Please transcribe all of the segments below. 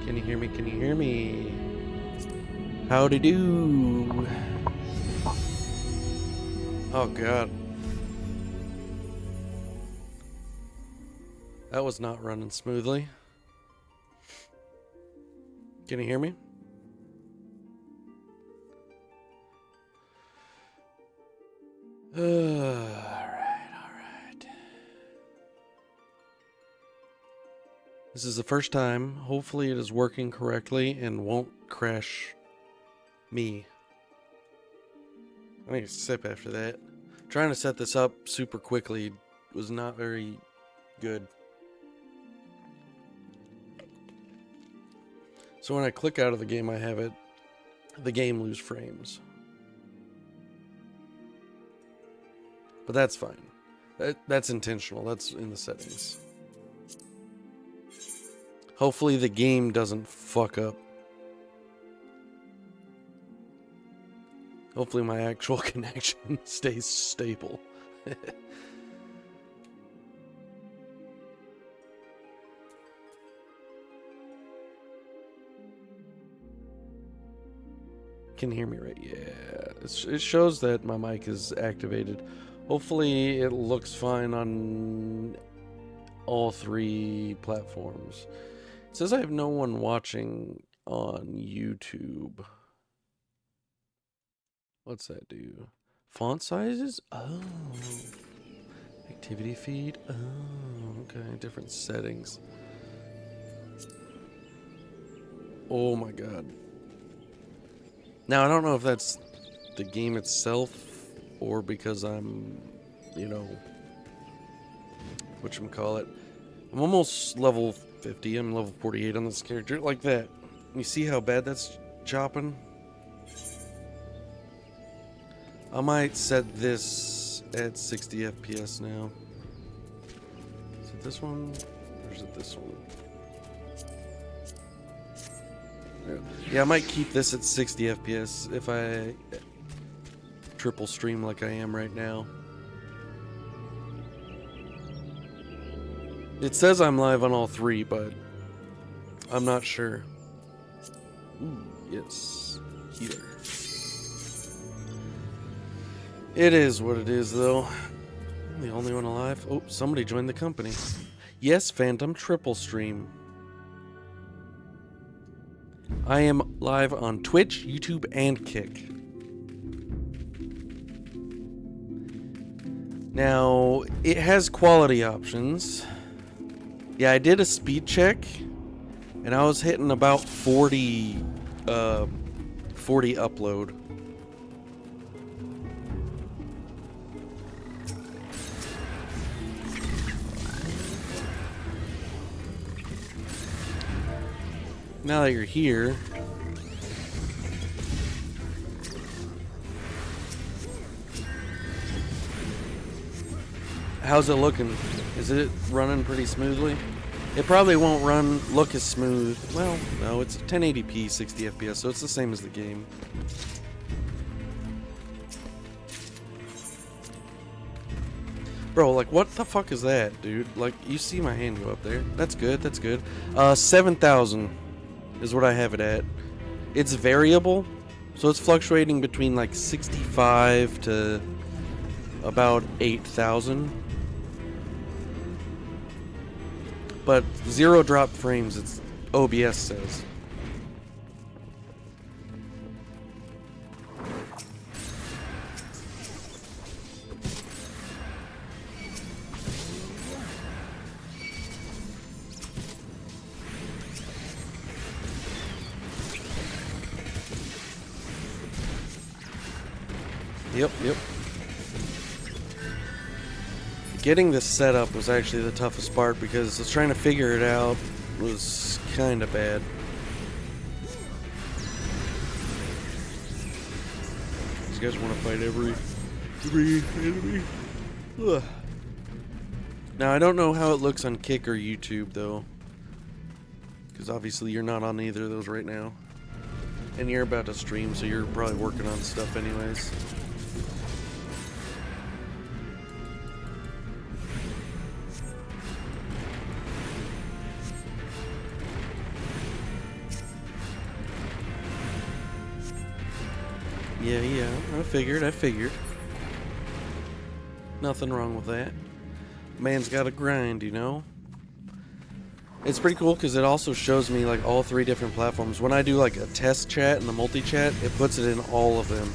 Can you hear me? Can you hear me? Howdy do? Oh god. That was not running smoothly. Can you hear me? Alright. This is the first time. Hopefully it is working correctly and won't crash me. I need a sip after that. Trying to set this up super quickly was not very good. So when I click out of the game, the game lose frames. But that's fine. That's intentional. That's in the settings. Hopefully the game doesn't fuck up. Hopefully my actual connection stays stable. Can you hear me right? Yeah. It shows that my mic is activated. Hopefully it looks fine on all three platforms. It says I have no one watching on YouTube. What's that do? Font sizes? Oh. Activity feed? Oh, okay. Different settings. Oh my god. Now, I don't know if that's the game itself or because I'm, you know, whatchamacallit. I'm almost level 50. I'm level 48 on this character. Like that. You see how bad that's chopping? I might set this at 60 FPS now. Is it this one? Or is it this one? Yeah, I might keep this at 60 FPS if I triple stream like I am right now. It says I'm live on all three, but I'm not sure. Ooh, yes. Healer. It is what it is, though. I'm the only one alive. Oh, somebody joined the company. Yes, Phantom, triple stream. I am live on Twitch, YouTube, and Kick. Now, it has quality options. Yeah, I did a speed check, and I was hitting about 40 upload. Now that you're here, how's it looking? Is it running pretty smoothly? It probably won't look as smooth. Well, no, it's 1080p 60 FPS, so it's the same as the game. Bro, like, what the fuck is that, dude? Like, you see my hand go up there. That's good, that's good. 7,000 is what I have it at. It's variable, so it's fluctuating between, like, 65 to about 8,000. But zero drop frames, it's OBS says. Yep. Getting this set up was actually the toughest part because I was trying to figure it out was kind of bad. These guys want to fight every enemy. Ugh. Now I don't know how it looks on Kick or YouTube though, because obviously you're not on either of those right now, and you're about to stream, so you're probably working on stuff anyways. Yeah, I figured. Nothing wrong with that. Man's gotta grind, you know? It's pretty cool because it also shows me like all three different platforms. When I do like a test chat and the multi-chat, it puts it in all of them.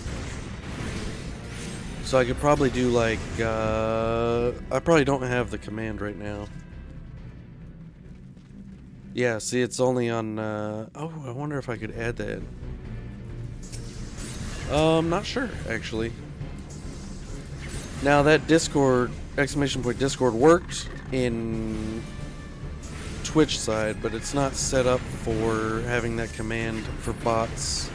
So I could probably do like, I probably don't have the command right now. Yeah, see it's only on, oh, I wonder if I could add that. Not sure, actually. Now that Discord, !Discord worked in Twitch side, but it's not set up for having that command for bots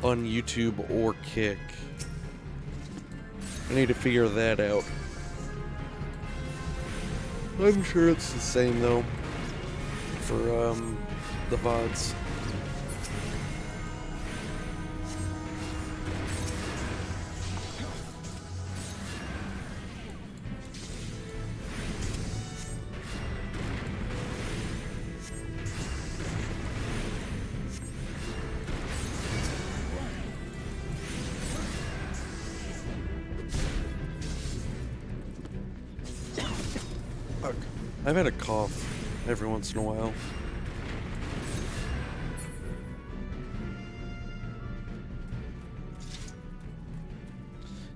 on YouTube or Kick. I need to figure that out. I'm sure it's the same though for the VODs. I've had a cough every once in a while.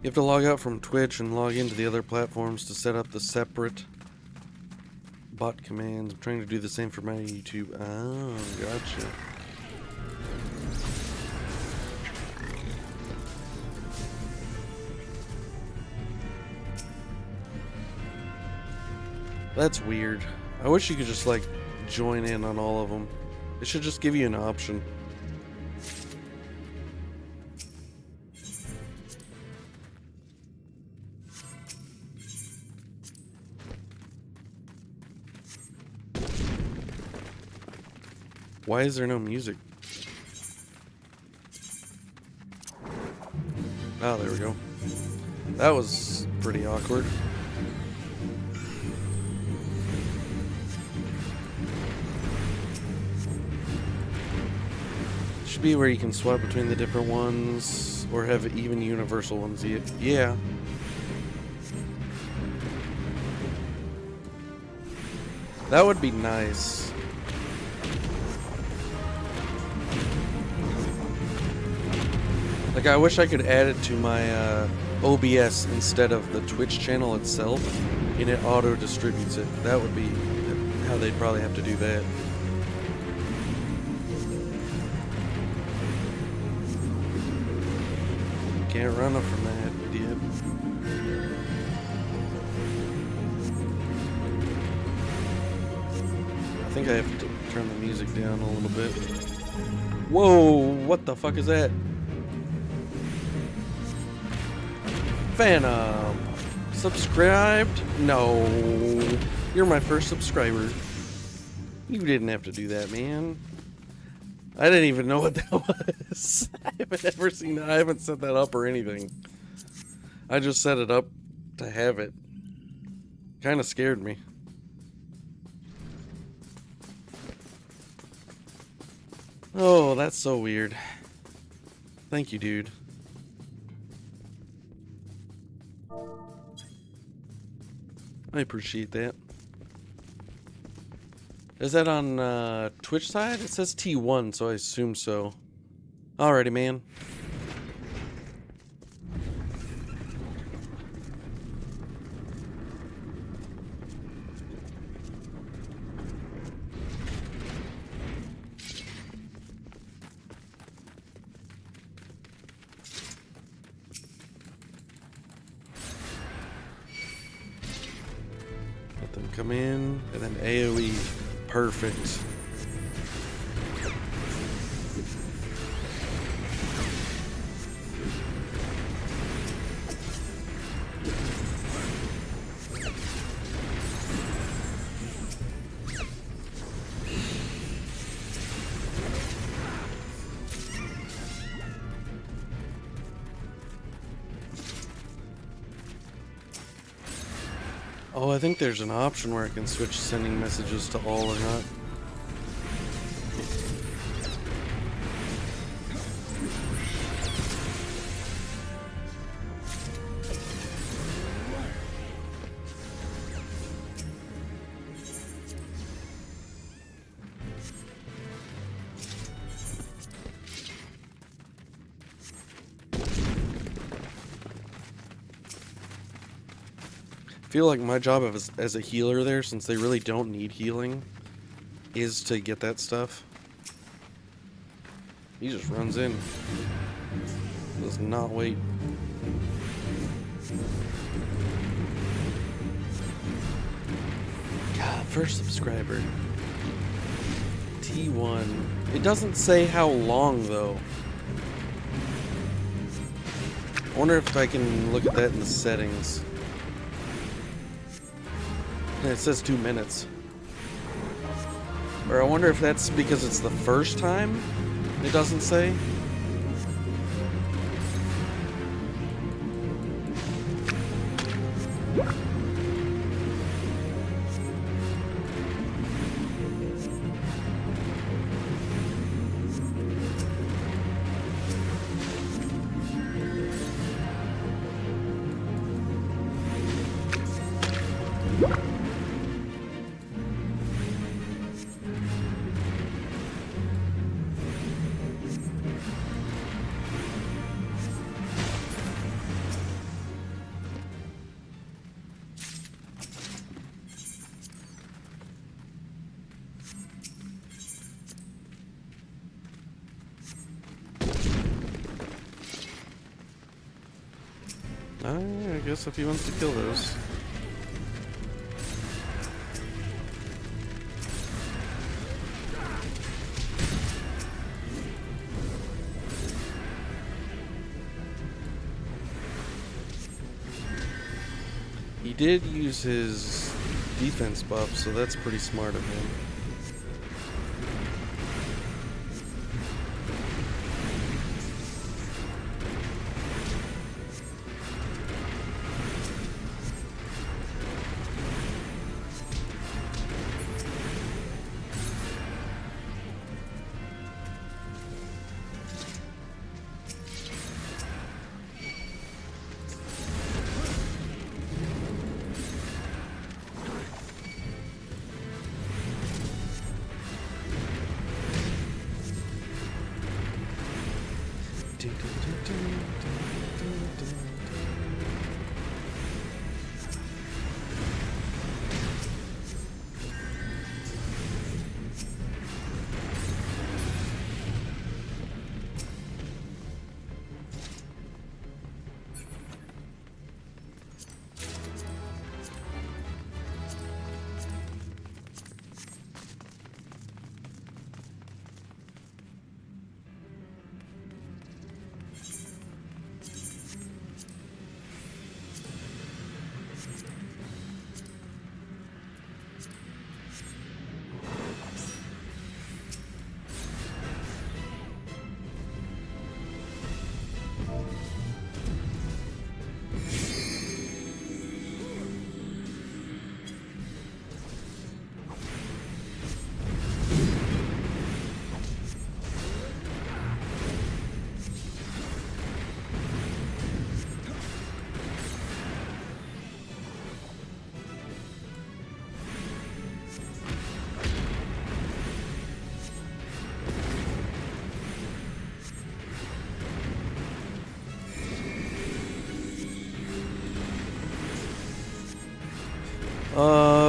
You have to log out from Twitch and log into the other platforms to set up the separate bot commands. I'm trying to do the same for my YouTube. Oh, gotcha. That's weird. I wish you could just like join in on all of them. It should just give you an option. Why is there no music? Oh, there we go. That was pretty awkward. Should be where you can swap between the different ones or have even universal ones. Yeah. That would be nice. Like, I wish I could add it to my OBS instead of the Twitch channel itself, and it auto-distributes it. That would be how they'd probably have to do that. Can't run up from that, idiot. I think I have to turn the music down a little bit. Whoa, what the fuck is that? Phantom, subscribed? No, you're my first subscriber. You didn't have to do that, man. I didn't even know what that was. I haven't ever seen that. I haven't set that up or anything. I just set it up to have it. Kind of scared me. Oh, that's so weird. Thank you, dude. I appreciate that. Is that on Twitch side? It says T1, so I assume so. Alrighty, man. Let them come in, and then AoE. Perfect. Oh, I think there's an option where I can switch sending messages to all or not. I feel like my job as a healer there, since they really don't need healing, is to get that stuff. He just runs in. Does not wait. God, first subscriber. T1. It doesn't say how long, though. I wonder if I can look at that in the settings. It says 2 minutes. Or I wonder if that's because it's the first time it doesn't say. I guess if he wants to kill those. did use his defense buff, so that's pretty smart of him.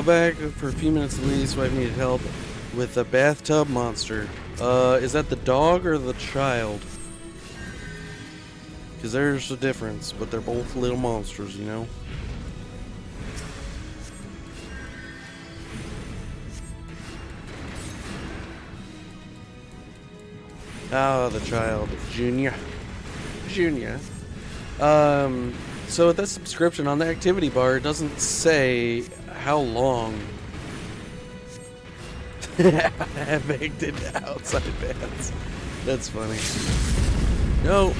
Back for a few minutes at least. Wife needed help with a bathtub monster. Is that the dog or the child? Because there's a difference, but they're both little monsters, you know? Oh, the child. Junior. So with that subscription on the activity bar, it doesn't say how long I baked it outside bands. That's funny. No.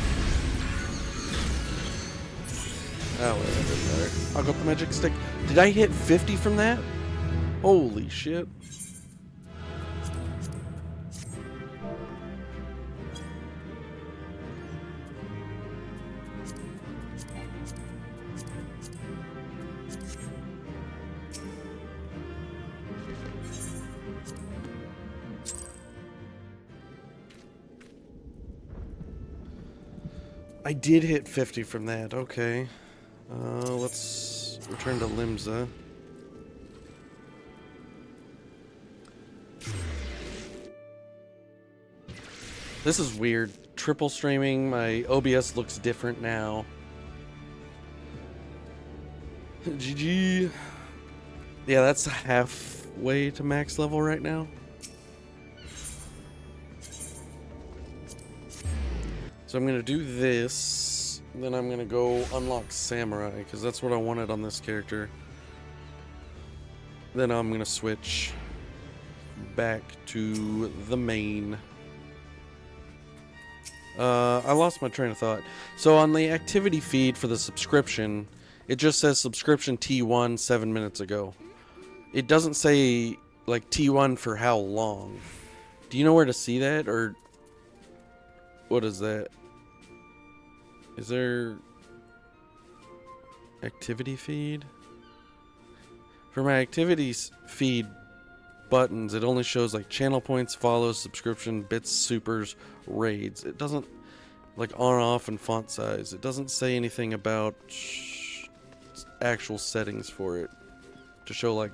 Oh, whatever. I'll go with the magic stick. Did I hit 50 from that? Holy shit. I did hit 50 from that, okay. Let's return to Limsa. This is weird. Triple streaming, my OBS looks different now. GG. Yeah, that's halfway to max level right now. So I'm going to do this, then I'm going to go unlock Samurai, because that's what I wanted on this character. Then I'm going to switch back to the main. I lost my train of thought. So on the activity feed for the subscription, it just says subscription T1 7 minutes ago. It doesn't say, like, T1 for how long. Do you know where to see that, or what is that? Is there activity feed? For my activities feed buttons, it only shows like channel points, follows, subscription, bits, supers, raids. It doesn't, like, on, off, and font size. It doesn't say anything about actual settings for it to show like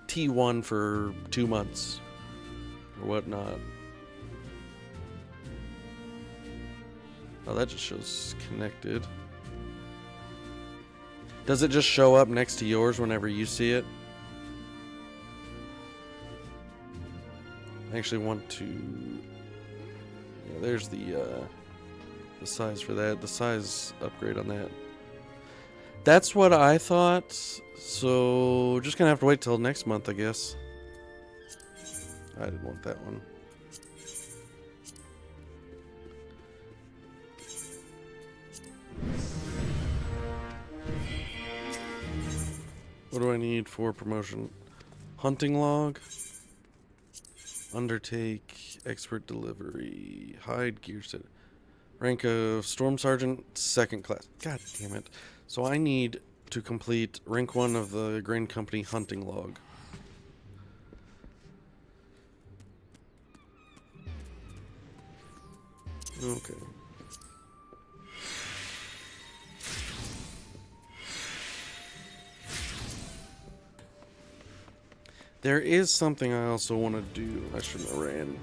T1 for 2 months or whatnot. Oh, that just shows connected. Does it just show up next to yours whenever you see it? I actually want to... Yeah, there's the size for that. The size upgrade on that. That's what I thought. So just gonna have to wait till next month, I guess. I didn't want that one. What do I need for promotion? Hunting log. Undertake. Expert delivery. Hide gear set. Rank of Storm Sergeant, 2nd class. God damn it. So I need to complete rank 1 of the Grain Company hunting log. Okay. There is something I also want to do. I shouldn't have ran.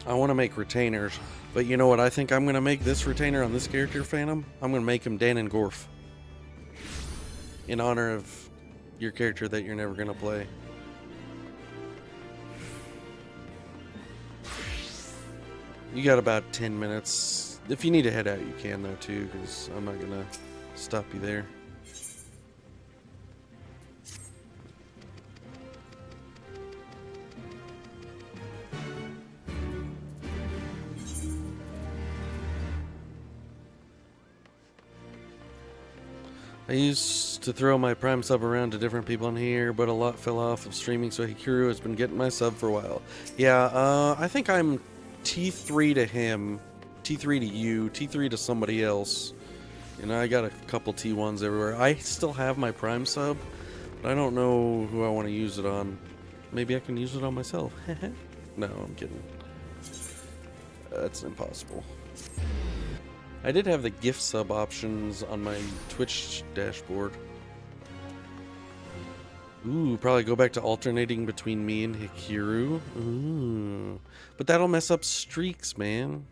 I want to make retainers. But you know what I think I'm going to make this retainer on this character, Phantom? I'm going to make him Dan and Gorf. In honor of your character that you're never going to play. You got about 10 minutes. If you need to head out, you can though too, because I'm not going to stop you there. I used to throw my Prime sub around to different people in here, but a lot fell off of streaming, so Hikaru has been getting my sub for a while. Yeah, I think I'm T3 to him, T3 to you, T3 to somebody else. You know, I got a couple T1s everywhere. I still have my Prime sub, but I don't know who I want to use it on. Maybe I can use it on myself. No, I'm kidding. That's impossible. I did have the gift sub options on my Twitch dashboard. Ooh, probably go back to alternating between me and Hikaru. Ooh. But that'll mess up streaks, man.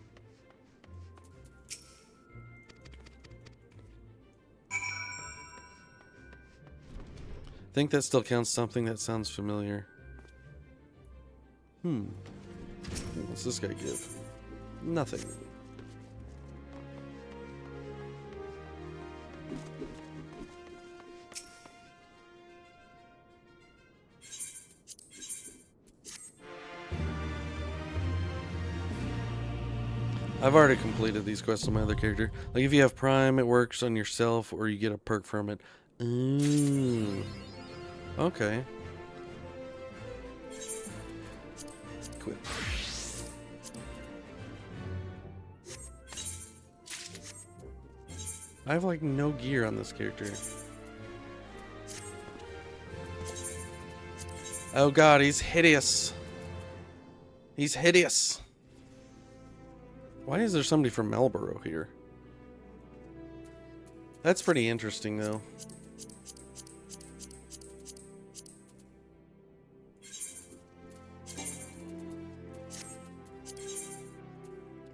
I think that still counts something that sounds familiar. What's this guy give? Nothing. I've already completed these quests on my other character. Like if you have Prime, it works on yourself, or you get a perk from it. Ooh. Okay. Quit. I have like no gear on this character. Oh god, he's hideous. He's hideous. Why is there somebody from Marlboro here? That's pretty interesting, though.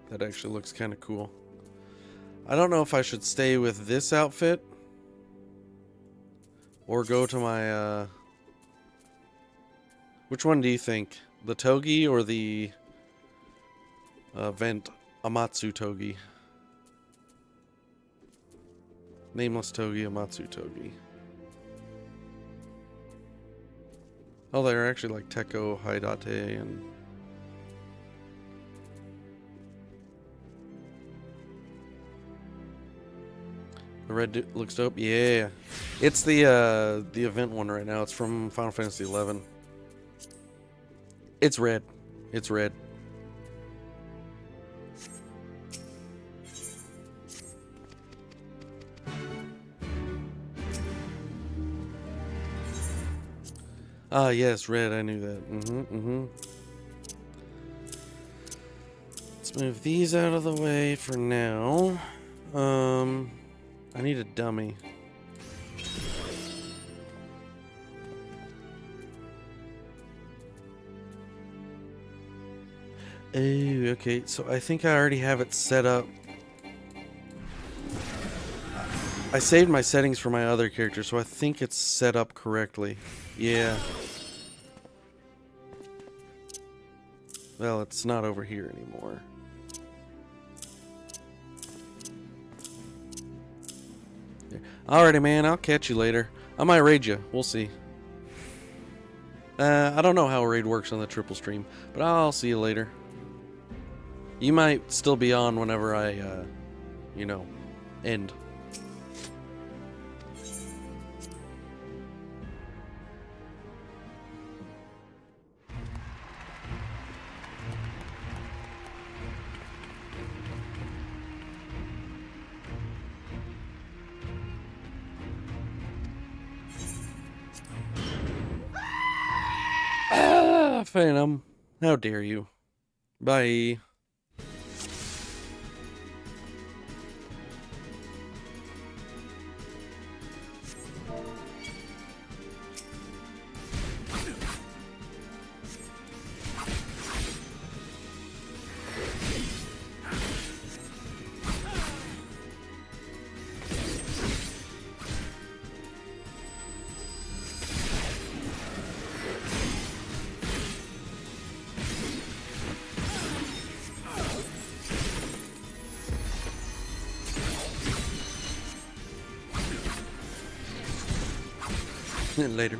That actually looks kind of cool. I don't know if I should stay with this outfit or go to my, which one do you think? The Togi or the Vent Amatsu Togi? Nameless Togi, Amatsu Togi. Oh, they're actually like Teko, Haidate, and... The red looks dope. Yeah. It's the event one right now. It's from Final Fantasy XI. It's red. It's red. Ah, yes, red. I knew that. Let's move these out of the way for now. I need a dummy. Oh, okay. So I think I already have it set up. I saved my settings for my other character, so I think it's set up correctly. Yeah. Well, it's not over here anymore. Alrighty, man. I'll catch you later. I might raid you. We'll see. I don't know how a raid works on the triple stream, but I'll see you later. You might still be on whenever I, you know, end. Phantom, how dare you? Bye. Later.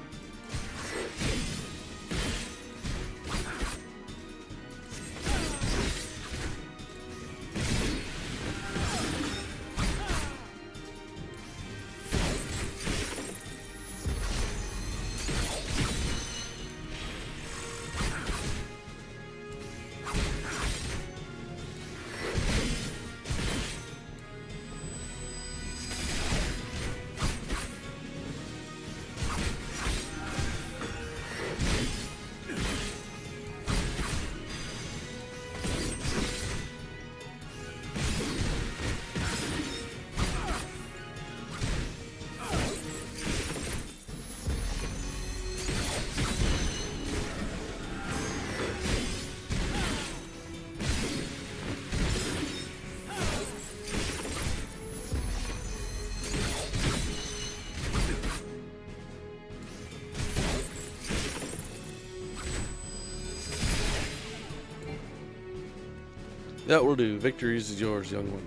That will do. Victory is yours, young one.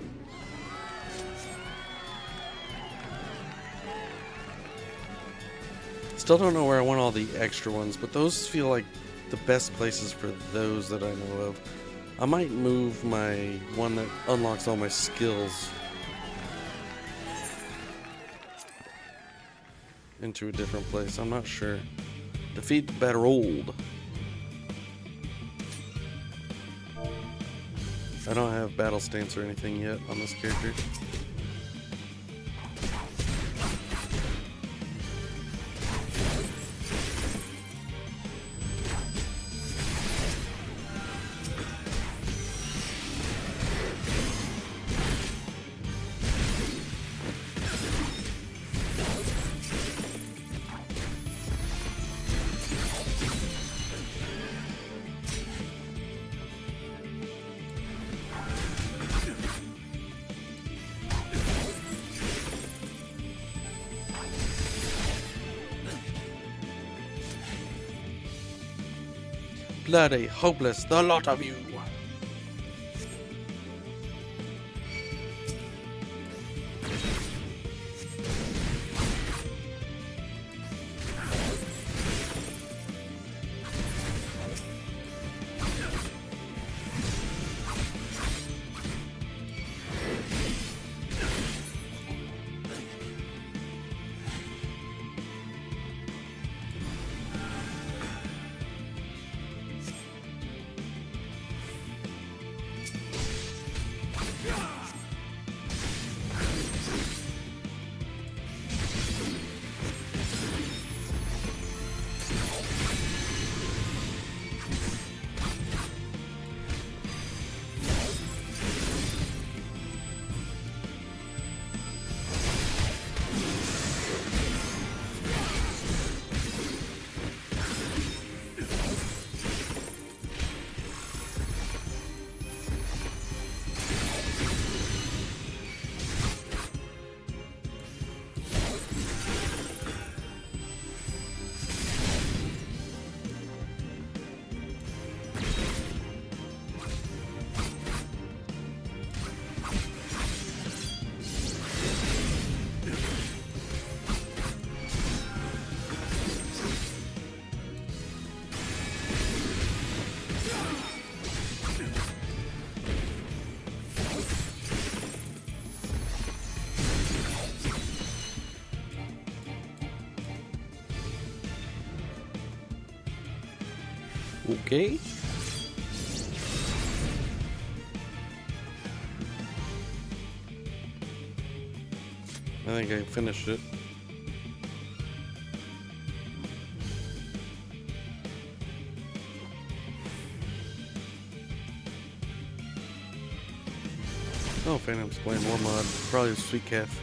Still don't know where I want all the extra ones, but those feel like the best places for those that I know of. I might move my one that unlocks all my skills into a different place. I'm not sure. Defeat the Batterold. I don't have battle stance or anything yet on this character. Bloody hopeless, the lot of you. Okay. I think I finished it. Oh, Phantom's playing more mod. Probably a Sweet Calf.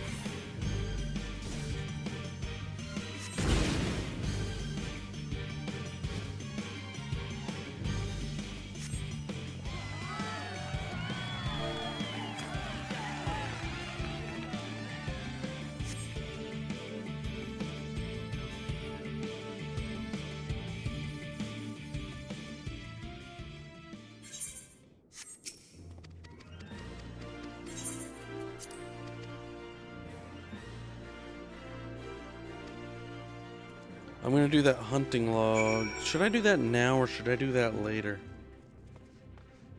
I'm gonna do that hunting log. Should I do that now or should I do that later?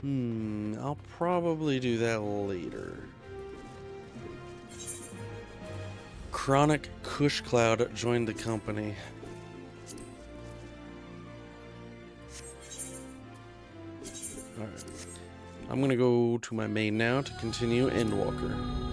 I'll probably do that later. Chronic Kush Cloud joined the company. Alright. I'm gonna go to my main now to continue Endwalker.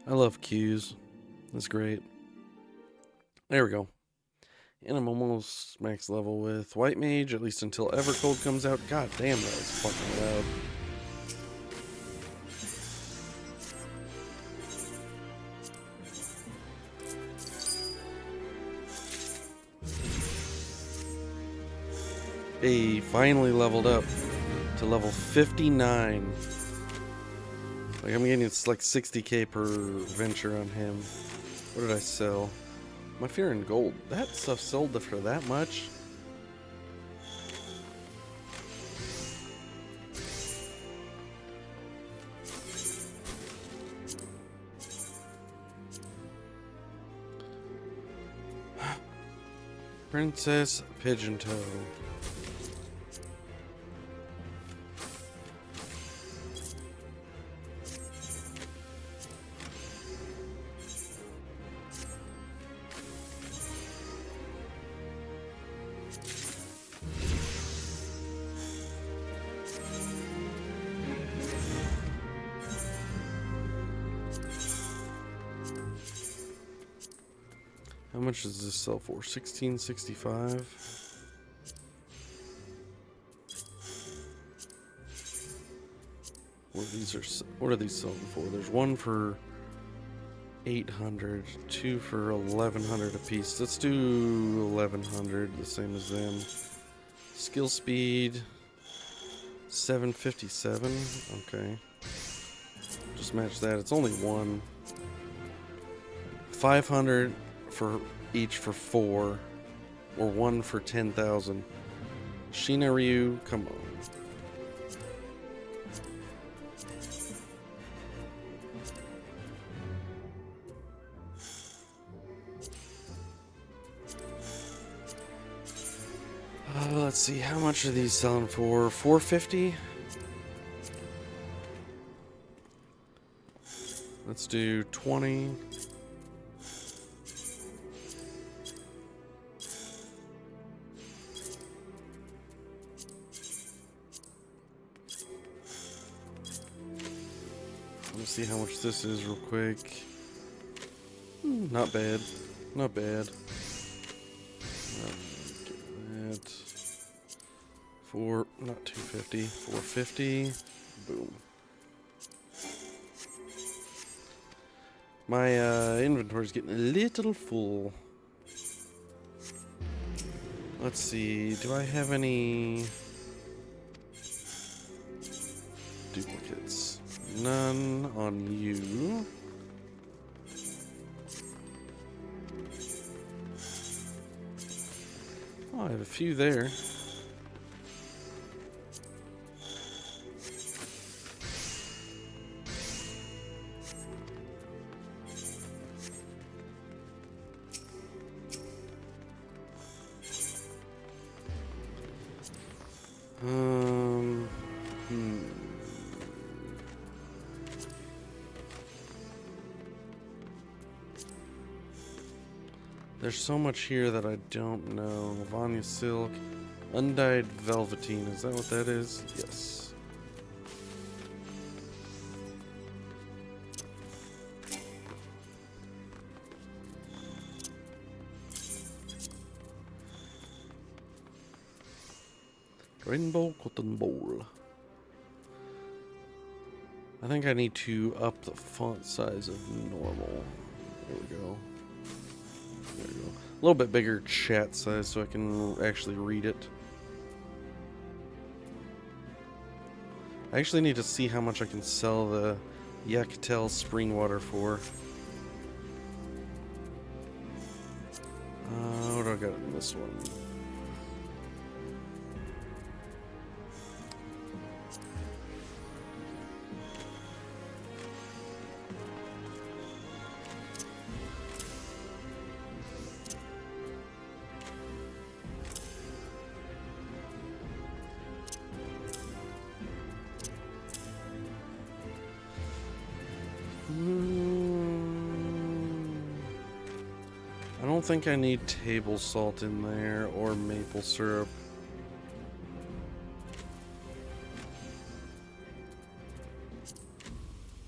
I love queues. That's great. There we go. And I'm almost max level with White Mage, at least until Evercold comes out. God damn, that was fucking loud. Hey, finally leveled up to level 59. Like, I'm getting it's like 60k per venture on him. What did I sell? My Fear in Gold. That stuff sold for that much? Princess Pigeon Toe. How much does this sell for? $16.65. What are these selling for? There's one for 800, two for 1100 a piece. Let's do 1100, the same as them. Skill speed 757. Okay. Just match that. It's only one. 500 for each for 4, or 1 for 10,000. Sheena Ryu, come on. Let's see, how much are these selling for? 450? Let's do 20. Let's see how much this is real quick. Not bad. Not bad. Get that. Not 250. 450. Boom. My inventory's getting a little full. Let's see. Do I have any duplicates? None on you. Oh, I have a few there. There's so much here that I don't know. Vanya Silk, Undyed Velveteen, is that what that is? Yes. Rainbow Cotton Bowl. I think I need to up the font size of normal. There we go. There we go. A little bit bigger chat size so I can actually read it. I actually need to see how much I can sell the Yakatel spring water for. What do I got in this one? I don't think I need table salt in there or maple syrup.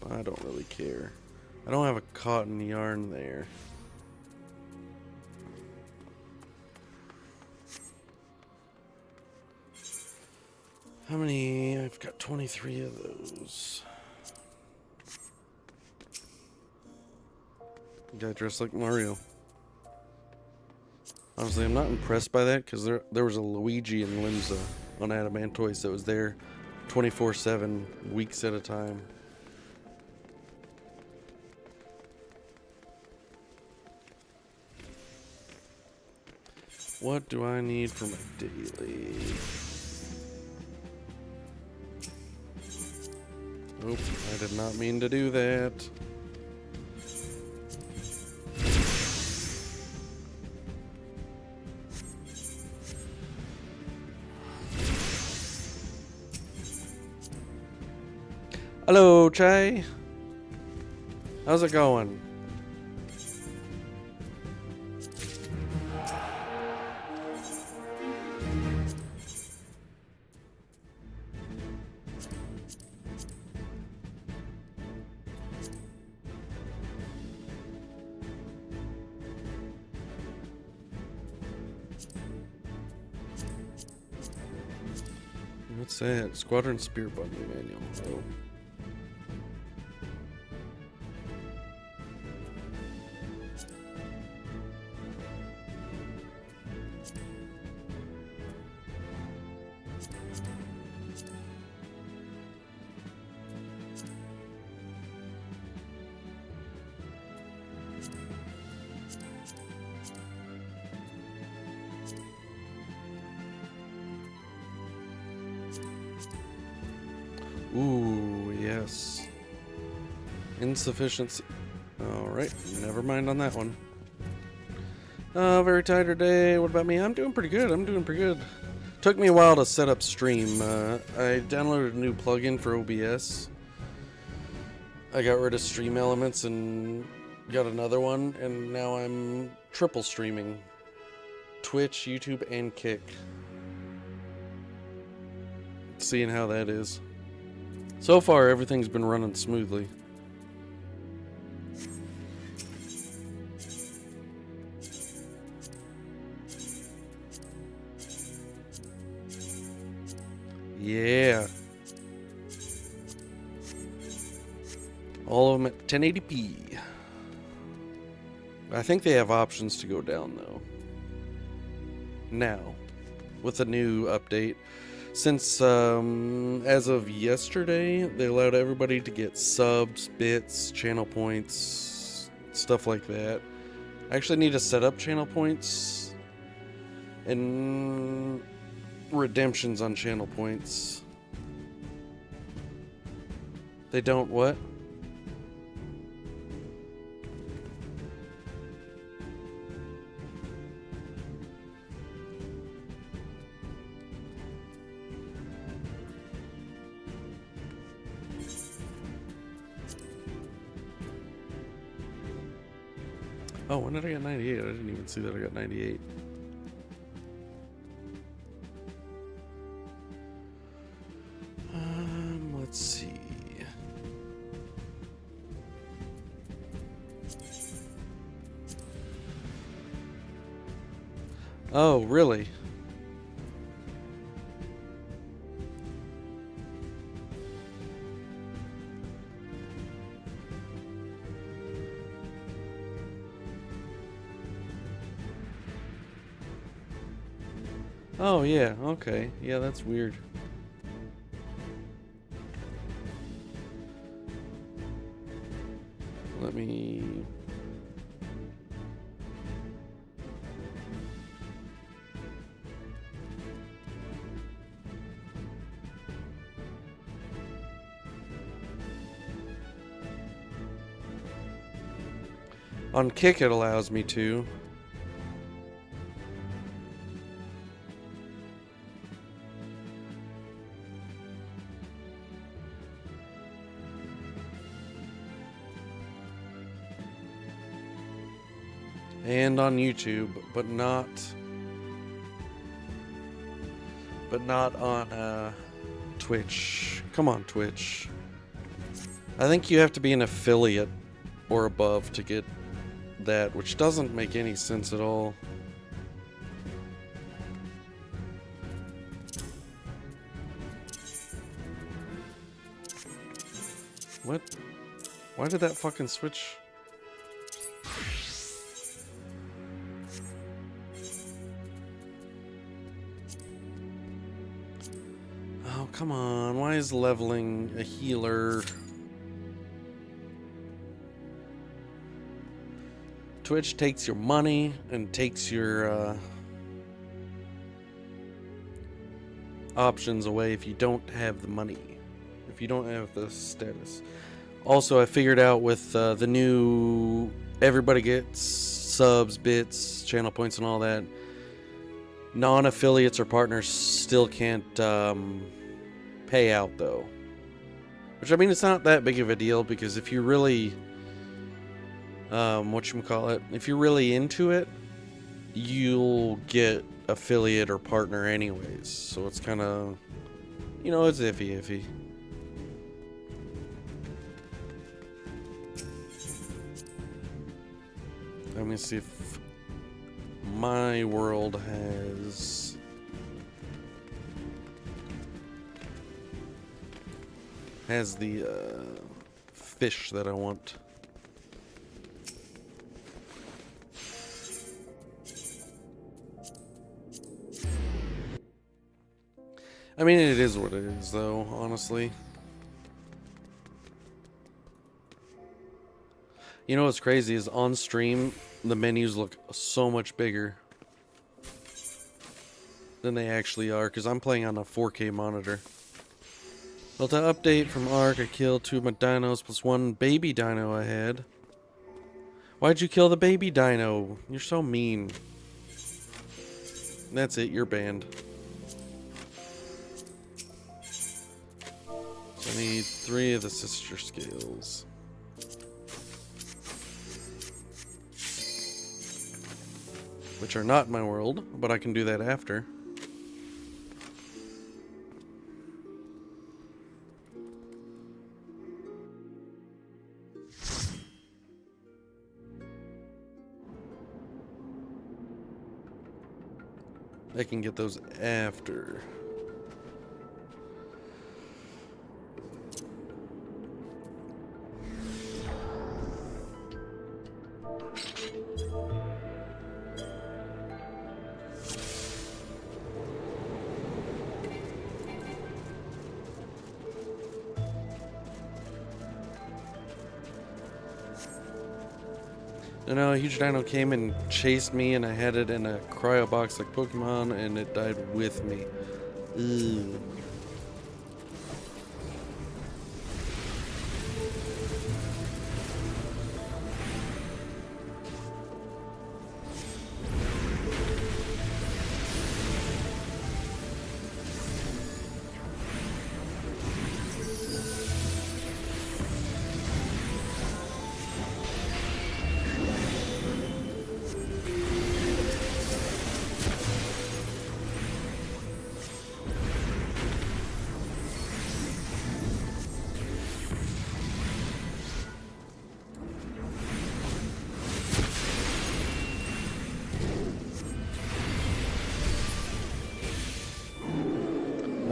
I don't really care. I don't have a cotton yarn there. How many? I've got 23 of those. Guy dressed like Mario. Honestly, I'm not impressed by that because there was a Luigi and Limsa on Adamantoise that was there 24/7, weeks at a time. What do I need for my daily? Nope, I did not mean to do that. Hello, Chai. How's it going? What's that? Squadron Spear Bundle Manual. Oh. Ooh, yes. Insufficiency. Alright, never mind on that one. Very tired today. What about me? I'm doing pretty good. Took me a while to set up stream. I downloaded a new plugin for OBS. I got rid of Stream Elements and got another one, and now I'm triple streaming. Twitch, YouTube, and Kick. Seeing how that is. So far, everything's been running smoothly. Yeah. All of them at 1080p. I think they have options to go down, though. Now, with a new update. Since, as of yesterday, they allowed everybody to get subs, bits, channel points, stuff like that. I actually need to set up channel points And redemptions on channel points. They don't what? Oh, when did I get 98? I didn't even see that I got 98. Let's see. Oh, really? Oh, yeah, okay. Yeah, that's weird. Let me... On Kick, it allows me to. And on YouTube, but not on Twitch. Come on, Twitch. I think you have to be an affiliate or above to get that, which doesn't make any sense at all. What? Why did that fucking switch? Oh, come on. Why is leveling a healer? Twitch takes your money and takes your options away if you don't have the money. If you don't have the status. Also, I figured out with the new everybody gets subs, bits, channel points, and all that. Non-affiliates or partners still can't pay out, though. Which, I mean, it's not that big of a deal, because if you really, whatchamacallit, if you're really into it, you'll get affiliate or partner anyways. So it's kind of, you know, it's iffy. Let me see if my world has the fish that I want. I mean, it is what it is, though, honestly. You know what's crazy is on stream, the menus look so much bigger than they actually are, because I'm playing on a 4K monitor. Well, to update from Ark, I killed 2 of my dinos plus 1 baby dino I had. Why'd you kill the baby dino? You're so mean. That's it, you're banned. So I need 3 of the sister scales. Which are not in my world, but I can do that after. I can get those after. You know, a huge dino came and chased me, and I had it in a cryo box like Pokemon, and it died with me. Ew.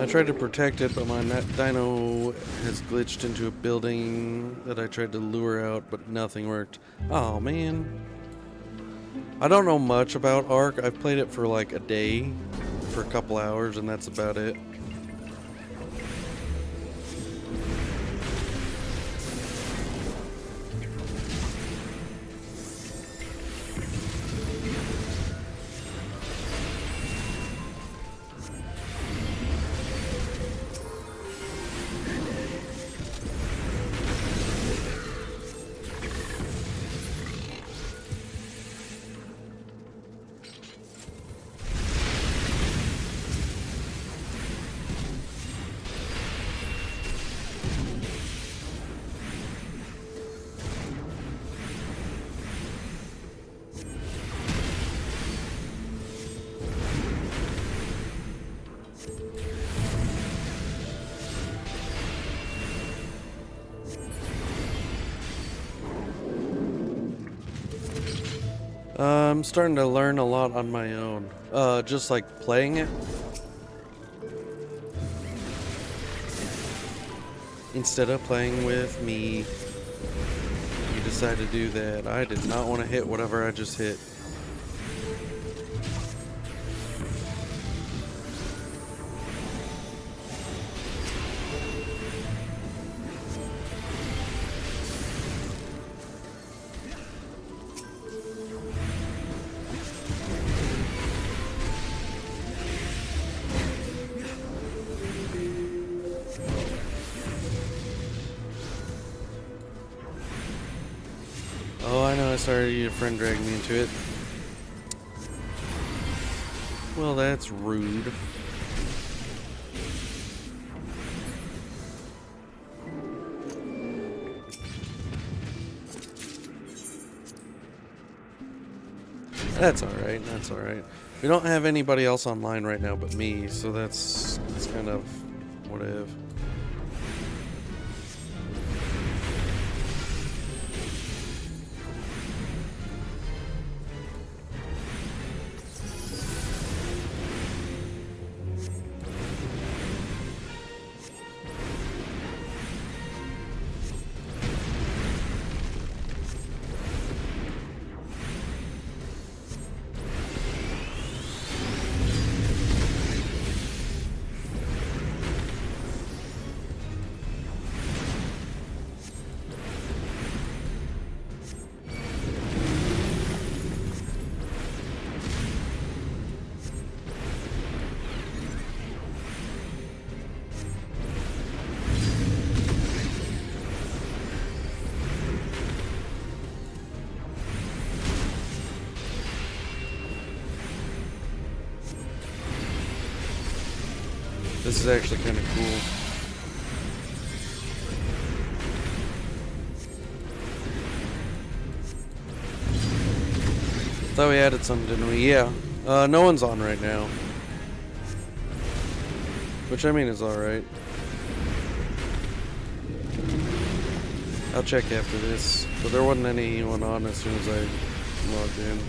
I tried to protect it, but my dino has glitched into a building that I tried to lure out, but nothing worked. Oh man. I don't know much about Ark. I've played it for like a day, for a couple hours, and that's about it. I'm starting to learn a lot on my own. Just like playing it. Instead of playing with me, you decide to do that. I did not want to hit whatever I just hit. Oh, I know, sorry, your friend dragged me into it. Well, that's rude. That's alright, that's alright. We don't have anybody else online right now but me, so that's kind of whatever. This is actually kind of cool. Thought we added some, didn't we? Yeah. No one's on right now. Which I mean is alright. I'll check after this. But there wasn't anyone on as soon as I logged in.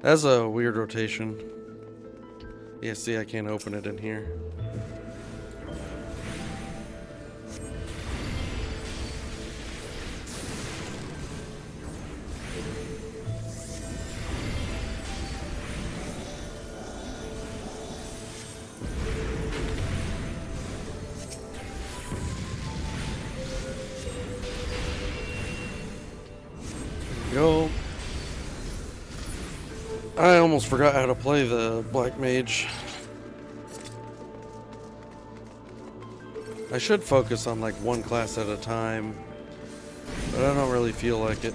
That's a weird rotation. Yeah, see, I can't open it in here. Go. I almost forgot how to play the Black Mage. I should focus on like one class at a time, but I don't really feel like it.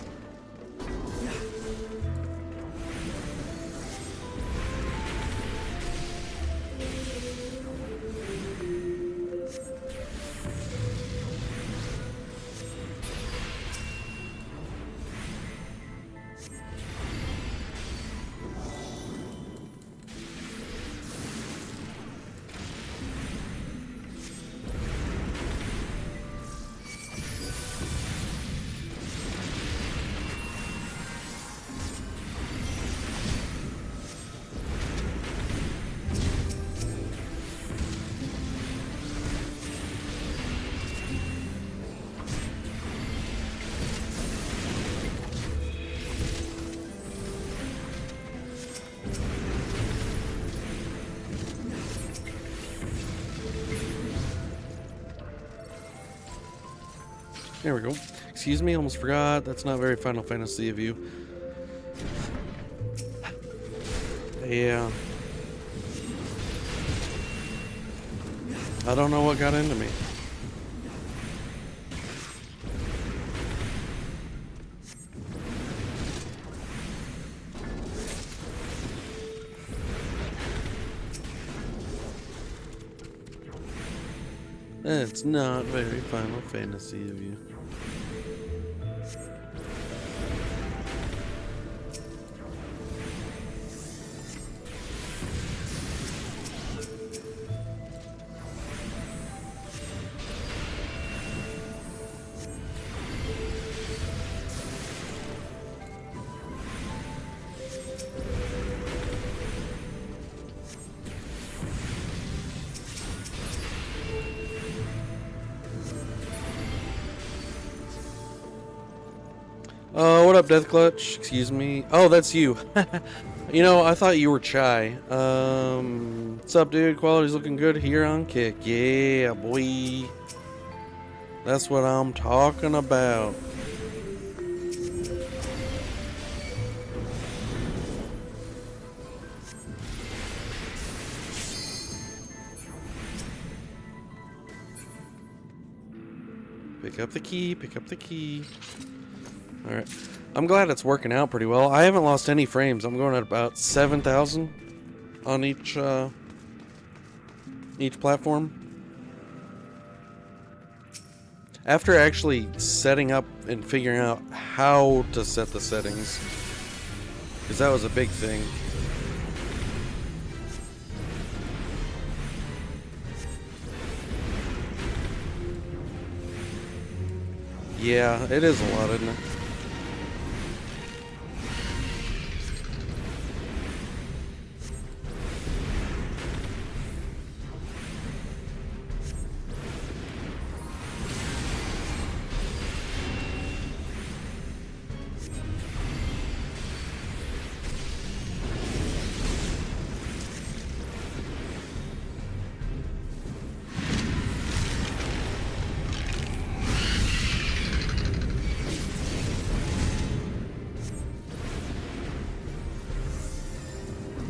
There we go. Excuse me, almost forgot. That's not very Final Fantasy of you. Yeah. I don't know what got into me. It's not very Final Fantasy of you. What up, Death Clutch? Excuse me. Oh, that's you. You know, I thought you were Chai. What's up, dude? Quality's looking good here on Kick. Yeah, boy. That's what I'm talking about. Pick up the key, pick up the key. Alright. I'm glad it's working out pretty well. I haven't lost any frames. I'm going at about 7,000 on each platform. After actually setting up and figuring out how to set the settings, because that was a big thing. Yeah, it is a lot, isn't it?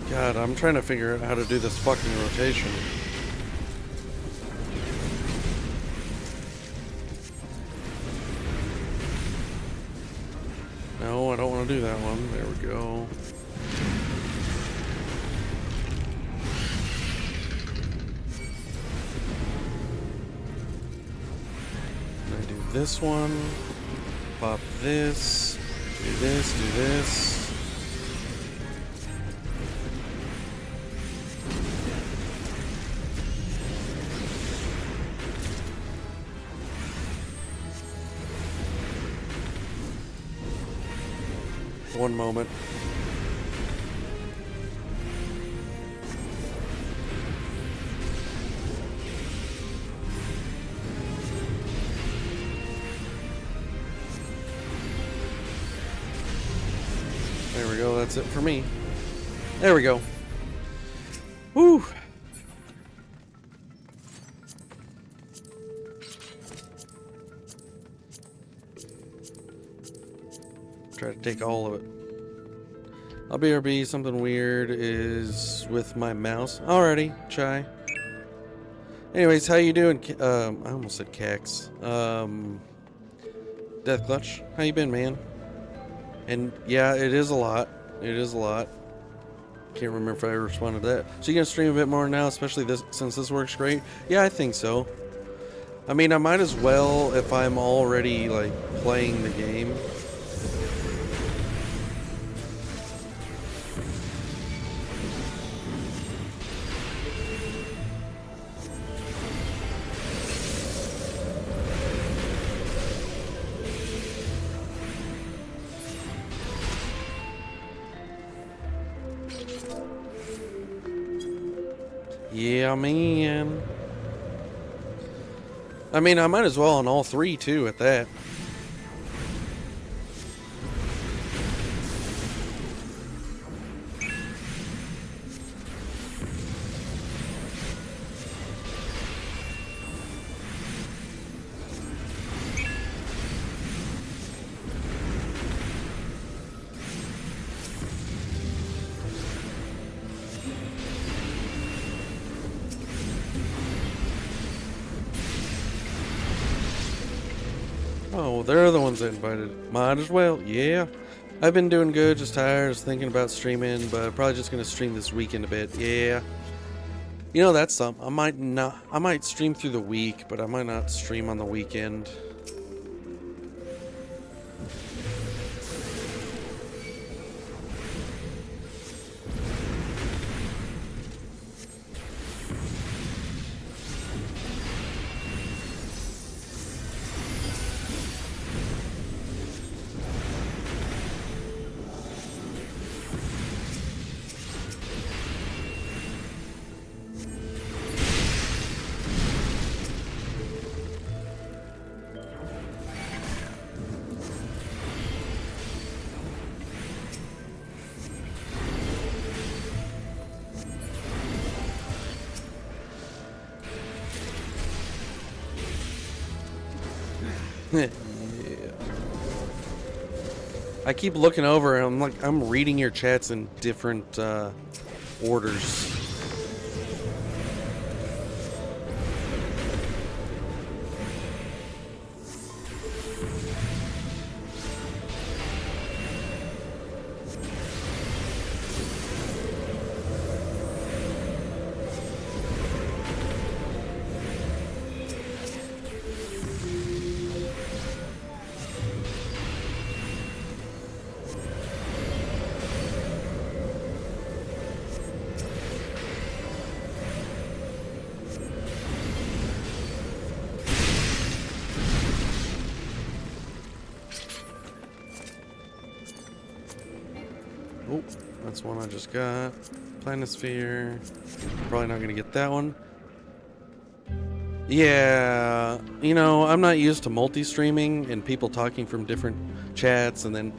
God, I'm trying to figure out how to do this fucking rotation. No, I don't want to do that one. There we go. And I do this one. Pop this. Do this, do this. One moment. that's it for me. There we go. Woo! Try to take all of it. BRB, something weird is with my mouse. Alrighty, chai. Anyways, how you doing? I almost said Cax. Death Clutch, how you been, man? And yeah, it is a lot. It is a lot. Can't remember if I responded to that. So you gonna stream a bit more now, especially this since this works great? Yeah, I think so. I mean, I might as well if I'm already like playing the game. Yeah, man. I mean, I might as well on all three, too, at that. Oh, they're the ones that invited. Might as well, yeah. I've been doing good, just tired, just thinking about streaming, but probably just gonna stream this weekend a bit, yeah. You know, that's something. I might stream through the week, but I might not stream on the weekend. Yeah. I keep looking over and I'm like, I'm reading your chats in different orders. Oh, that's one I just got. Planisphere. Probably not gonna get that one. Yeah, you know, I'm not used to multi-streaming and people talking from different chats, and then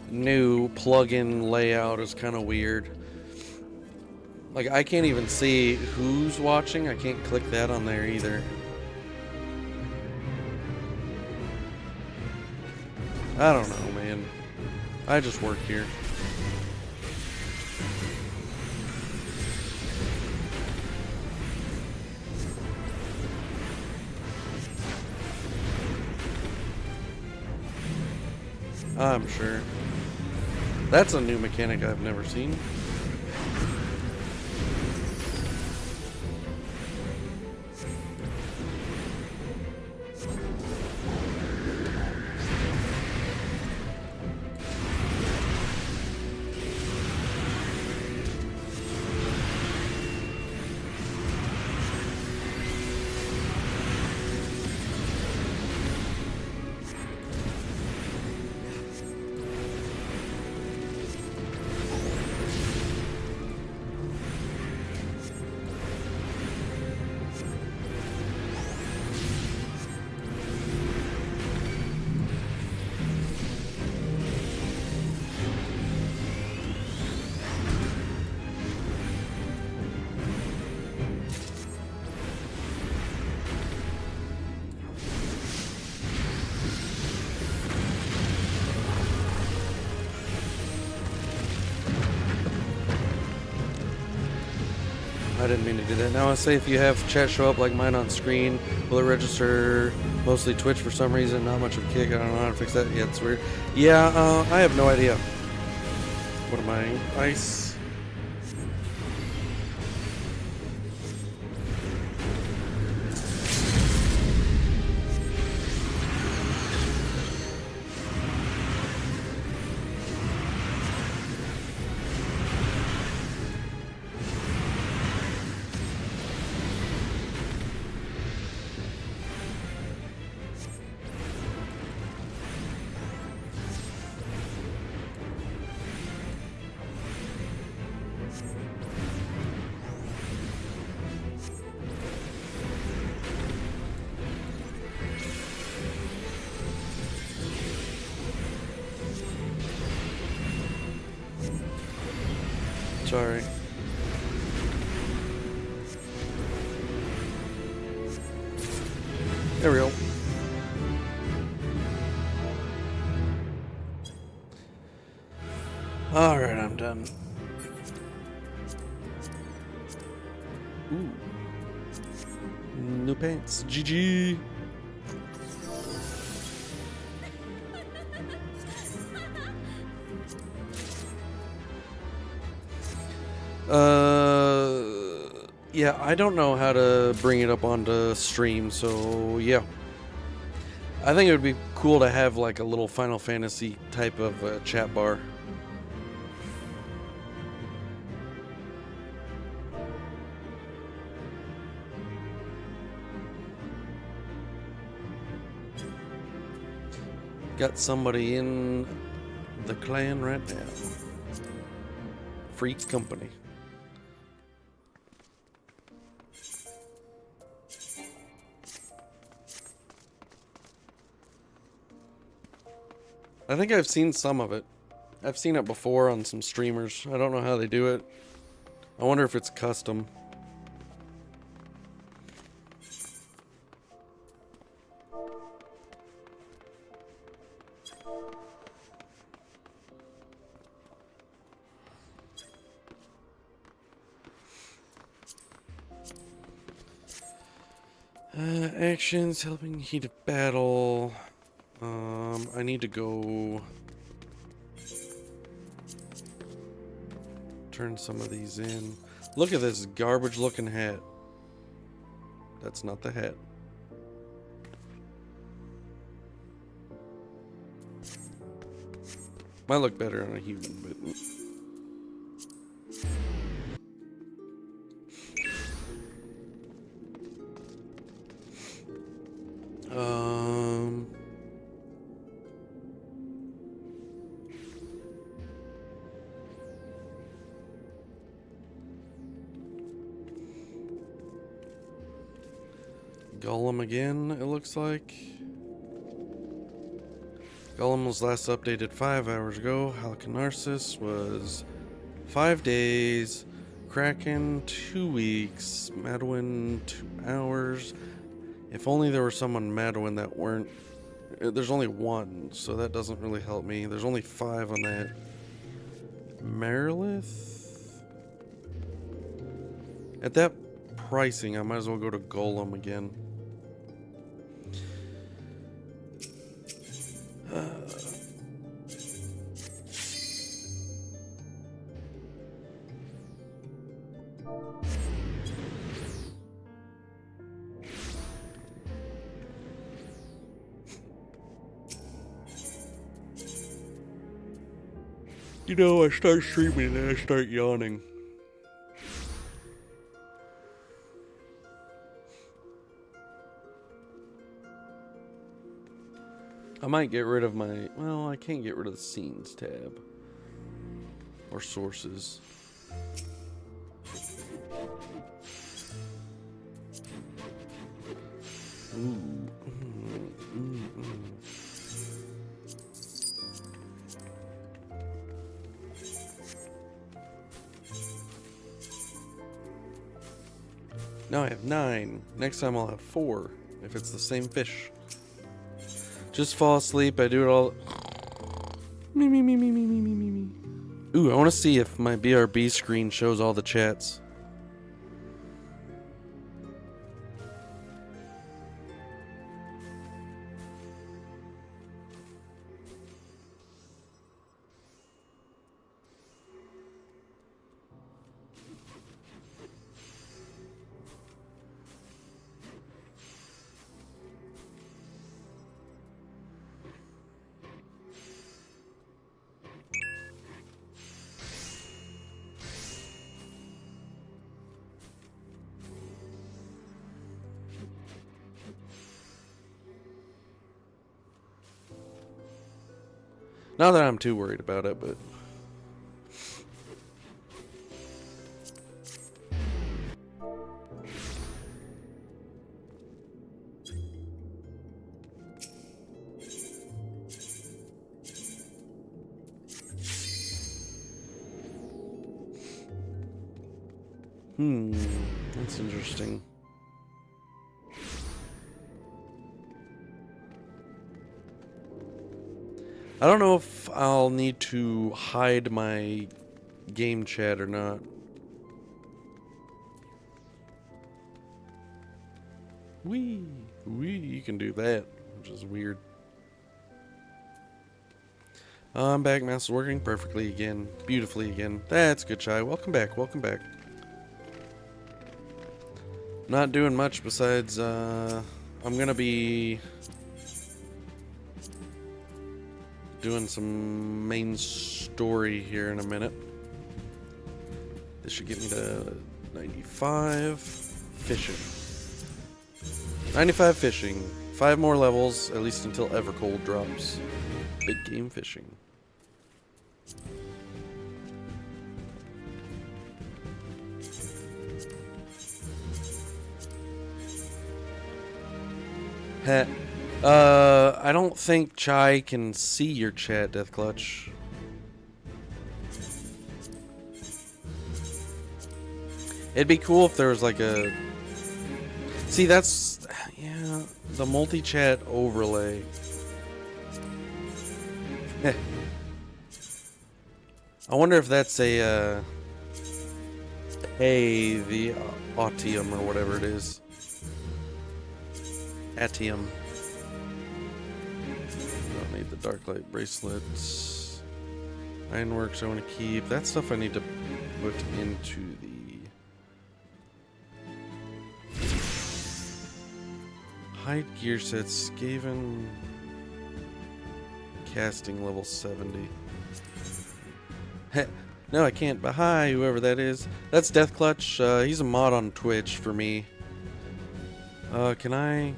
new plugin layout is kind of weird. Like, I can't even see who's watching. I can't click that on there either. I don't know, man. I just work here. I'm sure. That's a new mechanic I've never seen. I didn't mean to do that. Now I say if you have chat show up like mine on screen, will it register mostly Twitch for some reason? Not much of Kick. I don't know how to fix that. Yeah, it's weird. Yeah, I have no idea. What am I? Ice. Sorry. There we go. Alright, I'm done. Ooh. New pants. GG. Yeah, I don't know how to bring it up onto stream, so yeah. I think it would be cool to have like a little Final Fantasy type of chat bar. Got somebody in the clan right now. Freak company. I think I've seen some of it. I've seen it before on some streamers. I don't know how they do it. I wonder if it's custom. Actions, helping heat of battle. I need to go turn some of these in. Look at this garbage looking hat. That's not the hat. Might look better on a human, but Golem again, it looks like. Golem was last updated 5 hours ago. Halcanarsis was 5 days. Kraken 2 weeks. Madwin 2 hours. If only there were some on Madwin that weren't. There's only 1, so that doesn't really help me. There's only 5 on that. Marilith? At that pricing, I might as well go to Golem again. You know, I start streaming and I start yawning. I might get rid of my... Well, I can't get rid of the scenes tab. Or sources. Ooh. Now I have 9. Next time I'll have 4, if it's the same fish. Just fall asleep, I do it all... Me, me, me, me, me, me, me, me. Ooh, I want to see if my BRB screen shows all the chats. Not that I'm too worried about it, but... That's interesting. I don't know if I'll need to hide my game chat or not. Wee, you can do that, which is weird. I'm back. Mouse is working perfectly again, beautifully again. That's good, Chai. Welcome back. Welcome back. Not doing much besides, I'm gonna be doing some main story here in a minute. This should get me to 95 fishing. 95 fishing. 5 more levels, at least until Evercold drops. Big game fishing. Heh. I don't think Chai can see your chat, Death Clutch. It'd be cool if there was like a... See, that's... Yeah, the multi-chat overlay. Heh. I wonder if that's a, hey, the Autium or whatever it is. Atium. Don't need the Darklight bracelets. Ironworks I want to keep. That stuff I need to put into the... Hide gear sets. Skaven. Casting level 70. Heh. No, I can't. But hi, whoever that is. That's Death Clutch. He's a mod on Twitch for me. Can I...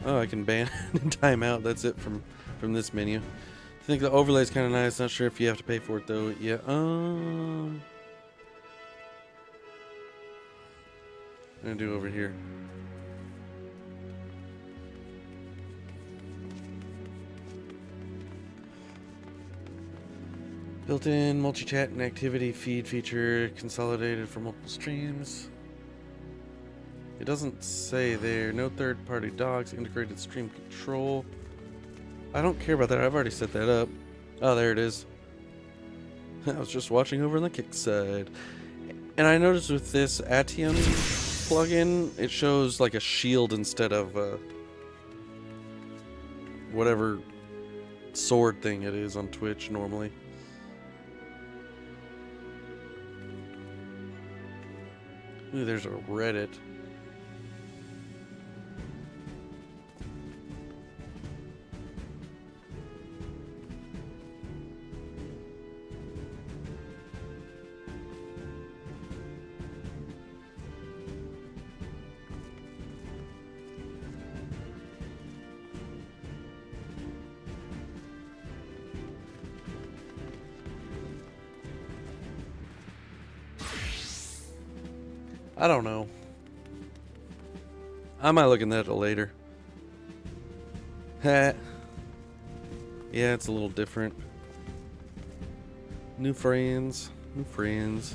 Oh, I can ban and time out. That's it from this menu. I think the overlay is kind of nice. Not sure if you have to pay for it though. Yeah. What am I gonna do over here? Built-in multi-chat and activity feed feature consolidated for multiple streams. It doesn't say there. No third-party docs, integrated stream control. I don't care about that. I've already set that up. Oh, there it is. I was just watching over on the kick side. And I noticed with this Atium plugin, it shows like a shield instead of whatever sword thing it is on Twitch normally. Ooh, there's a Reddit. I don't know. I might look at that later. Ha. Yeah, it's a little different. New friends. New friends.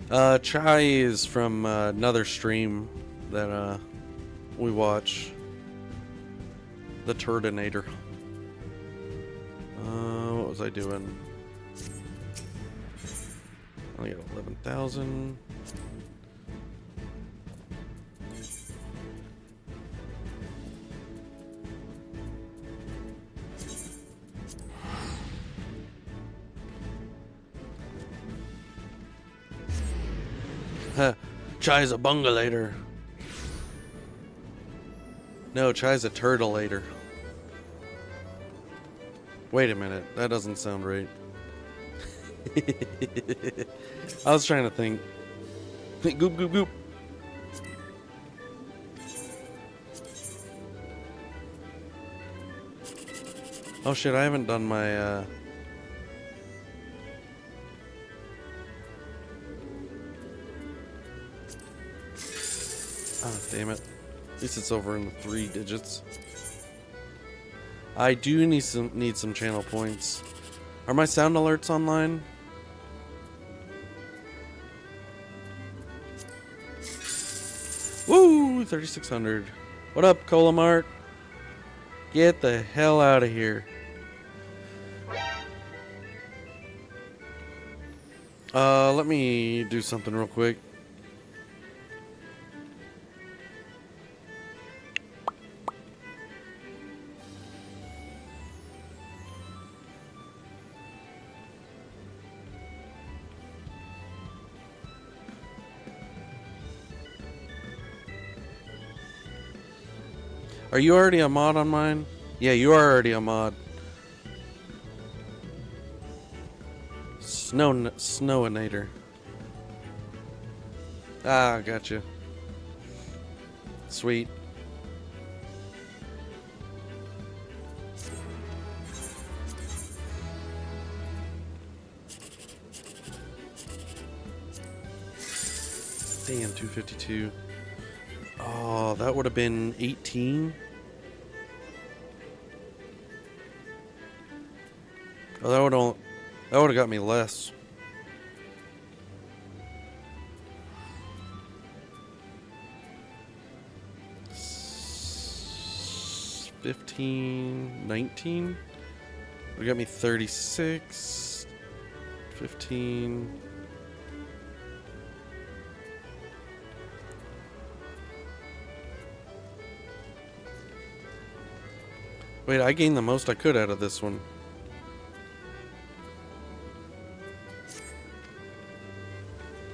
Chai is from another stream that we watch. The Turdinator. What was I doing? I got 11,000. Huh. Chai's a bungalator. No, Chai's a turtleator. Wait a minute, that doesn't sound right. I was trying to think. Goop, goop, goop. Oh shit, I haven't done my, oh, damn it. At least it's over in the 3 digits. I do need some channel points. Are my sound alerts online? Woo! 3,600. What up, Cola Mart? Get the hell out of here. Let me do something real quick. Are you already a mod on mine? Yeah, you are already a mod. Snowinator. Ah, gotcha. Sweet. Damn, 252. Oh, that would have been 18. Oh, that would have got me less. $15, 19. Would have got me 36. 15. Wait, I gained the most I could out of this one.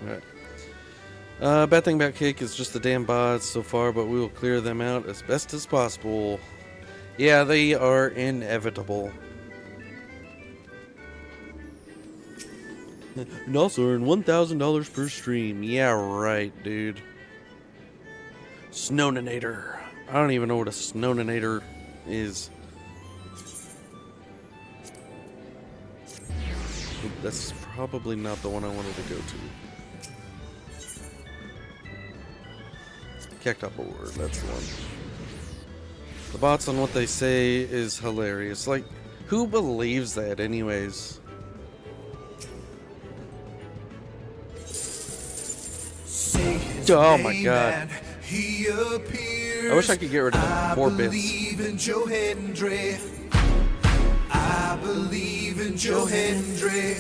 Alright. Bad thing about Cake is just the damn bots so far, but we will clear them out as best as possible. Yeah, they are inevitable. And also earn $1,000 per stream. Yeah, right, dude. Snowinator. I don't even know what a Snowinator is. That's probably not the one I wanted to go to. Cactopore, that's the one. The bots on what they say is hilarious. Like, who believes that anyways? Oh my god. I wish I could get rid of the 4 bits. I believe in Joe Hendry.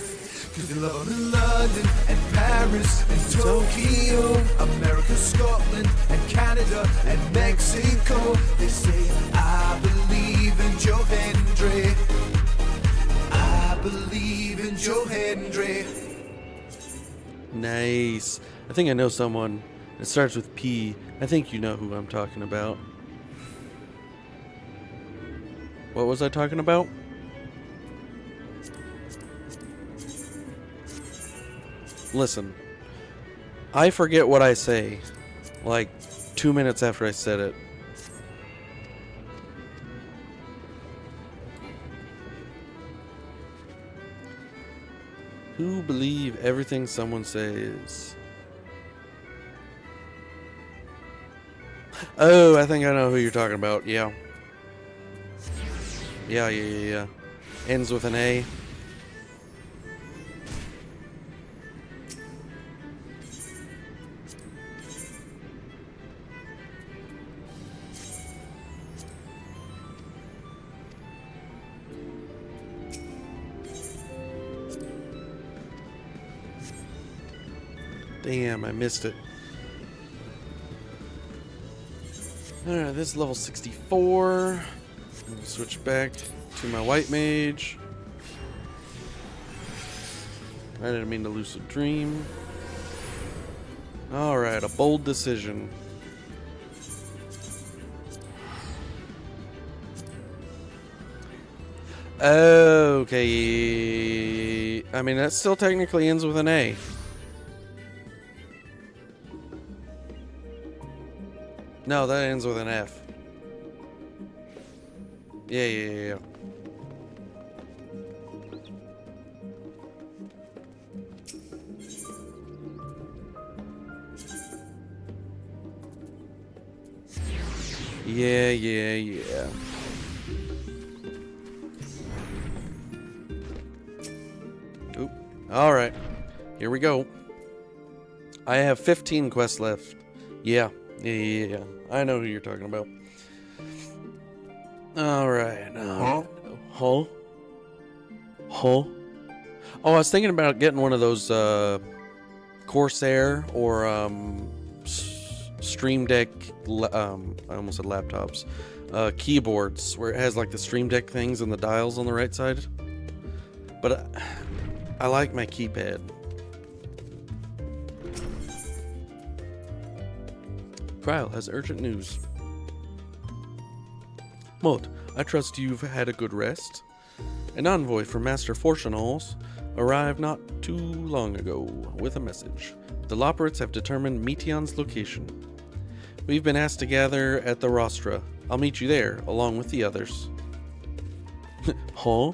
Cause they love him in London and Paris and Tokyo, America, Scotland and Canada and Mexico. They say, I believe in Joe Hendry. I believe in Joe Hendry. Nice. I think I know someone. It starts with P. I think you know who I'm talking about. What was I talking about? Listen, I forget what I say, like 2 minutes after I said it. Who believe everything someone says? Oh, I think I know who you're talking about, yeah. Yeah. Ends with an A. Damn, I missed it. Alright, this is level 64. I'll switch back to my white mage. I didn't mean to lucid dream. Alright, a bold decision. Okay. I mean, that still technically ends with an A. No, that ends with an F. Yeah. Yeah. Oop. Alright. Here we go. I have 15 quests left. Yeah. I know who you're talking about. Alright. Huh? Oh, I was thinking about getting one of those Corsair or Stream Deck, I almost said laptops, keyboards where it has like the Stream Deck things and the dials on the right side. But I like my keypad. Kyle has urgent news. Moat, I trust you've had a good rest. An envoy from Master Fortunals arrived not too long ago with a message. The Loperates have determined Meteon's location. We've been asked to gather at the Rostra. I'll meet you there, along with the others. Huh?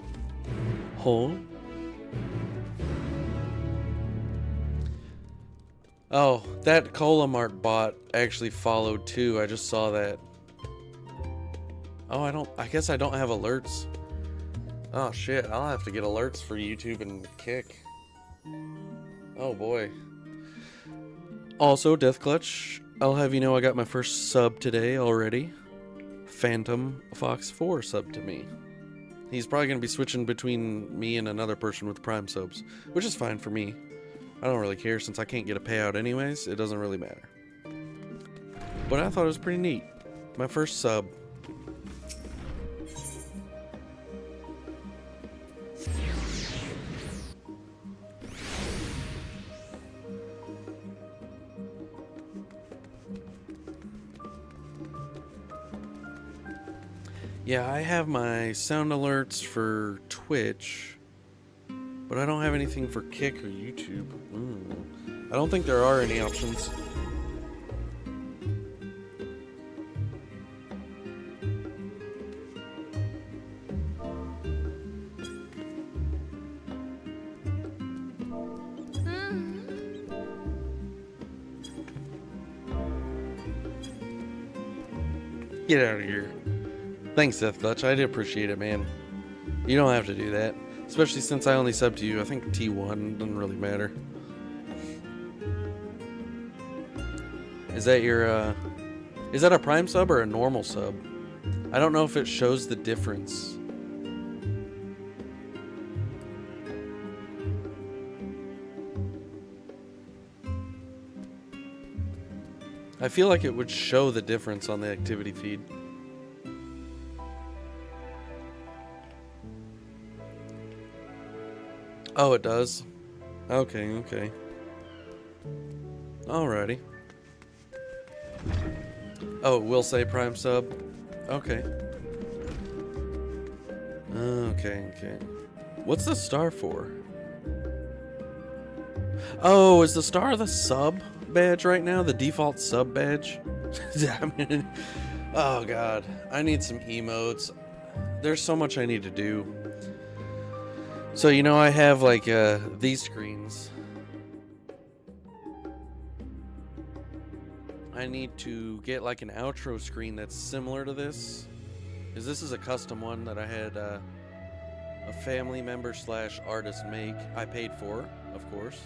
Oh, that Colamart bot actually followed too. I just saw that. Oh, I guess I don't have alerts. Oh shit, I'll have to get alerts for YouTube and Kick. Oh boy. Also, Death Clutch, I'll have you know I got my first sub today already. Phantom Fox 4 sub to me. He's probably going to be switching between me and another person with Prime subs, which is fine for me. I don't really care since I can't get a payout anyways, it doesn't really matter. But I thought it was pretty neat. My first sub. Yeah, I have my sound alerts for Twitch, but I don't have anything for Kick or YouTube. I don't think there are any options. Get out of here. Thanks, Death Clutch. I do appreciate it, man. You don't have to do that. Especially since I only sub to you. I think T1 doesn't really matter. Is that your, is that a Prime sub or a normal sub? I don't know if it shows the difference. I feel like it would show the difference on the activity feed. Oh, it does? Okay. Alrighty. Oh, it will say Prime sub? Okay. Okay. What's the star for? Oh, is the star the sub badge right now? The default sub badge? Oh god. I need some emotes. There's so much I need to do. So, you know, I have like these screens. I need to get like an outro screen that's similar to this. Because this is a custom one that I had a family member / artist make. I paid for, of course.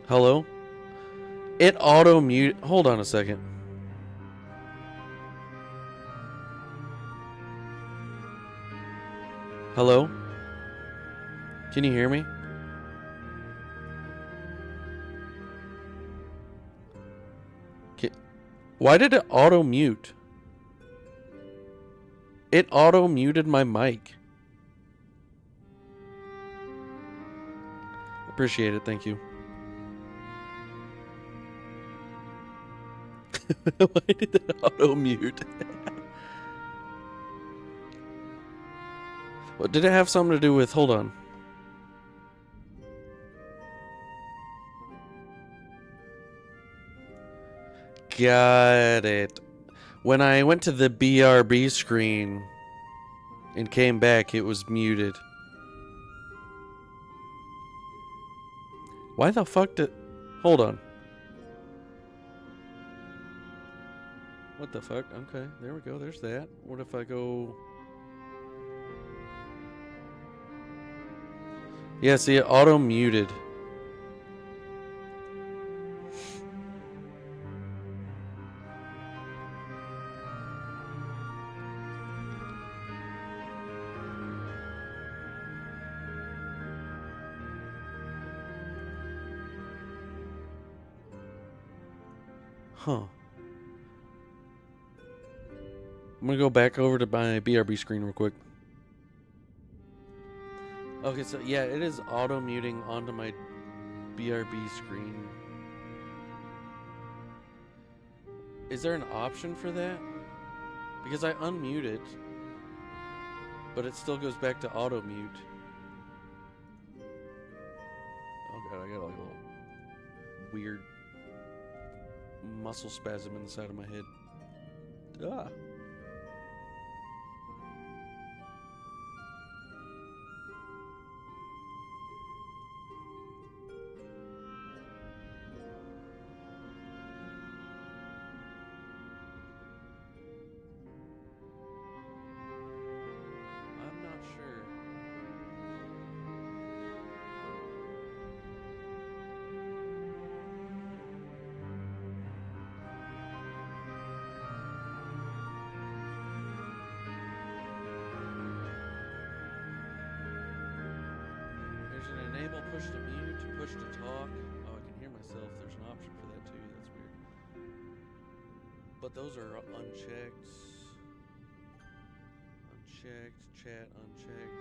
Hello? It auto mute. Hold on a second. Hello? Can you hear me? Why did it auto mute? It auto muted my mic. Appreciate it, thank you. Why did it auto mute? What did it have something to do with? Hold on. Got it. When I went to the BRB screen and came back, it was muted. Why the fuck did... Hold on. What the fuck? Okay, there we go. There's that. What if I go... Yeah, see, it auto-muted. Huh. I'm gonna go back over to my BRB screen real quick. Okay, so yeah, it is auto-muting onto my BRB screen. Is there an option for that? Because I unmute it, but it still goes back to auto-mute. Oh god, I got like a little weird muscle spasm in the side of my head. Ah. I'm not sure. There's an enable push to mute, push to talk. Oh, I can hear myself. There's an option for that too. That's weird. But those are unchecked. Unchecked. Chat unchecked.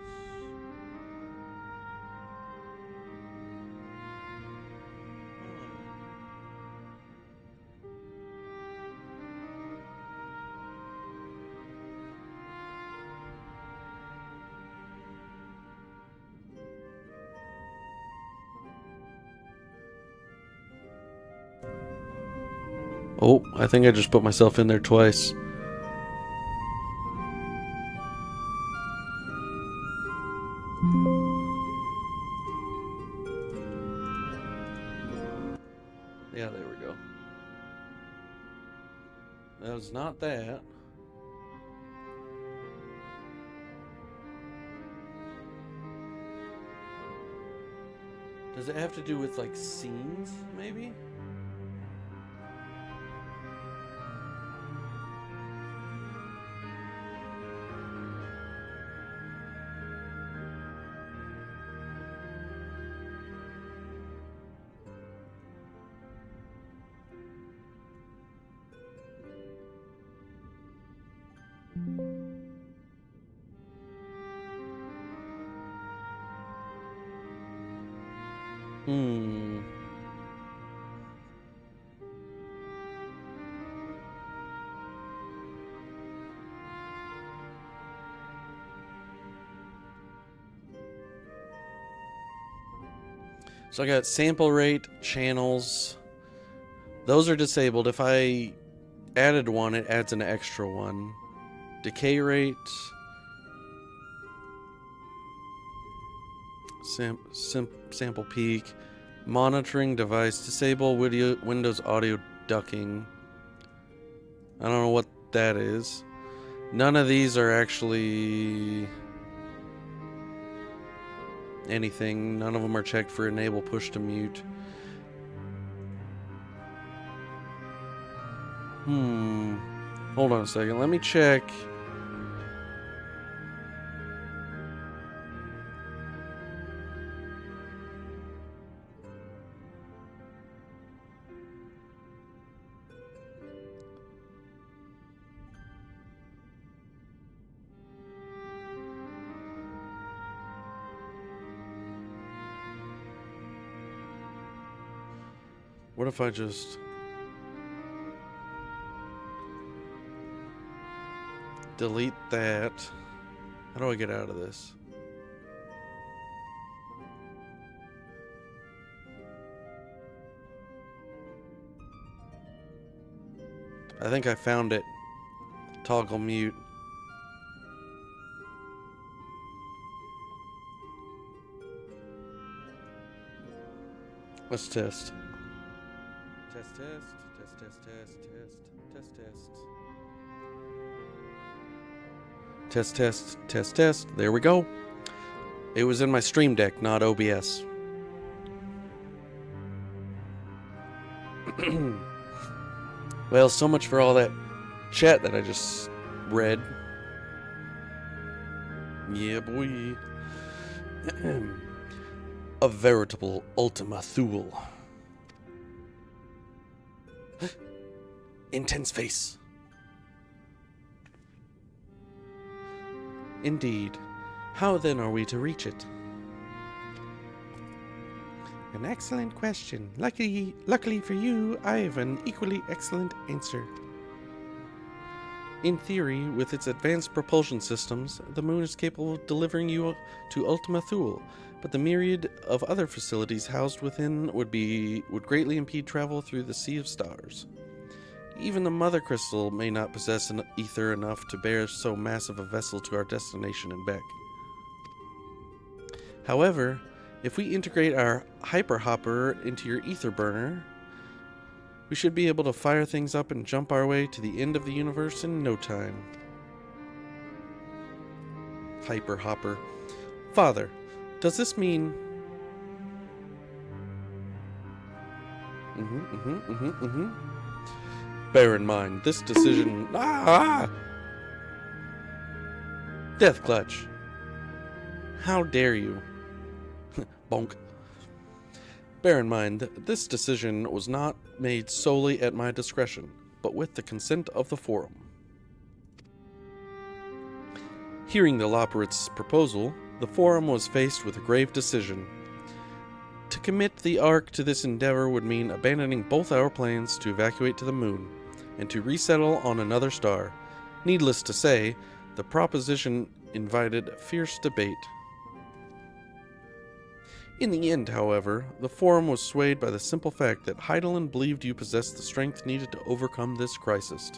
Oh, I think I just put myself in there twice. Yeah, there we go. That was not that. Does it have to do with like scenes, maybe? So I got sample rate, channels. Those are disabled. If I added one, it adds an extra one. Decay rate. Sample peak. Monitoring device. Disable Windows audio ducking. I don't know what that is. None of these are actually anything. None of them are checked for enable push to mute. Hold on a second. Let me check. What if I just delete that? How do I get out of this? I think I found it. Toggle mute. Let's test. Test, test. There we go. It was in my Stream Deck, not OBS. Well, so much for all that chat that I just read. Yeah, boy. A veritable Ultima Thule. Intense face. Indeed. How then are we to reach it? An excellent question. Luckily for you, I have an equally excellent answer. In theory, with its advanced propulsion systems, the moon is capable of delivering you to Ultima Thule, but the myriad of other facilities housed within would greatly impede travel through the sea of stars. Even the Mother Crystal may not possess an ether enough to bear so massive a vessel to our destination and back. However, if we integrate our Hyper Hopper into your ether burner, we should be able to fire things up and jump our way to the end of the universe in no time. Hyper Hopper. Father, does this mean... Bear in mind, this decision... Death Clutch. How dare you? Bonk. Bear in mind that this decision was not made solely at my discretion, but with the consent of the Forum. Hearing the Loporit's proposal, the Forum was faced with a grave decision. To commit the Ark to this endeavor would mean abandoning both our plans to evacuate to the moon, and to resettle on another star. Needless to say, the proposition invited fierce debate. In the end, however, the Forum was swayed by the simple fact that Heidelin believed you possessed the strength needed to overcome this crisis.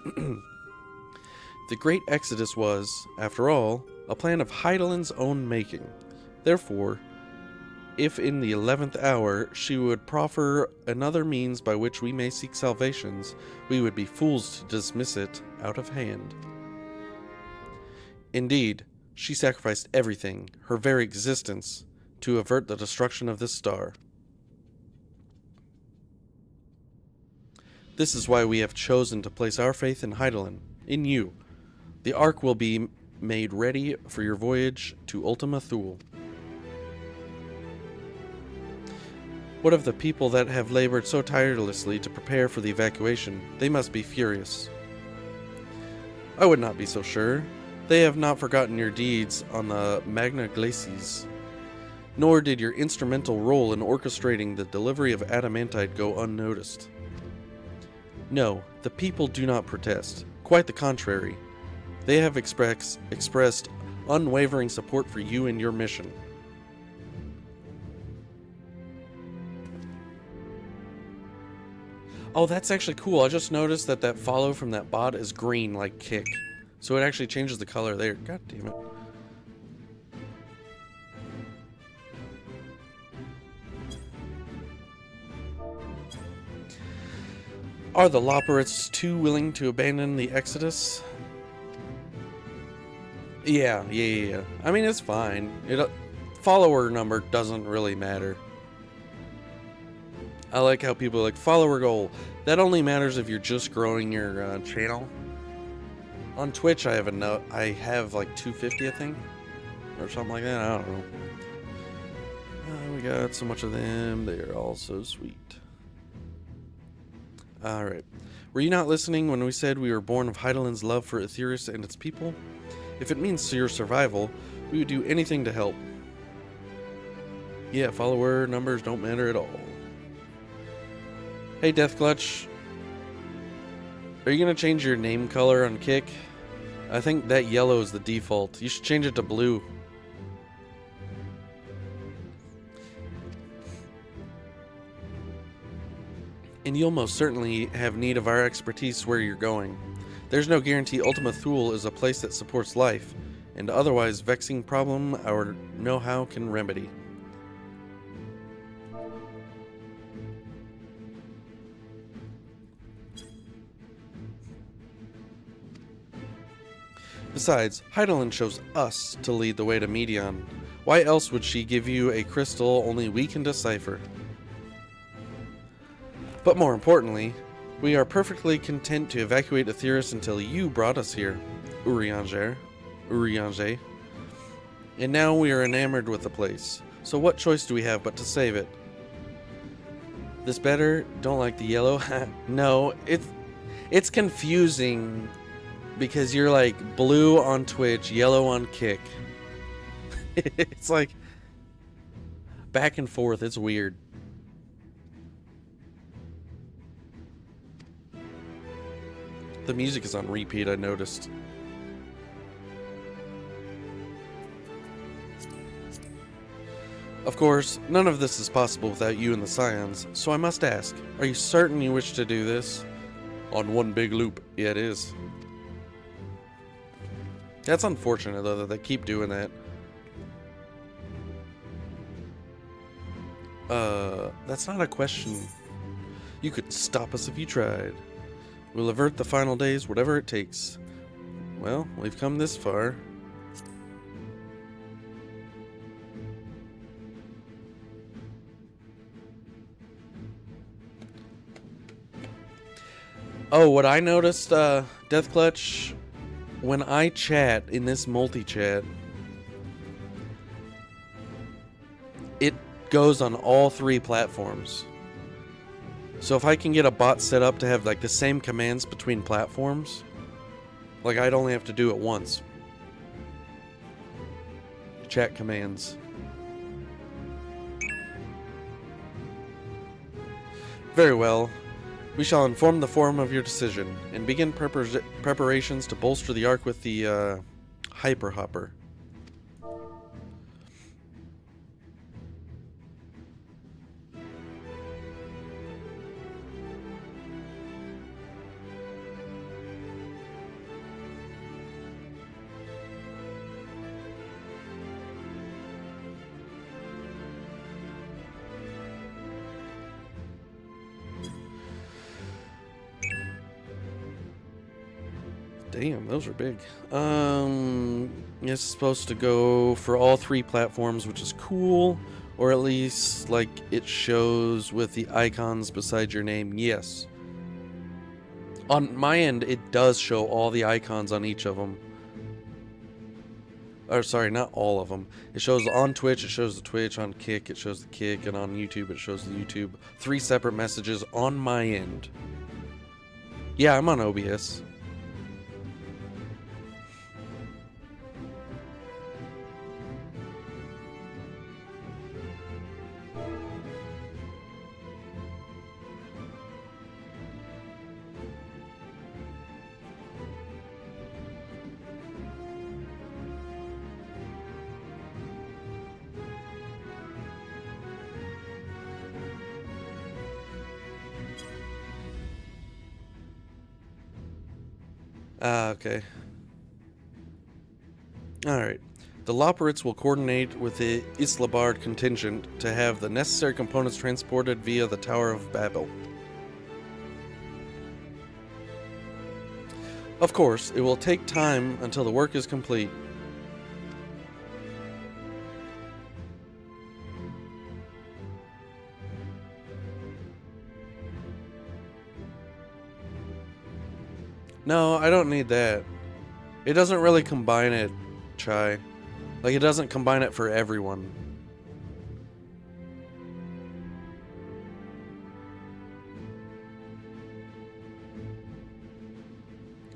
The Great Exodus was, after all, a plan of Heidelin's own making. Therefore, if in the 11th hour she would proffer another means by which we may seek salvations, we would be fools to dismiss it out of hand. Indeed, she sacrificed everything, her very existence, to avert the destruction of this star. This is why we have chosen to place our faith in Heidelin, in you. The Ark will be made ready for your voyage to Ultima Thule. What of the people that have labored so tirelessly to prepare for the evacuation? They must be furious. I would not be so sure. They have not forgotten your deeds on the Magna Glacies, nor did your instrumental role in orchestrating the delivery of adamantite go unnoticed. No, the people do not protest. Quite the contrary. They have expressed unwavering support for you and your mission. Oh, that's actually cool. I just noticed that that follow from that bot is green, like Kick. So it actually changes the color there. God damn it. Are the Loporits too willing to abandon the Exodus? Yeah. I mean, it's fine. Follower number doesn't really matter. I like how people are like, follower goal. That only matters if you're just growing your channel. On Twitch, I have like 250, I think, or something like that. I don't know. We got so much of them. They're all so sweet. Alright. Were you not listening when we said we were born of Heidelin's love for Aetheris and its people? If it means your survival, we would do anything to help. Yeah, follower numbers don't matter at all. Hey, Deathclutch. Are you going to change your name color on Kick? I think that yellow is the default. You should change it to blue. And you'll most certainly have need of our expertise where you're going. There's no guarantee Ultima Thule is a place that supports life, and otherwise vexing problem our know-how can remedy. Besides, Heidelin chose us to lead the way to Medion. Why else would she give you a crystal only we can decipher? But more importantly, we are perfectly content to evacuate Aetheris until you brought us here, Urianger. And now we are enamored with the place. So what choice do we have but to save it? This better? Don't like the yellow? No, it's confusing because you're like blue on Twitch, yellow on Kick. It's like back and forth. It's weird. The music is on repeat, I noticed. Of course, none of this is possible without you and the Scions, so I must ask, are you certain you wish to do this? On one big loop. Yeah, it is. That's unfortunate, though, that they keep doing that. That's not a question. You could stop us if you tried. We'll avert the final days, whatever it takes. Well, we've come this far. Oh, what I noticed, Deathclutch, when I chat in this multi-chat, it goes on all 3 platforms. So if I can get a bot set up to have like the same commands between platforms, like I'd only have to do it once. Chat commands. Very well. We shall inform the forum of your decision and begin preparations to bolster the Ark with the Hyper Hopper. Damn, those are big. It's supposed to go for all 3 platforms, which is cool. Or at least, like, it shows with the icons beside your name. Yes. On my end, it does show all the icons on each of them. Or, sorry, not all of them. It shows on Twitch, it shows the Twitch. On Kick, it shows the Kick. And on YouTube, it shows the YouTube. 3 separate messages on my end. Yeah, I'm on OBS. Okay. Alright. The Loporits will coordinate with the Islabard contingent to have the necessary components transported via the Tower of Babel. Of course, it will take time until the work is complete. No, I don't need that. It doesn't really combine it, Chai. Like, it doesn't combine it for everyone.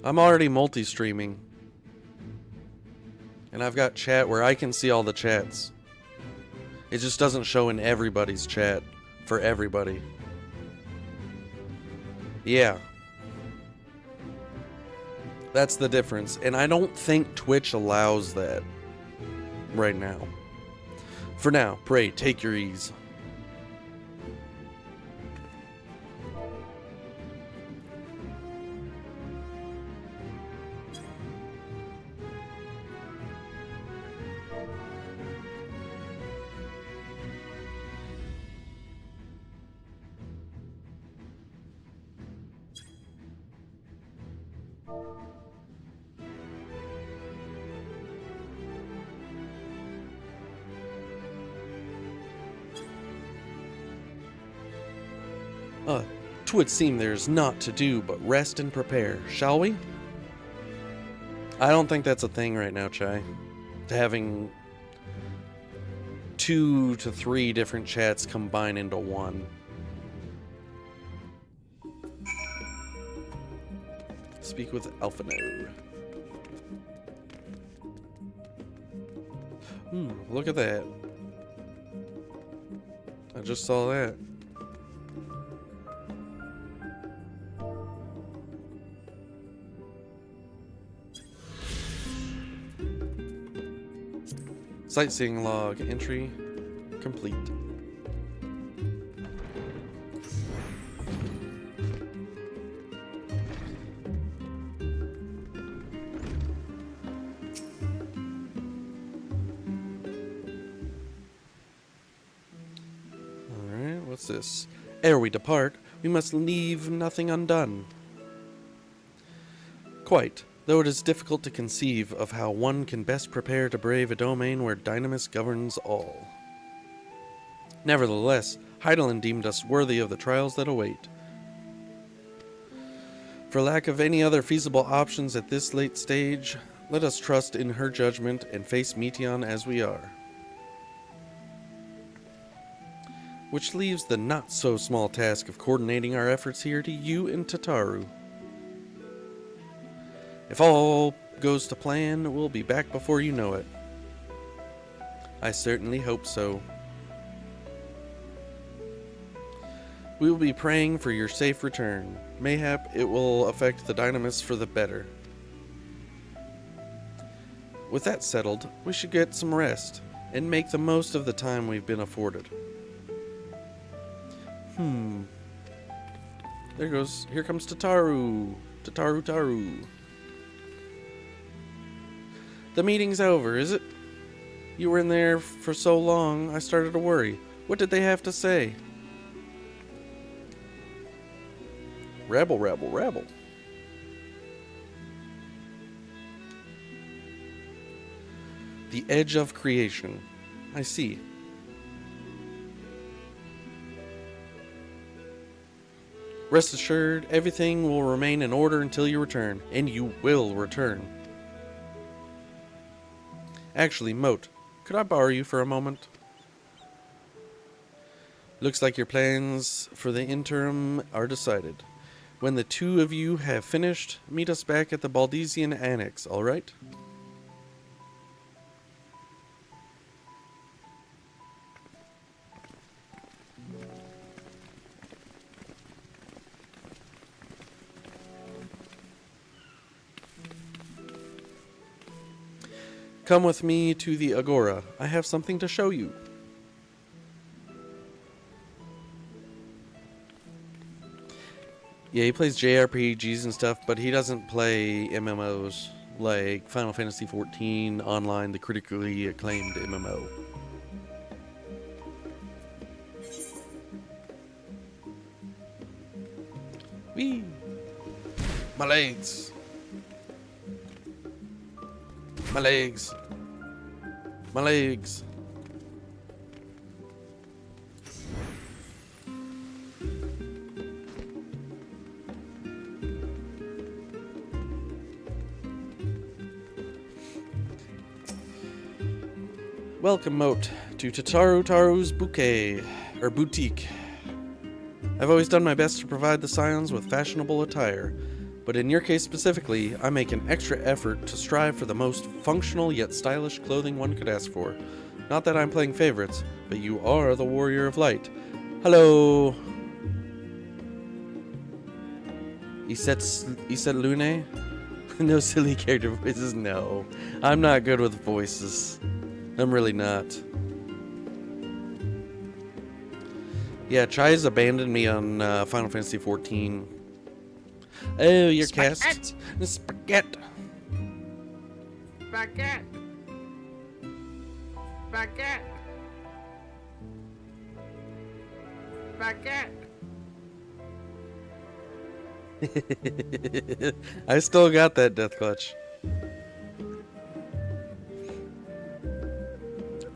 I'm already multi-streaming. And I've got chat where I can see all the chats. It just doesn't show in everybody's chat for everybody. Yeah. That's the difference. And I don't think Twitch allows that right now. For now, pray, take your ease. Twould seem there's naught to do but rest and prepare, shall we? I don't think that's a thing right now, Chai. Having 2 to 3 different chats combine into one. Speak with Alphano. Look at that. I just saw that. Sightseeing log entry complete. Alright, what's this? Ere we depart, we must leave nothing undone. Quite. Though it is difficult to conceive of how one can best prepare to brave a domain where Dynamis governs all. Nevertheless, Heidelin deemed us worthy of the trials that await. For lack of any other feasible options at this late stage, let us trust in her judgment and face Meteon as we are. Which leaves the not-so-small task of coordinating our efforts here to you and Tataru. If all goes to plan, we'll be back before you know it. I certainly hope so. We will be praying for your safe return. Mayhap it will affect the Dynamis for the better. With that settled, we should get some rest and make the most of the time we've been afforded. Here comes Tataru. Tataru. The meeting's over, is it? You were in there for so long, I started to worry. What did they have to say? Rabble. The edge of creation. I see. Rest assured, everything will remain in order until you return, and you will return. Actually, Moat, could I borrow you for a moment? Looks like your plans for the interim are decided. When the two of you have finished, meet us back at the Baldesian Annex, alright? Come with me to the Agora. I have something to show you. Yeah, he plays JRPGs and stuff, but he doesn't play MMOs like Final Fantasy XIV Online, the critically acclaimed MMO. Whee! My legs! My legs! My legs! Welcome, Moat, to Tataru Taru's bouquet, or boutique. I've always done my best to provide the Scions with fashionable attire, but in your case specifically, I make an extra effort to strive for the most functional yet stylish clothing one could ask for. Not that I'm playing favorites, but you are the Warrior of Light. Hello! Iset Lune? No silly character voices, no. I'm not good with voices. I'm really not. Yeah, Chai's abandoned me on Final Fantasy XIV. Oh, you're cast. Spaghetti. Baguette. Baguette. Baguette. I still got that death clutch.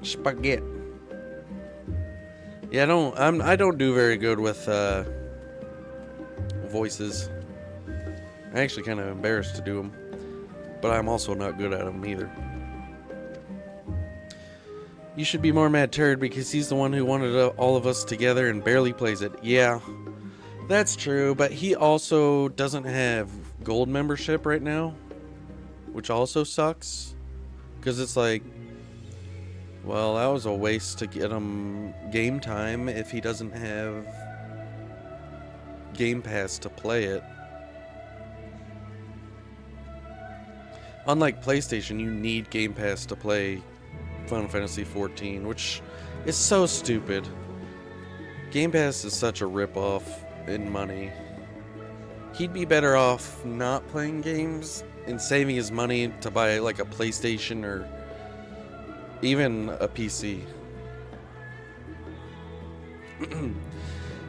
Spaghetti. Yeah, I don't do very good with voices. I'm actually kind of embarrassed to do them, but I'm also not good at them either. You should be more mad Turd because he's the one who wanted all of us together and barely plays it. Yeah, that's true, but he also doesn't have gold membership right now, which also sucks, because it's like, well, that was a waste to get him game time if he doesn't have Game Pass to play it. Unlike PlayStation, you need Game Pass to play Final Fantasy XIV, which is so stupid. Game Pass is such a ripoff in money. He'd be better off not playing games and saving his money to buy like a PlayStation or even a PC.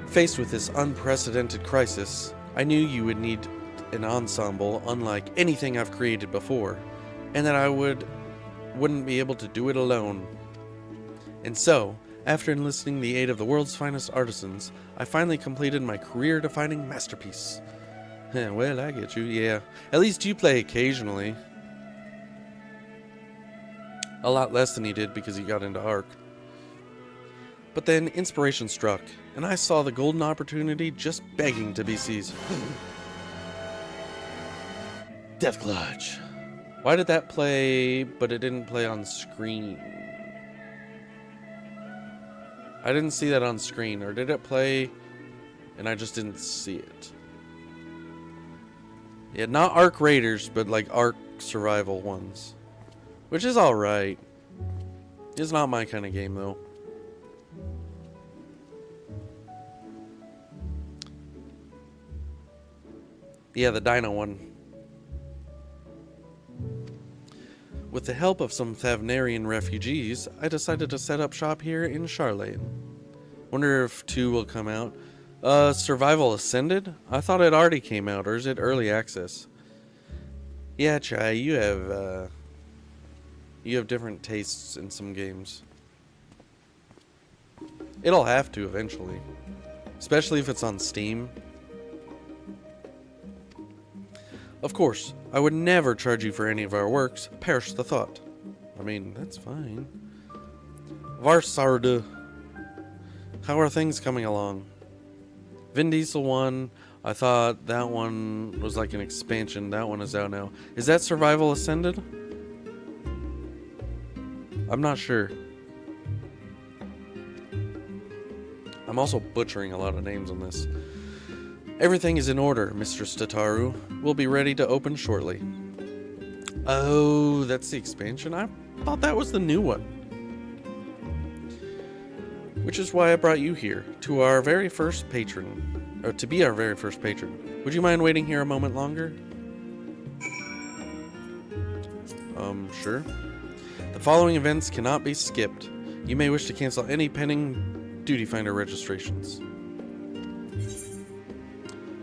Faced with this unprecedented crisis, I knew you would need an ensemble unlike anything I've created before, and that I wouldn't be able to do it alone. And so, after enlisting the aid of the world's finest artisans, I finally completed my career-defining masterpiece. Well, I get you, yeah. At least you play occasionally. A lot less than he did because he got into Ark. But then inspiration struck, and I saw the golden opportunity just begging to be seized. Death Clutch. Why did that play, but it didn't play on screen? I didn't see that on screen, or did it play and I just didn't see it? Yeah, not Ark Raiders, but like Ark Survival ones. Which is alright. It's not my kind of game, though. Yeah, the Dino one. With the help of some Thavnarian refugees, I decided to set up shop here in Charlane. Wonder if 2 will come out. Survival Ascended? I thought it already came out, or is it early access? Yeah, Chai, you have different tastes in some games. It'll have to eventually. Especially if it's on Steam. Of course, I would never charge you for any of our works. Perish the thought. I mean, that's fine. Varsardu. How are things coming along? Vin Diesel 1. I thought that one was like an expansion. That one is out now. Is that Survival Ascended? I'm not sure. I'm also butchering a lot of names on this. Everything is in order, Mistress Tataru. We'll be ready to open shortly. Oh, that's the expansion? I thought that was the new one. Which is why I brought you here, to our very first patron. Or to be our very first patron. Would you mind waiting here a moment longer? Sure. The following events cannot be skipped. You may wish to cancel any pending Duty Finder registrations.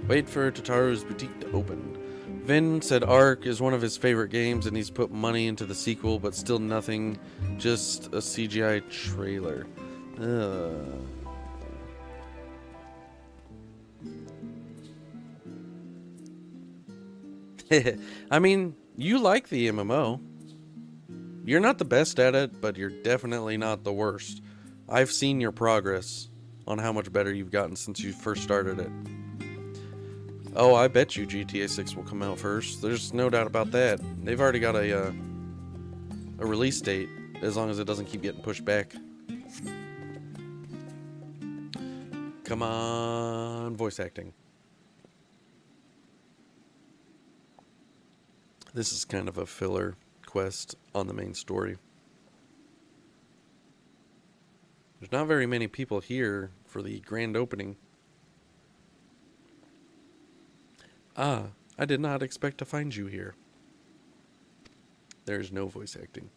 Wait for Tataru's boutique to open. Vin said Ark is one of his favorite games and he's put money into the sequel, but still nothing, just a CGI trailer. I mean, you like the MMO. You're not the best at it, but you're definitely not the worst. I've seen your progress on how much better you've gotten since you first started it. Oh, I bet you GTA 6 will come out first. There's no doubt about that. They've already got a release date, as long as it doesn't keep getting pushed back. Come on, voice acting. This is kind of a filler quest on the main story. There's not very many people here for the grand opening. Ah, I did not expect to find you here. There's no voice acting.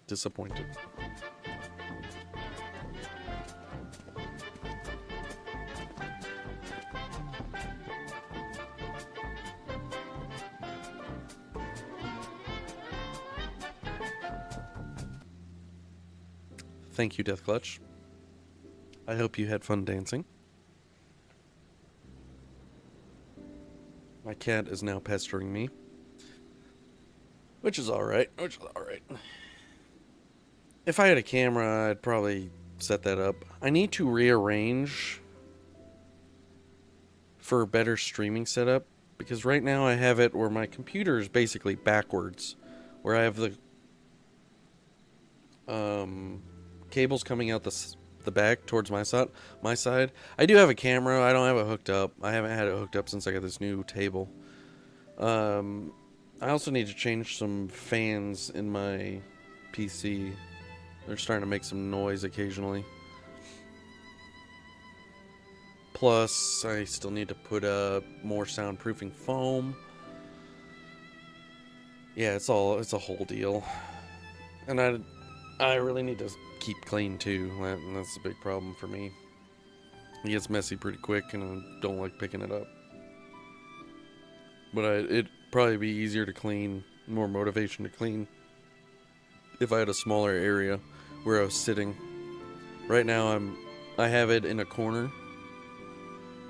Disappointed. Thank you, Death Clutch. I hope you had fun dancing. My cat is now pestering me. Which is alright. If I had a camera, I'd probably set that up. I need to rearrange for a better streaming setup, because right now I have it where my computer is basically backwards, where I have the cables coming out the back towards my side. I do have a camera. I don't have it hooked up. I haven't had it hooked up since I got this new table. I also need to change some fans in my PC. They're starting to make some noise occasionally. Plus, I still need to put up more soundproofing foam. Yeah, it's a whole deal. And I really need to keep clean too. That's a big problem for me. It gets messy pretty quick, and I don't like picking it up. But it'd probably be easier to clean, more motivation to clean, if I had a smaller area where I was sitting. Right now I have it in a corner,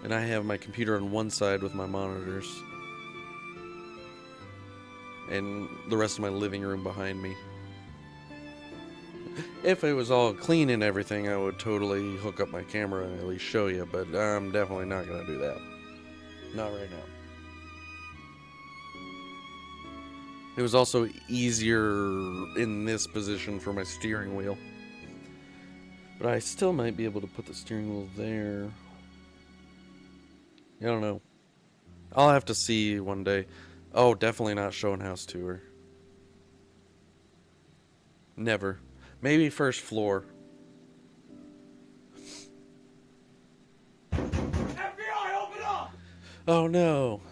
and I have my computer on one side with my monitors, and the rest of my living room behind me. If it was all clean and everything, I would totally hook up my camera and at least show you, but I'm definitely not going to do that. Not right now. It was also easier in this position for my steering wheel. But I still might be able to put the steering wheel there. I don't know. I'll have to see one day. Oh, definitely not showing house tour. Never. Maybe first floor. FBI, open up! Oh no.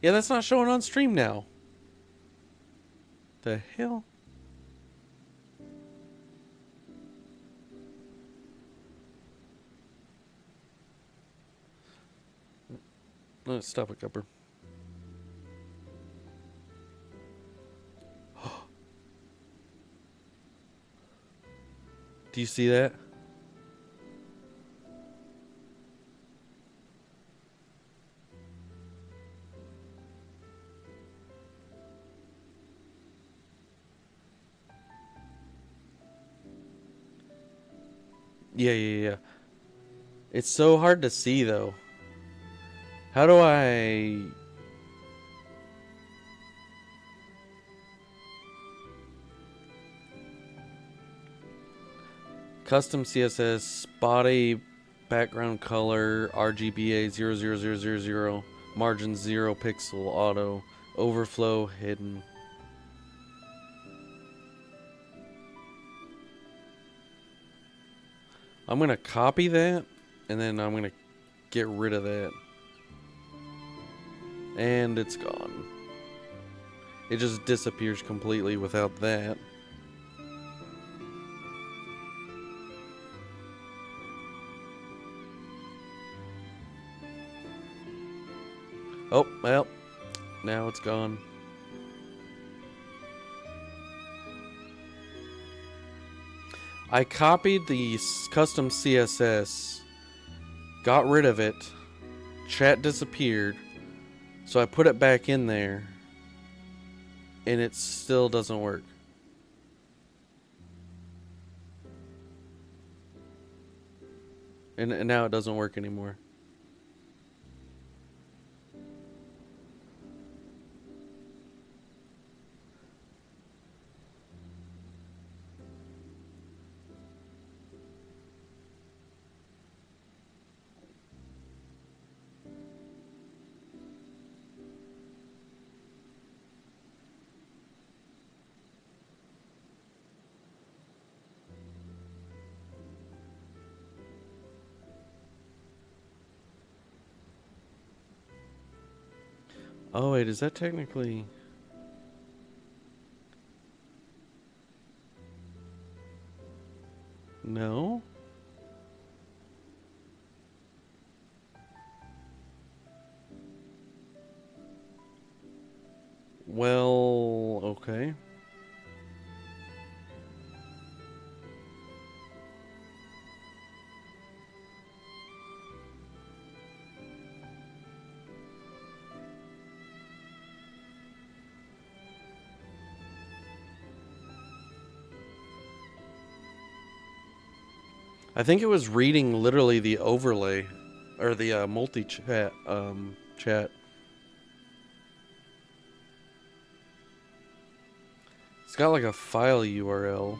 Yeah, that's not showing on stream now. The hell? Let's stop it, Cupper. Do you see that? Yeah. It's so hard to see, though. How do I... Custom CSS, body, background color, RGBA 00000, margin 0 pixel, auto, overflow, hidden. I'm going to copy that, and then I'm going to get rid of that. And it's gone. It just disappears completely without that. Oh, well, now it's gone. I copied the custom CSS, got rid of it, chat disappeared, so I put it back in there, and it still doesn't work. And now it doesn't work anymore. Oh wait, is that technically... No? Well, okay. I think it was reading literally the overlay or the multi-chat chat. It's got like a file URL.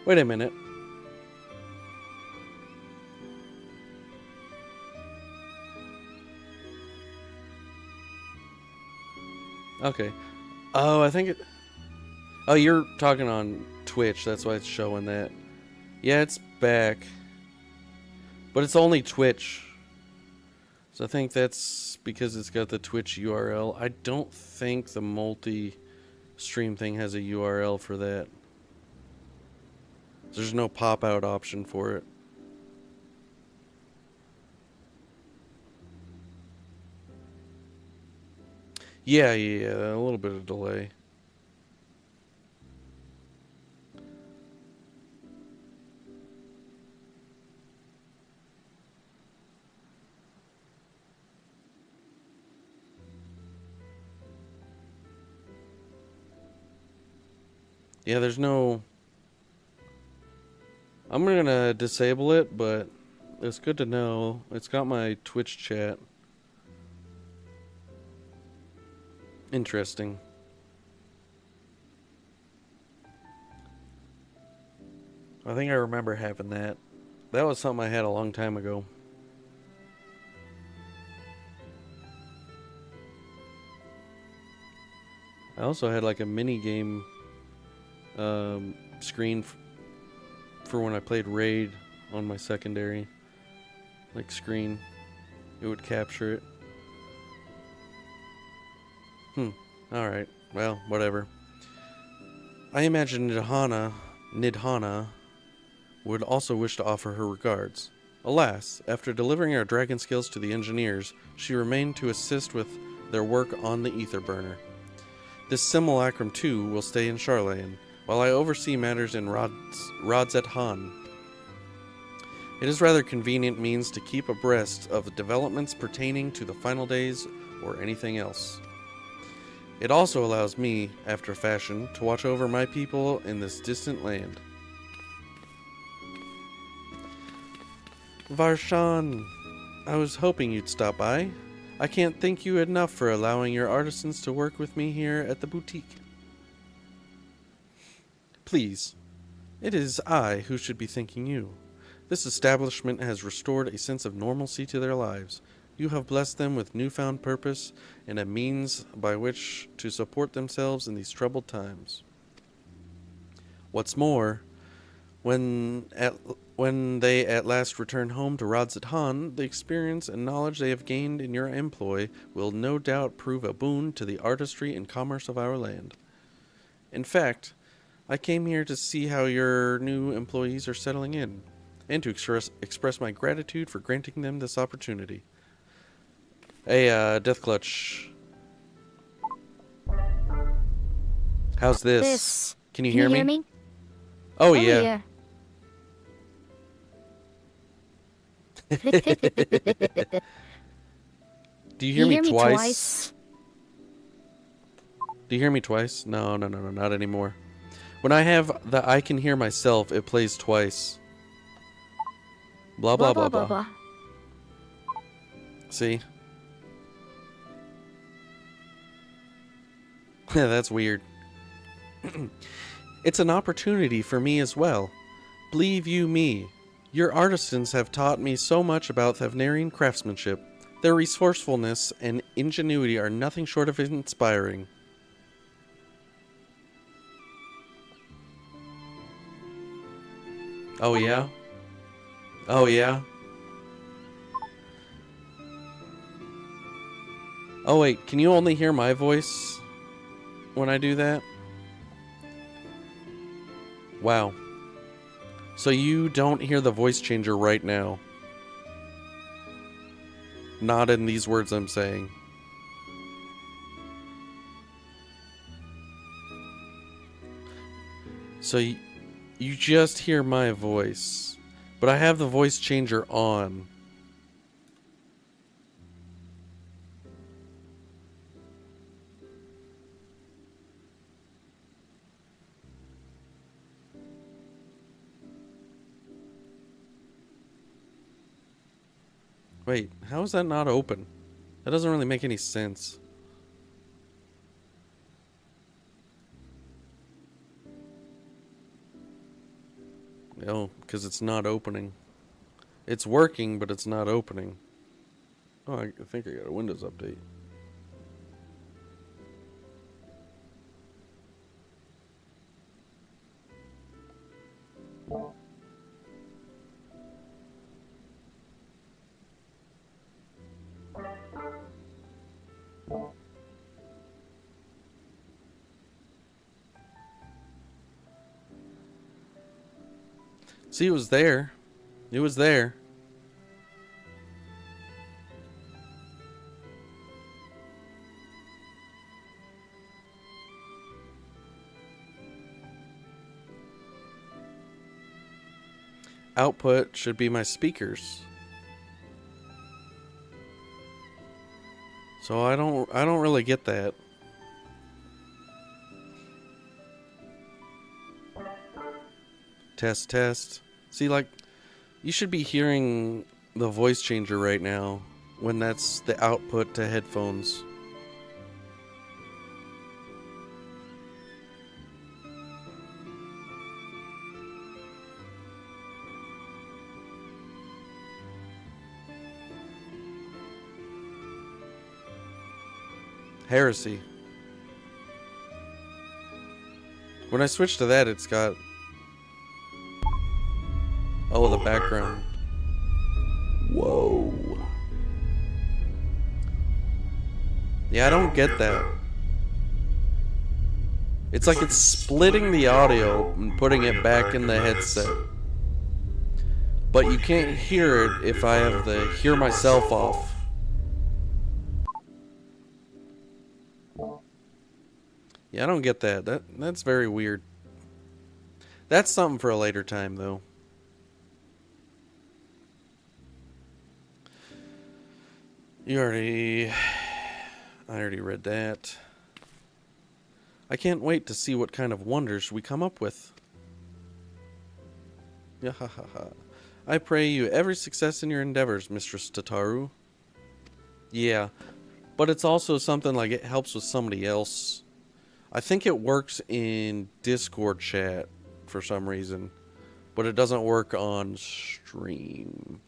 Wait a minute. Okay. Oh, I think it... Oh, you're talking on Twitch. That's why it's showing that. Yeah, it's back. But it's only Twitch. So I think that's because it's got the Twitch URL. I don't think the multi-stream thing has a URL for that. There's no pop-out option for it. Yeah, a little bit of delay. Yeah, there's no... I'm gonna disable it, but it's good to know. It's got my Twitch chat. Interesting. I think I remember having that. That was something I had a long time ago. I also had like a mini game screen for when I played Raid on my secondary like screen. It would capture it. Alright. Well, whatever. I imagine Nidhana would also wish to offer her regards. Alas, after delivering our dragon skills to the engineers, she remained to assist with their work on the ether burner. This simulacrum too will stay in Charlayan, while I oversee matters in Rodzet Han. It is rather convenient means to keep abreast of developments pertaining to the final days or anything else. It also allows me, after fashion, to watch over my people in this distant land. Varshan, I was hoping you'd stop by. I can't thank you enough for allowing your artisans to work with me here at the boutique. Please, it is I who should be thanking you. This establishment has restored a sense of normalcy to their lives. You have blessed them with newfound purpose and a means by which to support themselves in these troubled times. What's more, when they at last return home to Rodzet Han, the experience and knowledge they have gained in your employ will no doubt prove a boon to the artistry and commerce of our land. In fact, I came here to see how your new employees are settling in, and to express my gratitude for granting them this opportunity. Hey, Death Clutch. How's this? Can you hear me? Oh, yeah. Do you hear me me twice? Do you hear me twice? No, not anymore. When I have the I can hear myself, it plays twice. Blah, blah, blah, blah. See? That's weird. It's an opportunity for me as well. Believe you me, your artisans have taught me so much about Thavnarian craftsmanship. Their resourcefulness and ingenuity are nothing short of inspiring. Oh yeah? Oh yeah? Oh wait, can you only hear my voice when I do that? Wow. So you don't hear the voice changer right now. Not in these words I'm saying. So you just hear my voice. But I have the voice changer on. Wait, how is that not open? That doesn't really make any sense. No, because it's not opening. It's working, but it's not opening. Oh, I think I got a Windows update. See, it was there. It was there. Output should be my speakers. So I don't really get that. Test, test. See, like, you should be hearing the voice changer right now when that's the output to headphones. Heresy. When I switch to that, it's got... Oh, the background. Whoa. Yeah, I don't get that. It's like it's splitting the audio and putting it back in the headset. But you can't hear it if I have the hear myself off. Yeah, I don't get that. That's very weird. That's something for a later time, though. I already read that. I can't wait to see what kind of wonders we come up with. Yahahaha. I pray you every success in your endeavors, Mistress Tataru. Yeah, but it's also something like it helps with somebody else. I think it works in Discord chat for some reason, but it doesn't work on stream.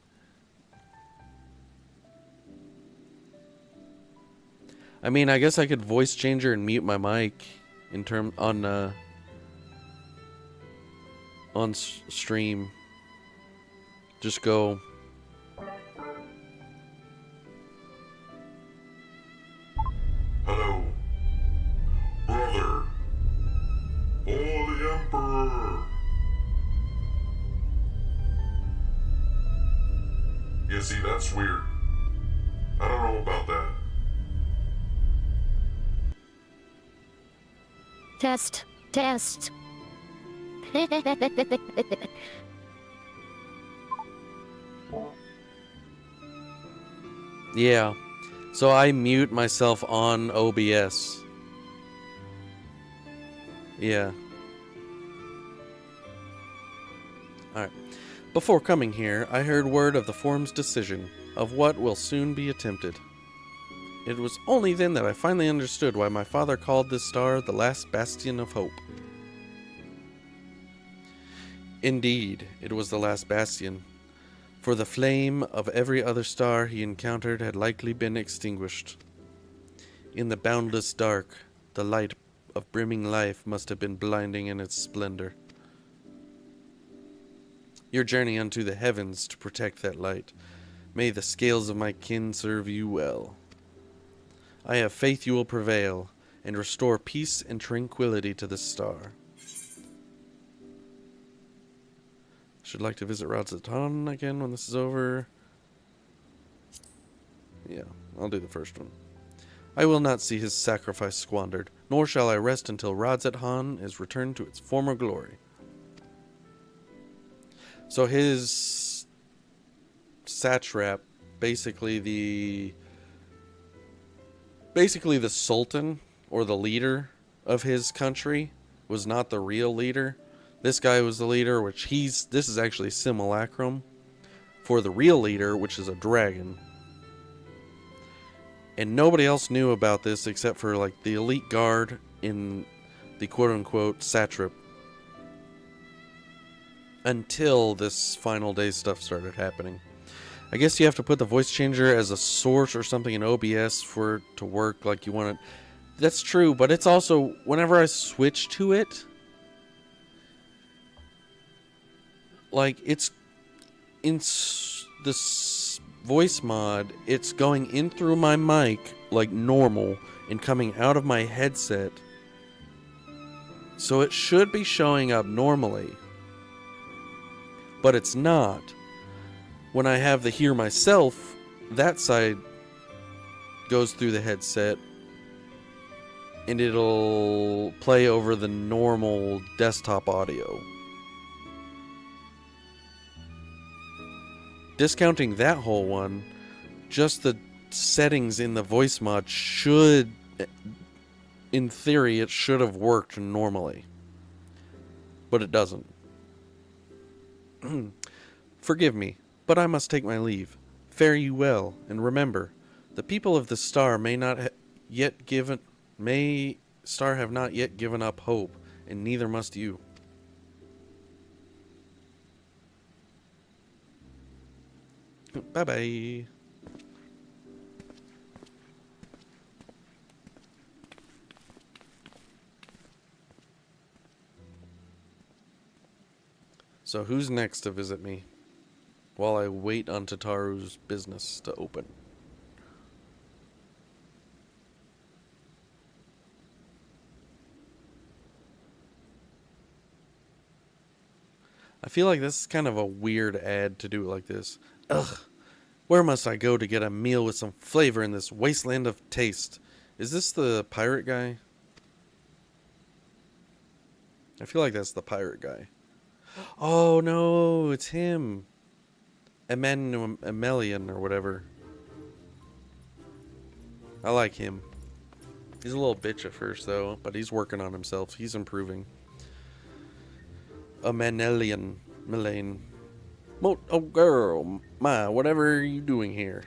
I mean, I guess I could voice changer and mute my mic in on stream. Just go. Hello, brother. For the Emperor. Yeah, see, that's weird. I don't know about that. Test, test. Yeah. So I mute myself on OBS. Yeah. Alright. Before coming here, I heard word of the forum's decision, of what will soon be attempted. It was only then that I finally understood why my father called this star the last bastion of hope. Indeed, it was the last bastion, for the flame of every other star he encountered had likely been extinguished. In the boundless dark, the light of brimming life must have been blinding in its splendor. Your journey unto the heavens to protect that light. May the scales of my kin serve you well. I have faith you will prevail, and restore peace and tranquility to this star. Should like to visit Radzatan again when this is over. Yeah, I'll do the first one. I will not see his sacrifice squandered, nor shall I rest until Radzatan is returned to its former glory. So his satrap, basically the sultan or the leader of his country, was not the real leader. This guy was the leader, which this is actually simulacrum for the real leader, which is a dragon. And nobody else knew about this except for like the elite guard in the quote-unquote satrap, until this final day stuff started happening. I guess you have to put the voice changer as a source or something in OBS for it to work like you want it. That's true, but it's also, whenever I switch to it, like, it's in this voice mod, it's going in through my mic like normal and coming out of my headset. So it should be showing up normally, but it's not. When I have the hear myself, that side goes through the headset and it'll play over the normal desktop audio. Discounting that whole one, just the settings in the voice mod should, in theory, it should have worked normally. But it doesn't. Forgive me, but I must take my leave. Fare you well, and remember, the people of the star have not yet given up hope, and neither must you. Bye-bye. So who's next to visit me while I wait on Tataru's business to open? I feel like this is kind of a weird ad to do it like this. Ugh. Where must I go to get a meal with some flavor in this wasteland of taste? Is this the pirate guy? I feel like that's the pirate guy. Oh no, it's him. Emelian or whatever. I like him. He's a little bitch at first though, but he's working on himself. He's improving. Emelian. Oh girl, whatever are you doing here?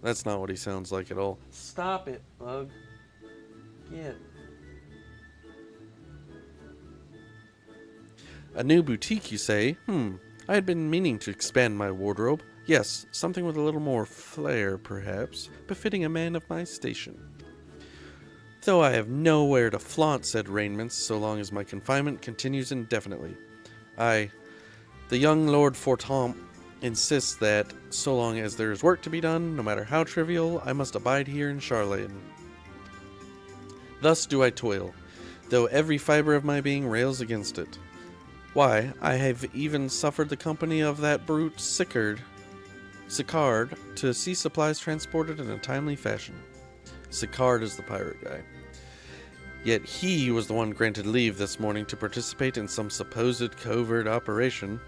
That's not what he sounds like at all. Stop it, bug. Get. A new boutique, you say? I had been meaning to expand my wardrobe. Yes, something with a little more flair, perhaps, befitting a man of my station. Though I have nowhere to flaunt said raiments so long as my confinement continues indefinitely. The young Lord Fortemps insists that, so long as there is work to be done, no matter how trivial, I must abide here in Charlatan. Thus do I toil, though every fiber of my being rails against it. Why, I have even suffered the company of that brute Sicard to see supplies transported in a timely fashion. Sicard is the pirate guy. Yet he was the one granted leave this morning to participate in some supposed covert operation,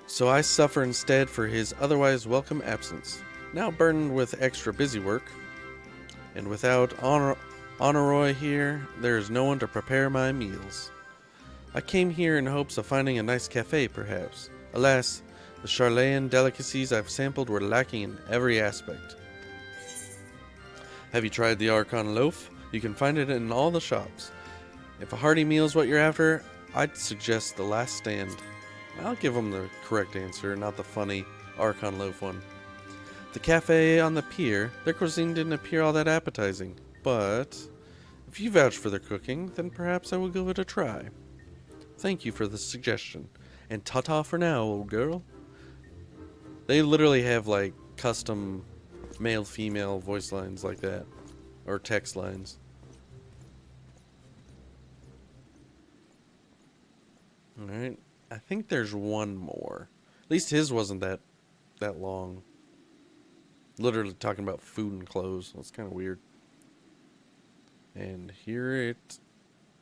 so I suffer instead for his otherwise welcome absence. Now burdened with extra busy work, and without Honoroy here, there is no one to prepare my meals. I came here in hopes of finding a nice cafe, perhaps. Alas, the Charlayan delicacies I've sampled were lacking in every aspect. Have you tried the Archon loaf? You can find it in all the shops. If a hearty meal is what you're after, I'd suggest the Last Stand. I'll give them the correct answer, not the funny Archon loaf one. The cafe on the pier, their cuisine didn't appear all that appetizing, but if you vouch for their cooking, then perhaps I will give it a try. Thank you for the suggestion, and ta-ta for now, old girl. They literally have like custom male-female voice lines like that, or text lines. Alright, I think there's one more. At least his wasn't that long. Literally talking about food and clothes. That's kind of weird. And here it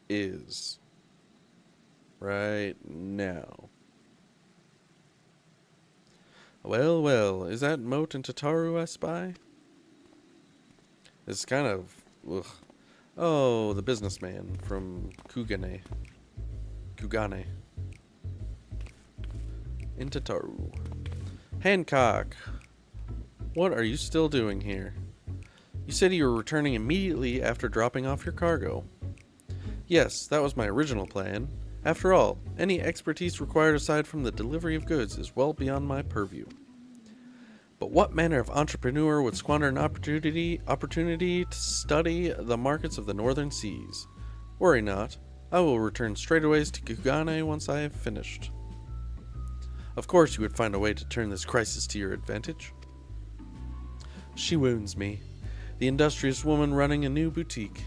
is. Right now. Well, well, is that Moat and Tataru I spy? It's kind of... ugh. Oh, the businessman from Kugane. In Tataru. Hancock! What are you still doing here? You said you were returning immediately after dropping off your cargo. Yes, that was my original plan. After all, any expertise required aside from the delivery of goods is well beyond my purview. But what manner of entrepreneur would squander an opportunity to study the markets of the northern seas? Worry not, I will return straightaway to Kugane once I have finished. Of course you would find a way to turn this crisis to your advantage. She wounds me, the industrious woman running a new boutique.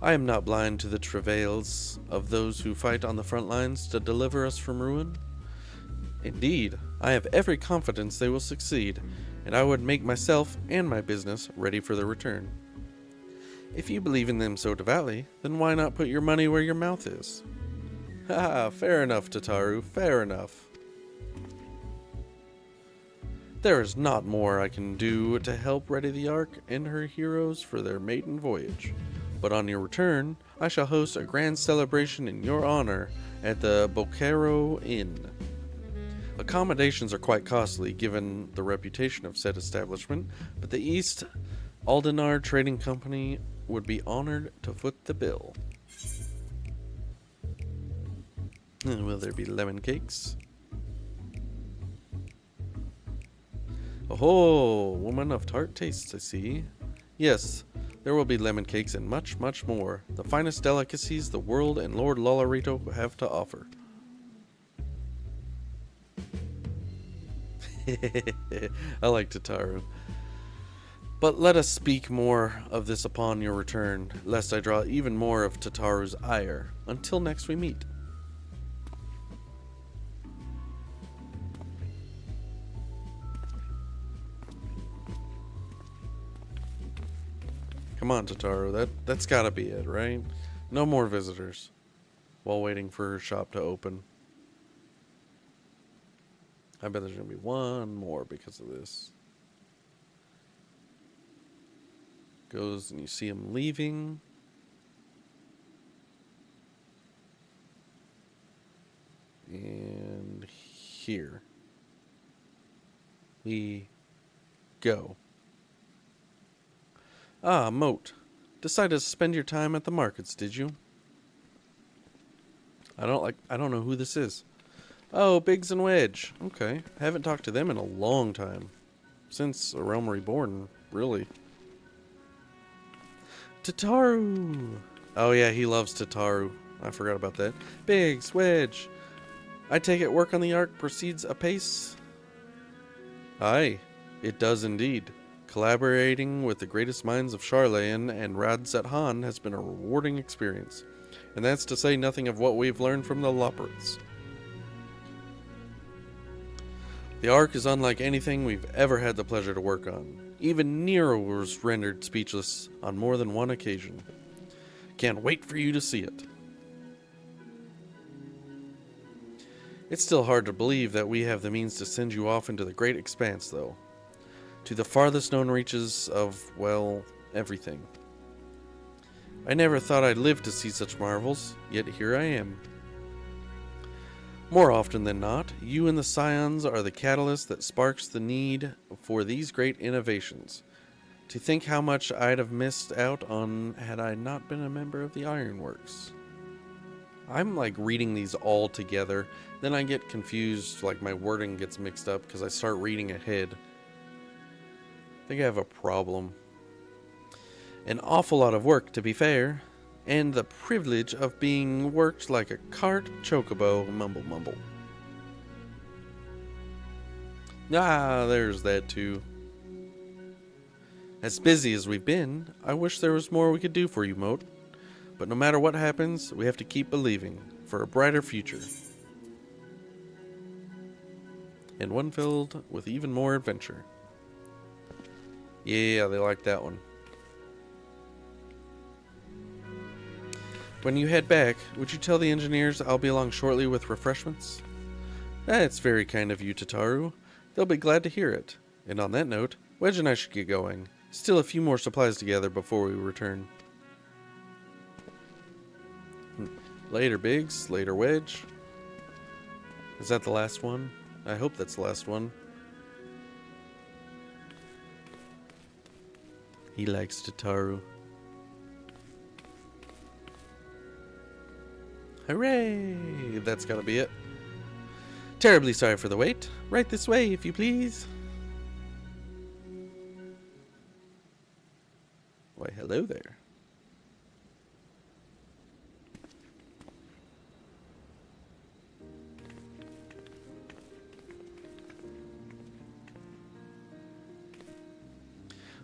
I am not blind to the travails of those who fight on the front lines to deliver us from ruin. Indeed, I have every confidence they will succeed, and I would make myself and my business ready for their return. If you believe in them so devoutly, then why not put your money where your mouth is? Ha, fair enough, Tataru, fair enough. There is not more I can do to help ready the Ark and her heroes for their maiden voyage. But on your return, I shall host a grand celebration in your honor at the Boquero Inn. Accommodations are quite costly given the reputation of said establishment, but the East Aldenar Trading Company would be honored to foot the bill. Will there be lemon cakes? Oh, woman of tart tastes, I see. Yes, there will be lemon cakes and much, much more. The finest delicacies the world and Lord Lolarito have to offer. I like Tataru. But let us speak more of this upon your return, lest I draw even more of Tataru's ire. Until next we meet. Come on, Tataru, that's gotta be it, right? No more visitors while waiting for her shop to open. I bet there's gonna be one more because of this. Goes and you see him leaving. And here we go. Ah, Moat. Decided to spend your time at the markets, did you? I don't know who this is. Oh, Biggs and Wedge. Okay. I haven't talked to them in a long time. Since A Realm Reborn, really. Tataru! Oh yeah, he loves Tataru. I forgot about that. Biggs, Wedge. I take it work on the Ark proceeds apace? Aye, it does indeed. Collaborating with the greatest minds of Charlayan and Radzat-Han has been a rewarding experience. And that's to say nothing of what we've learned from the Loporrits. The Ark is unlike anything we've ever had the pleasure to work on. Even Nero was rendered speechless on more than one occasion. Can't wait for you to see it. It's still hard to believe that we have the means to send you off into the great expanse, though. to the farthest known reaches of, well, everything. I never thought I'd live to see such marvels, yet here I am. More often than not, you and the Scions are the catalyst that sparks the need for these great innovations. To think how much I'd have missed out on had I not been a member of the Ironworks. I'm like reading these all together, then I get confused, like my wording gets mixed up because I start reading ahead. I think I have a problem. An awful lot of work, to be fair, and the privilege of being worked like a cart chocobo, mumble mumble. Ah, there's that too. As busy as we've been, I wish there was more we could do for you, Moat. But no matter what happens, we have to keep believing for a brighter future. And one filled with even more adventure. Yeah, they like that one. When you head back, would you tell the engineers I'll be along shortly with refreshments? That's very kind of you, Tataru. They'll be glad to hear it. And on that note, Wedge and I should get going. Still a few more supplies together before we return. Later, Biggs. Later, Wedge. Is that the last one? I hope that's the last one. He likes Tataru. Hooray! That's gotta be it. Terribly sorry for the wait. Right this way, if you please. Why, hello there.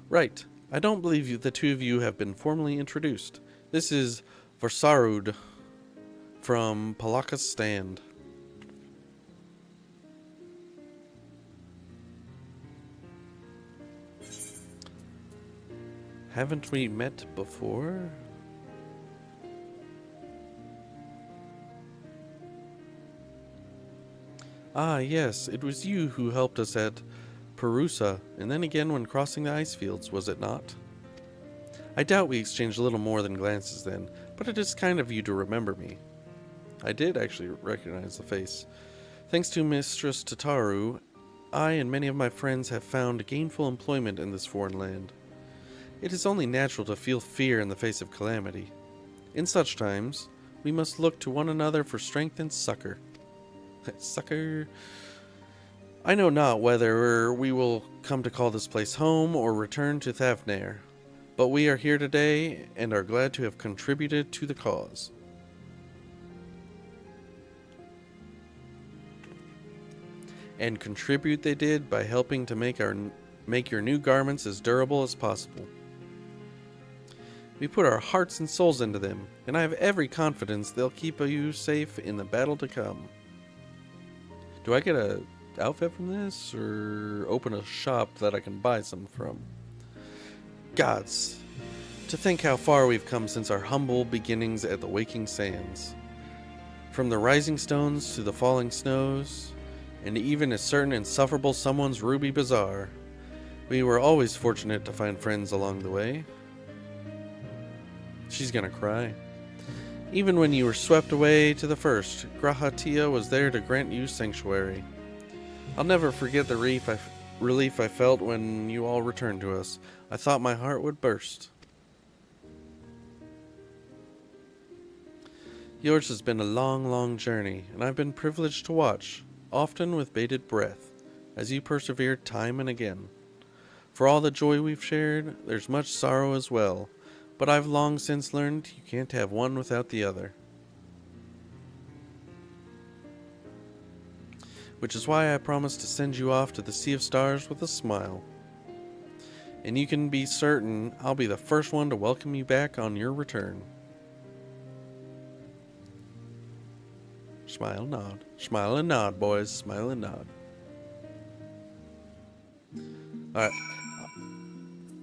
Right. I don't believe the two of you have been formally introduced. This is Varsarud from Palaka's Stand. Haven't we met before? Ah, yes, it was you who helped us at Perusa, and then again when crossing the ice fields, was it not? I doubt we exchanged a little more than glances then, but it is kind of you to remember me. I did actually recognize the face. Thanks to Mistress Tataru, I and many of my friends have found gainful employment in this foreign land. It is only natural to feel fear in the face of calamity. In such times, we must look to one another for strength and succor. Succor? I know not whether we will come to call this place home or return to Thavnair, but we are here today and are glad to have contributed to the cause. And contribute they did by helping to make your new garments as durable as possible. We put our hearts and souls into them, and I have every confidence they'll keep you safe in the battle to come. Do I get a outfit from this, or open a shop that I can buy some from? Gods, to think how far we've come since our humble beginnings at the Waking Sands. From the rising stones to the falling snows, and even a certain insufferable someone's ruby bazaar, we were always fortunate to find friends along the way. She's gonna cry. Even when you were swept away to the first, Grahatia was there to grant you sanctuary. I'll never forget the relief I felt when you all returned to us. I thought my heart would burst. Yours has been a long, long journey, and I've been privileged to watch, often with bated breath, as you persevered time and again. For all the joy we've shared, there's much sorrow as well. But I've long since learned you can't have one without the other. Which is why I promised to send you off to the Sea of Stars with a smile. And you can be certain I'll be the first one to welcome you back on your return. Smile and nod. Smile and nod, boys. Smile and nod. Alright.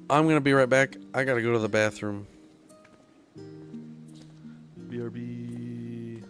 I'm gonna be right back. I gotta go to the bathroom. BRB.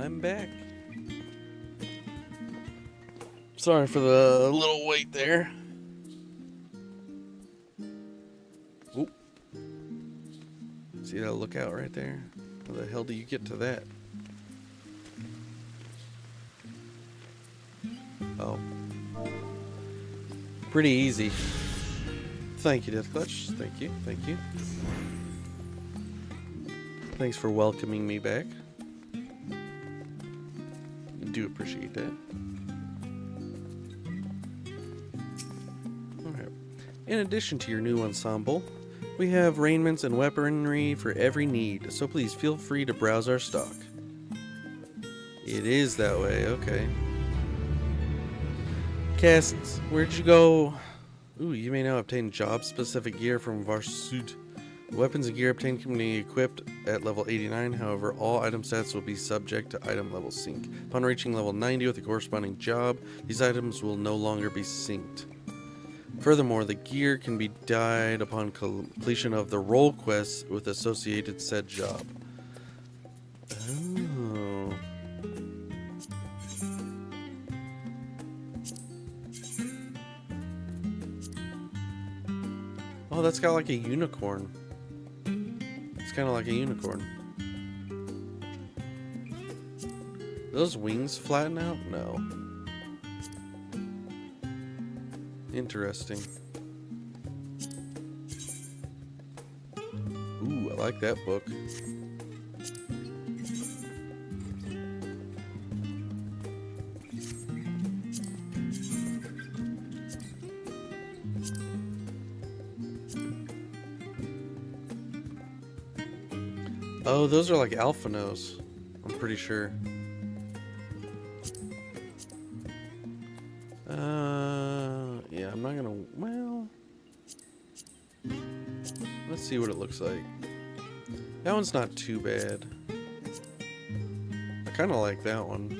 I'm back. Sorry for the little wait there. Oop. See that lookout right there? How the hell do you get to that? Oh. Pretty easy. Thank you, Death Clutch. Thank you. Thank you. Thanks for welcoming me back. I do appreciate that. Alright. In addition to your new ensemble, we have raiments and weaponry for every need, so please feel free to browse our stock. It is that way, okay. Casts, where'd you go? Ooh, you may now obtain job-specific gear from Varsut. Weapons and gear obtained can be equipped at level 89, however, all item stats will be subject to item level sync. Upon reaching level 90 with the corresponding job, these items will no longer be synced. Furthermore, the gear can be dyed upon completion of the role quests with associated said job. Oh. Oh, that's got like a unicorn. It's kind of like a unicorn. Those wings flatten out? No. Interesting. Ooh, I like that book. Oh, those are like Alphanos, I'm pretty sure. Yeah, I'm not gonna, well, let's see what it looks like. That one's not too bad. I kind of like that one.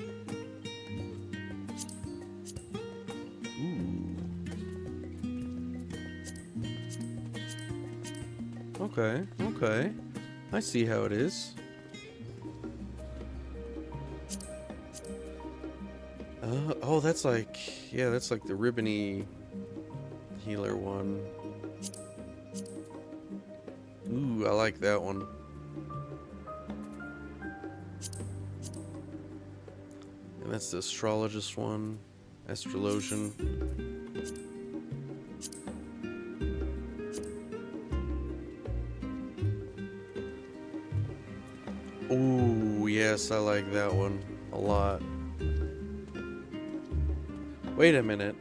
Ooh. Okay, okay. I see how it is. Oh, that's like, yeah, that's like the ribbony healer one. Ooh, I like that one. And that's the astrologist one, astrologian. Ooh, yes, I like that one a lot. Wait a minute.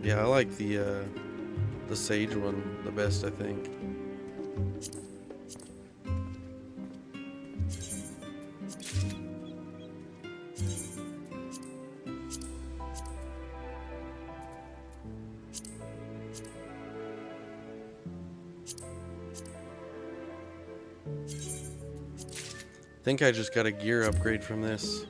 Yeah, I like the sage one the best, I think. I think I just got a gear upgrade from this.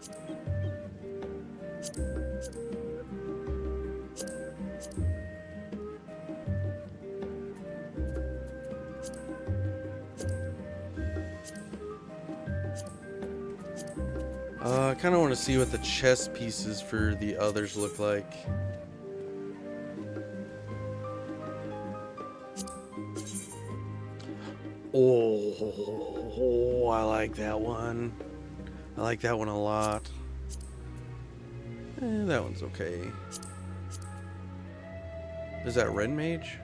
I kind of want to see what the chest pieces for the others look like. Oh, I like that one. I like that one a lot. That one's okay. Is that Red Mage?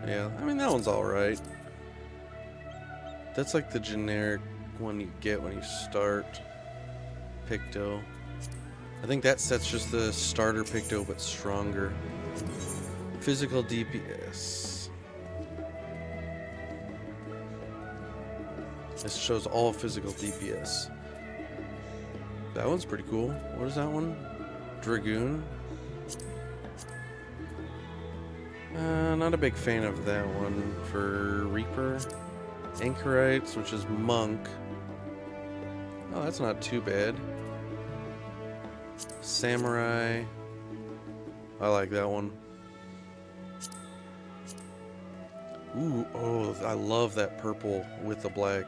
Yeah, I mean, that one's alright. That's like the generic one you get when you start Picto. I think that set's just the starter Picto, but stronger. Physical DPS. This shows all physical DPS. That one's pretty cool. What is that one? Dragoon? Not a big fan of that one for Reaper. Anchorites, which is Monk. Oh, that's not too bad. Samurai. I like that one. Ooh, oh, I love that purple with the black.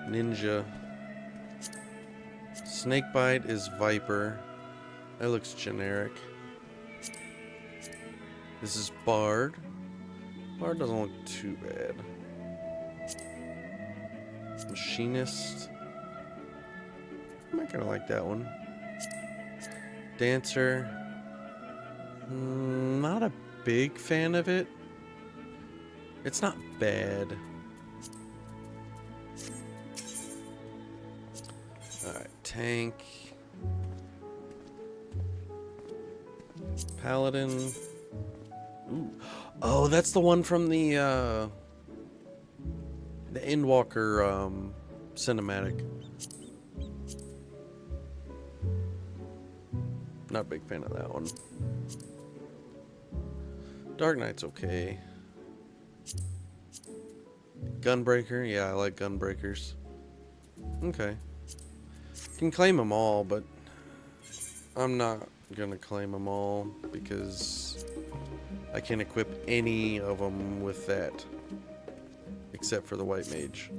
Ninja. Snakebite is Viper. That looks generic. This is Bard. Bard doesn't look too bad. Machinist. I might kind of like that one. Dancer. Not a big fan of it. It's not bad. Alright, tank. Paladin. Ooh. Oh, that's the one from the Endwalker cinematic. Not a big fan of that one. Dark Knight's okay. Gunbreaker, yeah, I like Gunbreakers. Okay. Can claim them all, but I'm not gonna claim them all because I can't equip any of them with that, except for the White Mage,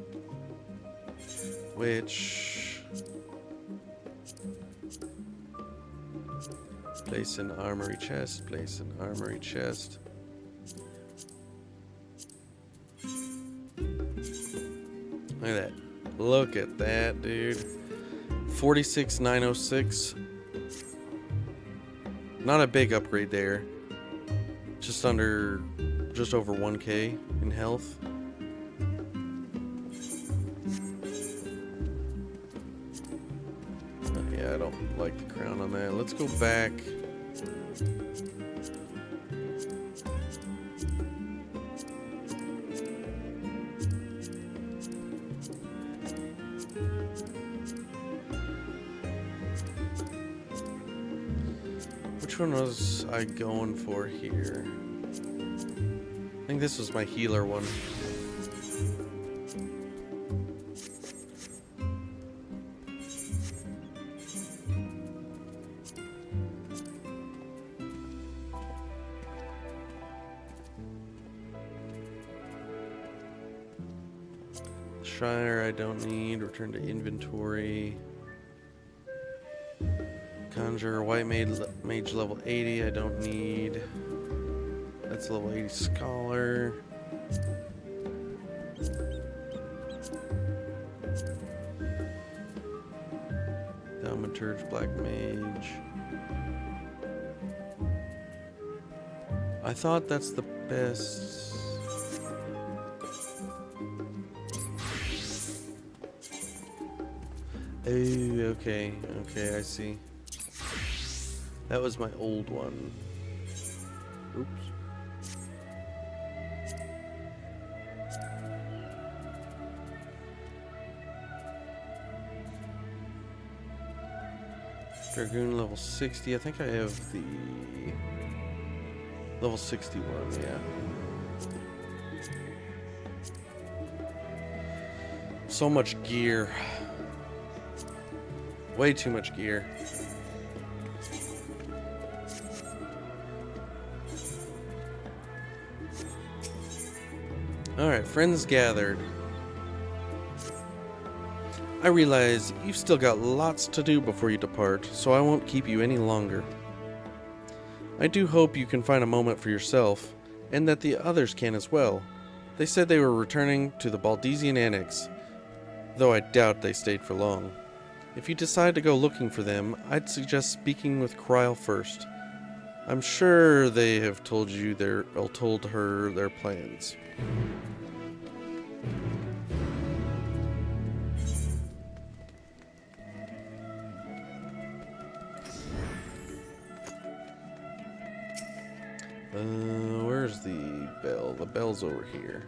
which place in armory chest, place in armory chest. Look at that. Look at that, dude. 46,906. Not a big upgrade there. Just over 1k in health. Yeah, I don't like the crown on that. Let's go back. Which one was I going for here? I think this was my healer one. Shriner I don't need. Return to inventory. Conjure White Mage level 80 I don't need. That's level 80 Scholar. Thaumaturge Black Mage. I thought that's the best. Oh, okay, I see. That was my old one. Oops. Dragoon level 60. I think I have the level 61, yeah. So much gear. Way too much gear. Alright, friends gathered. I realize you've still got lots to do before you depart, so I won't keep you any longer. I do hope you can find a moment for yourself, and that the others can as well. They said they were returning to the Baldesian Annex, though I doubt they stayed for long. If you decide to go looking for them, I'd suggest speaking with Kryl first. I'm sure they have told her their plans. Where's the bell? The bell's over here.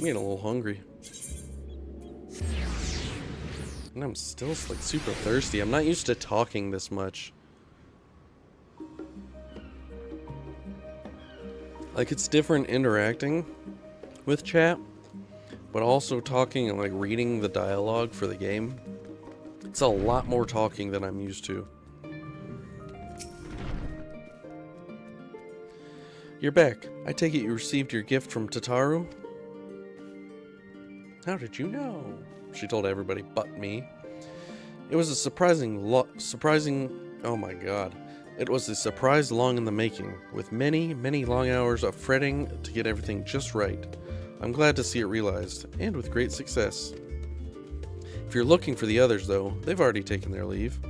getting a little hungry. And I'm still like super thirsty. I'm not used to talking this much. Like, it's different interacting with chat, but also talking and like reading the dialogue for the game. It's a lot more talking than I'm used to. You're back. I take it you received your gift from Tataru? How did you know? She told everybody but me. It was a surprising, oh my god. It was a surprise long in the making, with many, many long hours of fretting to get everything just right. I'm glad to see it realized, and with great success. If you're looking for the others, though, they've already taken their leave.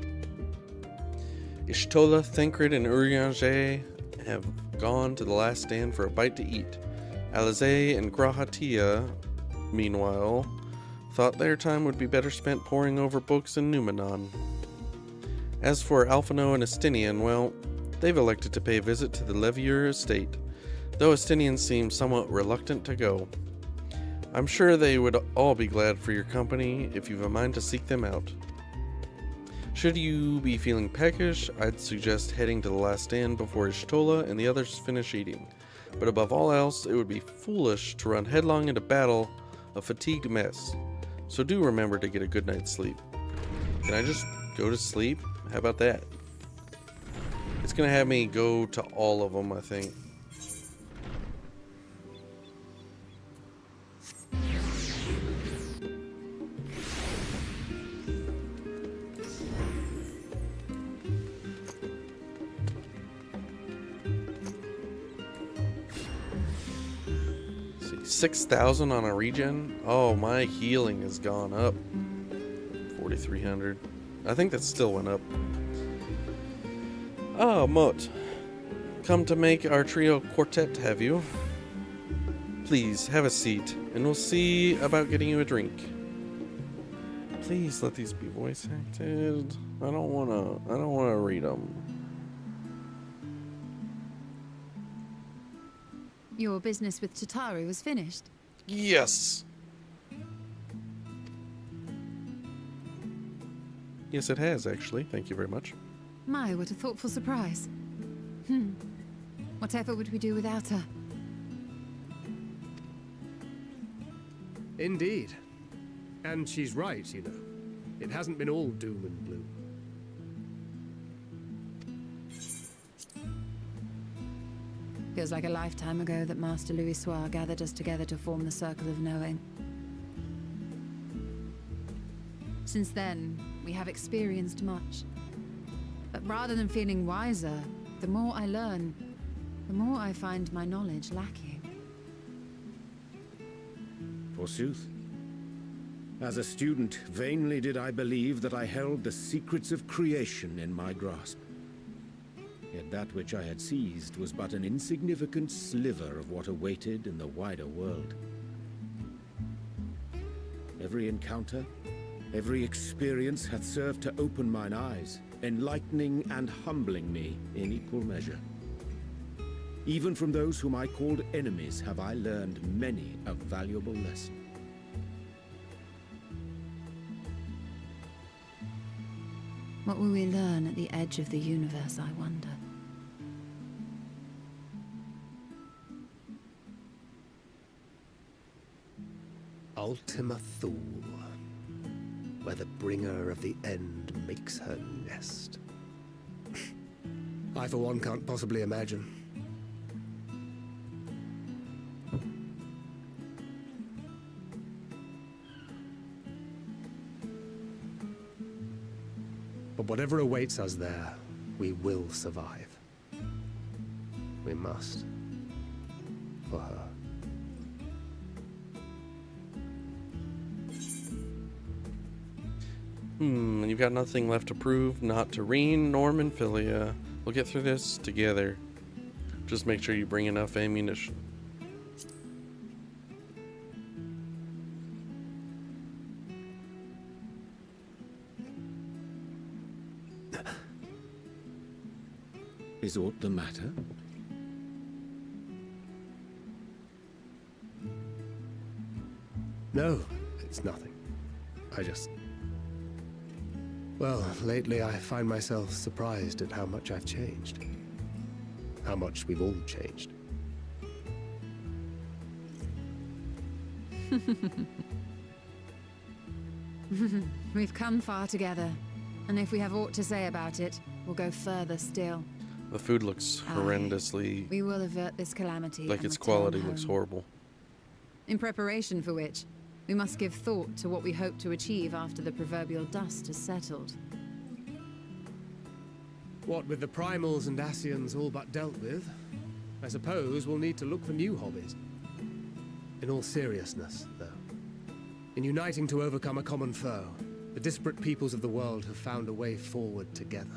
Ishtola, Thancred, and Urianger have gone to the last stand for a bite to eat. Alize and Grahatia, meanwhile, thought their time would be better spent poring over books in Numenon. As for Alphino and Estinian, well, they've elected to pay a visit to the Levier estate, though Estinian seems somewhat reluctant to go. I'm sure they would all be glad for your company if you've a mind to seek them out. Should you be feeling peckish, I'd suggest heading to the last stand before Ishtola and the others finish eating. But above all else, it would be foolish to run headlong into battle, a fatigued mess. So do remember to get a good night's sleep. Can I just go to sleep? How about that? It's gonna have me go to all of them, I think. See, 6,000 on a regen? Oh, my healing has gone up. 4,300. I think that still went up. Oh, Mot. Come to make our trio quartet, have you? Please, have a seat, and we'll see about getting you a drink. Please let these be voice acted. I don't wanna read them. Your business with Tataru was finished. Yes! Yes, it has, actually. Thank you very much. My, what a thoughtful surprise. Whatever would we do without her? Indeed. And she's right, you know. It hasn't been all doom and gloom. Feels like a lifetime ago that Master Louis Soir gathered us together to form the Circle of Knowing. Since then, we have experienced much. But rather than feeling wiser, the more I learn, the more I find my knowledge lacking. Forsooth. As a student, vainly did I believe that I held the secrets of creation in my grasp. Yet that which I had seized was but an insignificant sliver of what awaited in the wider world. Every encounter, every experience hath served to open mine eyes, enlightening and humbling me in equal measure. Even from those whom I called enemies have I learned many a valuable lesson. What will we learn at the edge of the universe, I wonder? Ultima Thule, where the bringer of the end makes her nest. I, for one, can't possibly imagine. But whatever awaits us there, we will survive. We must. For her. And you've got nothing left to prove, not to Reen, Norman, Philia. We'll get through this together. Just make sure you bring enough ammunition. Is aught the matter? No, it's nothing. I just... Well, lately I find myself surprised at how much I've changed. How much we've all changed. We've come far together, and if we have aught to say about it, we'll go further still. The food looks horrendously... We will avert this calamity. like and its return quality looks home. horrible. In preparation for which, we must give thought to what we hope to achieve after the proverbial dust has settled. What with the primals and Ascians all but dealt with, I suppose we'll need to look for new hobbies. In all seriousness, though, in uniting to overcome a common foe, the disparate peoples of the world have found a way forward together.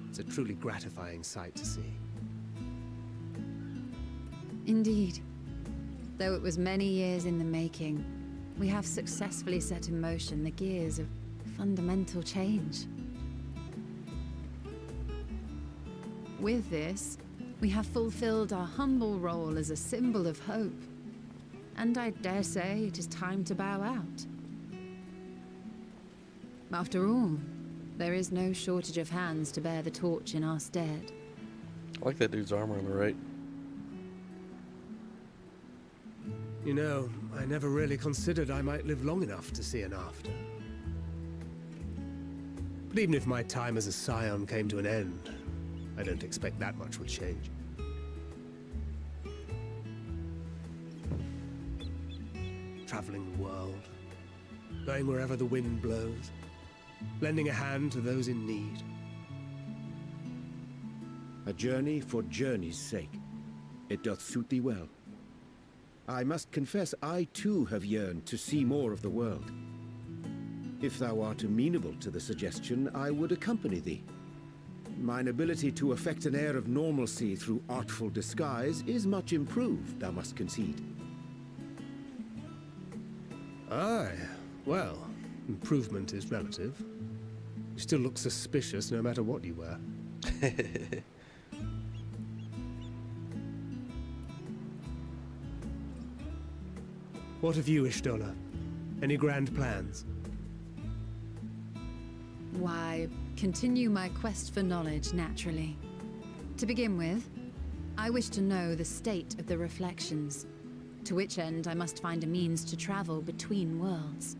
It's a truly gratifying sight to see. Indeed. Though it was many years in the making, we have successfully set in motion the gears of fundamental change. With this, we have fulfilled our humble role as a symbol of hope. And I dare say it is time to bow out. After all, there is no shortage of hands to bear the torch in our stead. I like that dude's armor on the right. You know, I never really considered I might live long enough to see an after. But even if my time as a scion came to an end, I don't expect that much would change. Traveling the world, going wherever the wind blows, lending a hand to those in need. A journey for journey's sake. It doth suit thee well. I must confess I too have yearned to see more of the world. If thou art amenable to the suggestion, I would accompany thee. Mine ability to affect an air of normalcy through artful disguise is much improved, thou must concede. Aye, well, improvement is relative. You still look suspicious no matter what you wear. What of you, Ishtola? Any grand plans? Why, continue my quest for knowledge, naturally. To begin with, I wish to know the state of the reflections, to which end I must find a means to travel between worlds.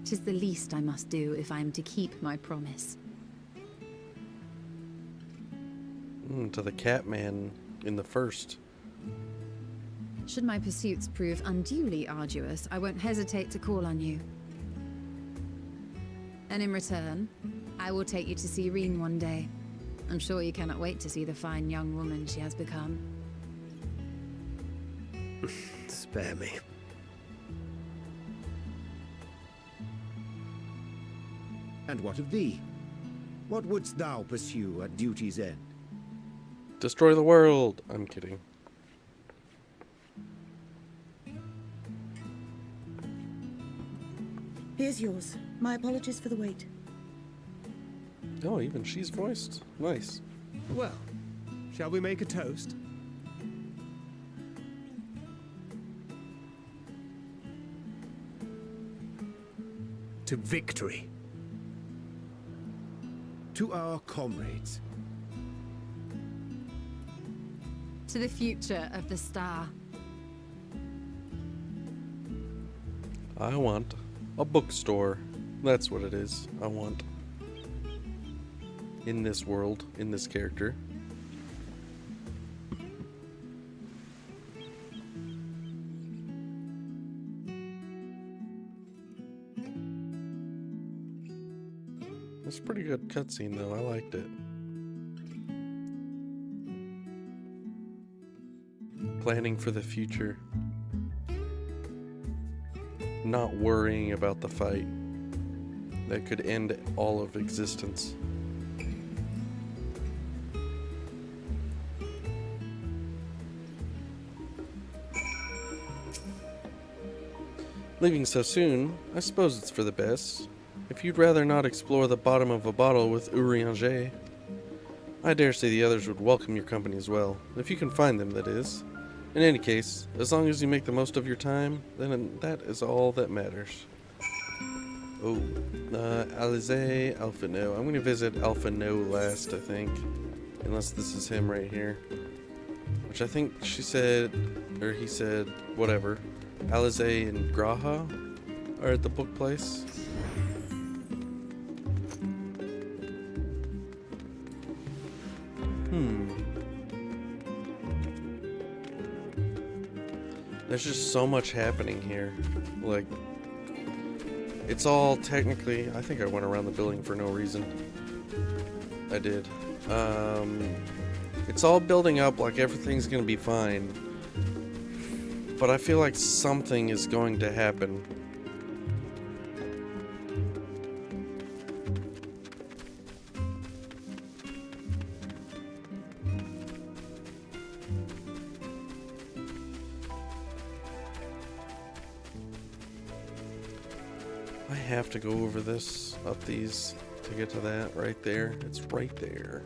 'Tis the least I must do if I am to keep my promise. To the Catman in the first. Should my pursuits prove unduly arduous, I won't hesitate to call on you. And in return, I will take you to see Reen one day. I'm sure you cannot wait to see the fine young woman she has become. Spare me. And what of thee? What wouldst thou pursue at duty's end? Destroy the world! I'm kidding. Here's yours. My apologies for the wait. Oh, even she's voiced. Nice. Well, shall we make a toast? To victory. To our comrades. To the future of the star. I want a bookstore. That's what it is. I want. In this world, in this character. It's a pretty good cutscene though, I liked it. Planning for the future. Not worrying about the fight that could end all of existence. Leaving so soon, I suppose it's for the best. If you'd rather not explore the bottom of a bottle with Urianger, I dare say the others would welcome your company as well, if you can find them, that is. In any case, as long as you make the most of your time, then that is all that matters. Oh, Alize, Alpha No. I'm going to visit Alpha No last, I think. Unless this is him right here. Which I think she said, or he said, whatever. Alize and Graha are at the book place. There's just so much happening here. Like, it's all technically... I think I went around the building for no reason. I did. It's all building up like everything's gonna be fine. But I feel like something is going to happen. I have to go over this, up these, to get to that right there. It's right there.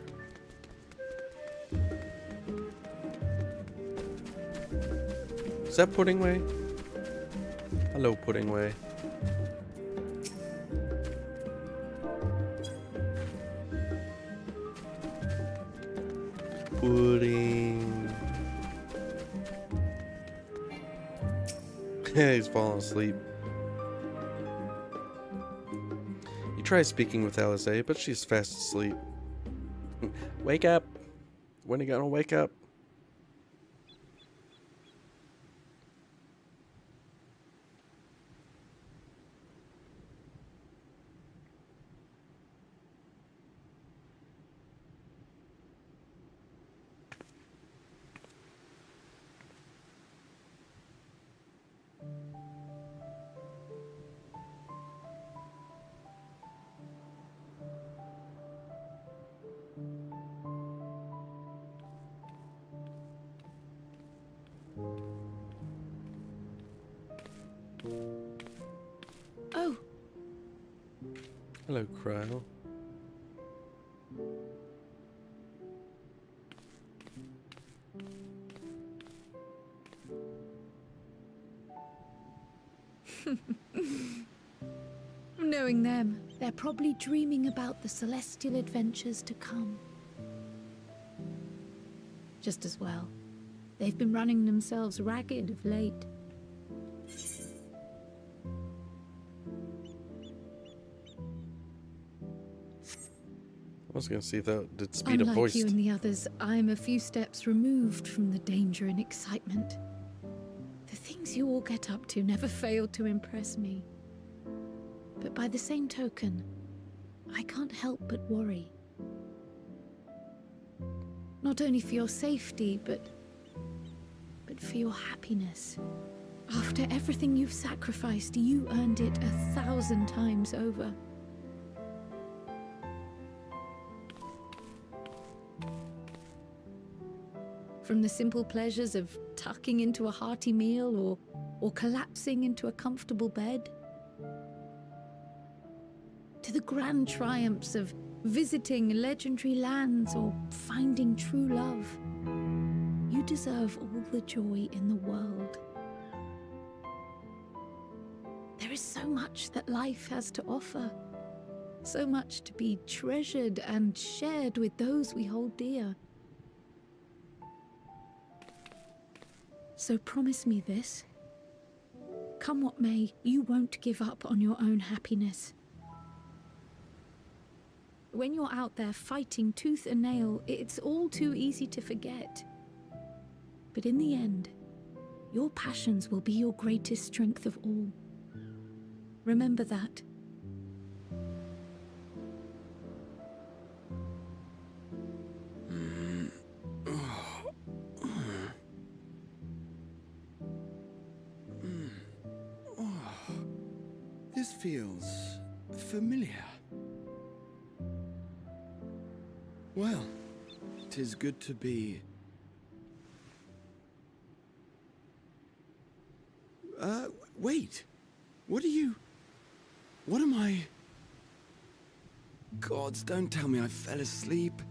Is that Pudding Way? Hello, Pudding Way. Pudding. He's falling asleep. You try speaking with Alize, but she's fast asleep. Wake up! When are you gonna wake up? Oh, Hello, Cryle. knowing them, they're probably dreaming about the celestial adventures to come. Just as well. They've been running themselves ragged of late. I was gonna see if that did speed up Unlike voice. you and the others, I'm a few steps removed from the danger and excitement. The things you all get up to never fail to impress me. But by the same token, I can't help but worry. Not only for your safety, but for your happiness. After everything you've sacrificed, you earned it 1,000 times over. From the simple pleasures of tucking into a hearty meal or collapsing into a comfortable bed, to the grand triumphs of visiting legendary lands or finding true love, you deserve all the joy in the world. There is so much that life has to offer, so much to be treasured and shared with those we hold dear. So promise me this. Come what may, you won't give up on your own happiness. When you're out there fighting tooth and nail, it's all too easy to forget. But in the end, your passions will be your greatest strength of all. Remember that. This feels familiar. Well, 'tis good to be... wait. What am I... Gods, don't tell me I fell asleep.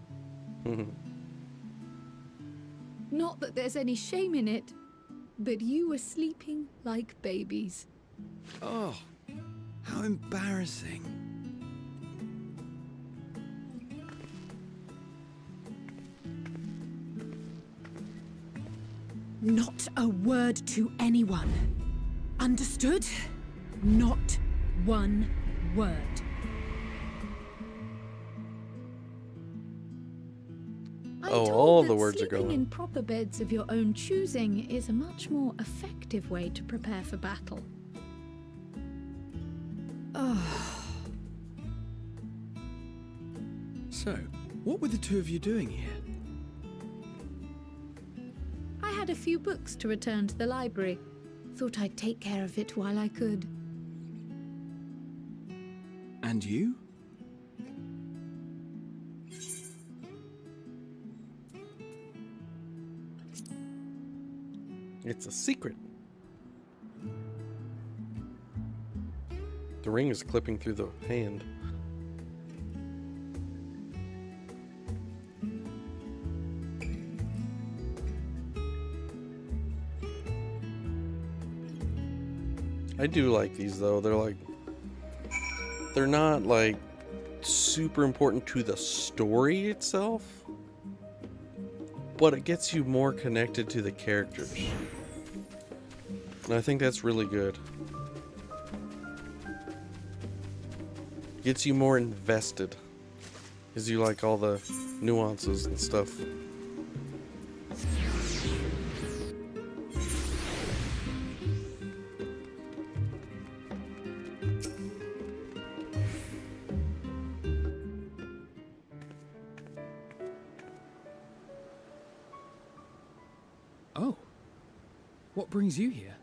Not that there's any shame in it. but you were sleeping like babies. Oh, how embarrassing. Not a word to anyone. Understood? Not one word. I'm Oh, told all that the words are sleeping going. in proper beds of your own choosing is a much more effective way to prepare for battle. So, what were the two of you doing here? I had a few books to return to the library. Thought I'd take care of it while I could. And you? It's a secret. The ring is clipping through the hand. I do like these though. They're not like super important to the story itself, but it gets you more connected to the characters. And I think that's really good. Gets you more invested. Because you like all the nuances and stuff. Oh. What brings you here?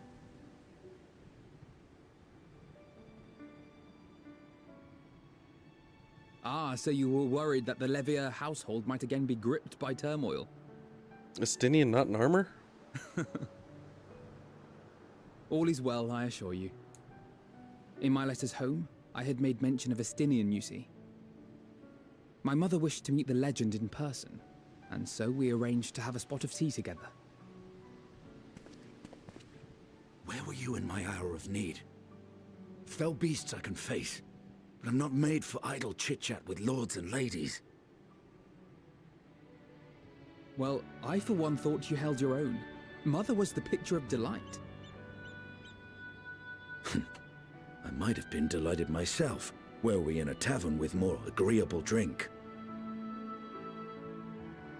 Ah, so you were worried that the Levier household might again be gripped by turmoil. Estinian not in armor? All is well, I assure you. In my letters home, I had made mention of Estinian, you see. My mother wished to meet the legend in person, and so we arranged to have a spot of tea together. Where were you in my hour of need? Fell beasts I can face, but I'm not made for idle chit-chat with lords and ladies. Well, I for one thought you held your own. Mother was the picture of delight. I might have been delighted myself, were we in a tavern with more agreeable drink.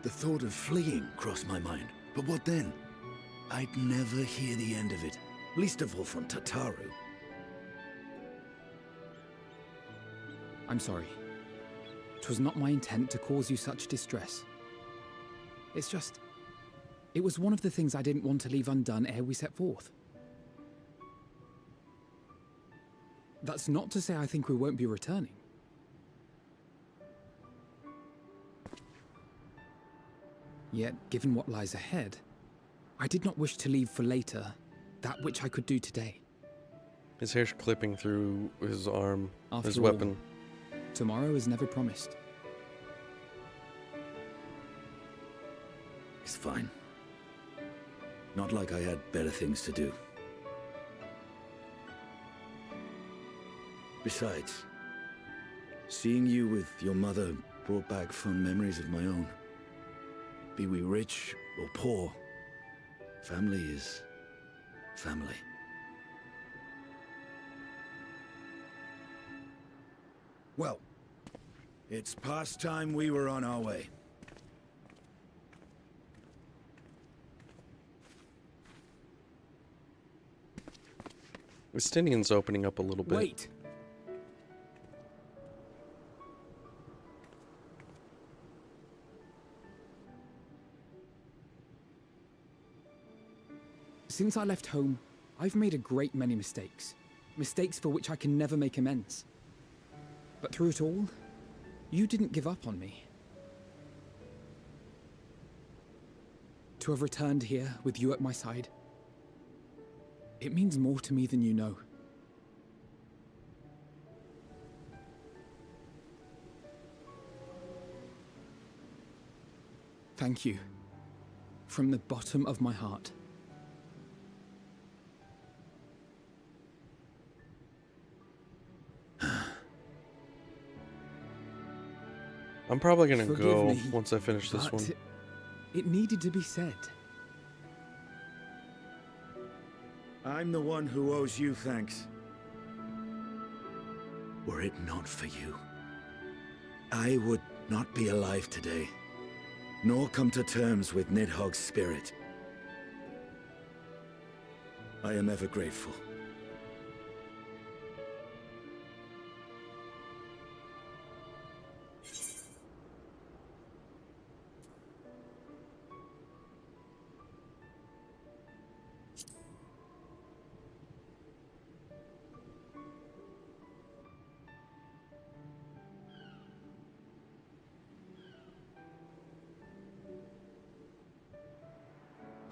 The thought of fleeing crossed my mind, but what then? I'd never hear the end of it, least of all from Tataru. I'm sorry. 'Twas not my intent to cause you such distress. It's just... it was one of the things I didn't want to leave undone ere we set forth. That's not to say I think we won't be returning. Yet, given what lies ahead, I did not wish to leave for later that which I could do today. His hair's clipping through his arm, After his all, weapon. Tomorrow is never promised. It's fine. Not like I had better things to do. Besides, seeing you with your mother brought back fond memories of my own. Be we rich or poor, family is family. Well, it's past time we were on our way. Estinian's opening up a little bit. Wait! Since I left home, I've made a great many mistakes. Mistakes for which I can never make amends. But through it all, you didn't give up on me. To have returned here with you at my side, it means more to me than you know. Thank you. From the bottom of my heart. I'm probably gonna Forgive go me, once I finish this but one. it needed to be said. I'm the one who owes you thanks. Were it not for you, I would not be alive today, nor come to terms with Nidhogg's spirit. I am ever grateful.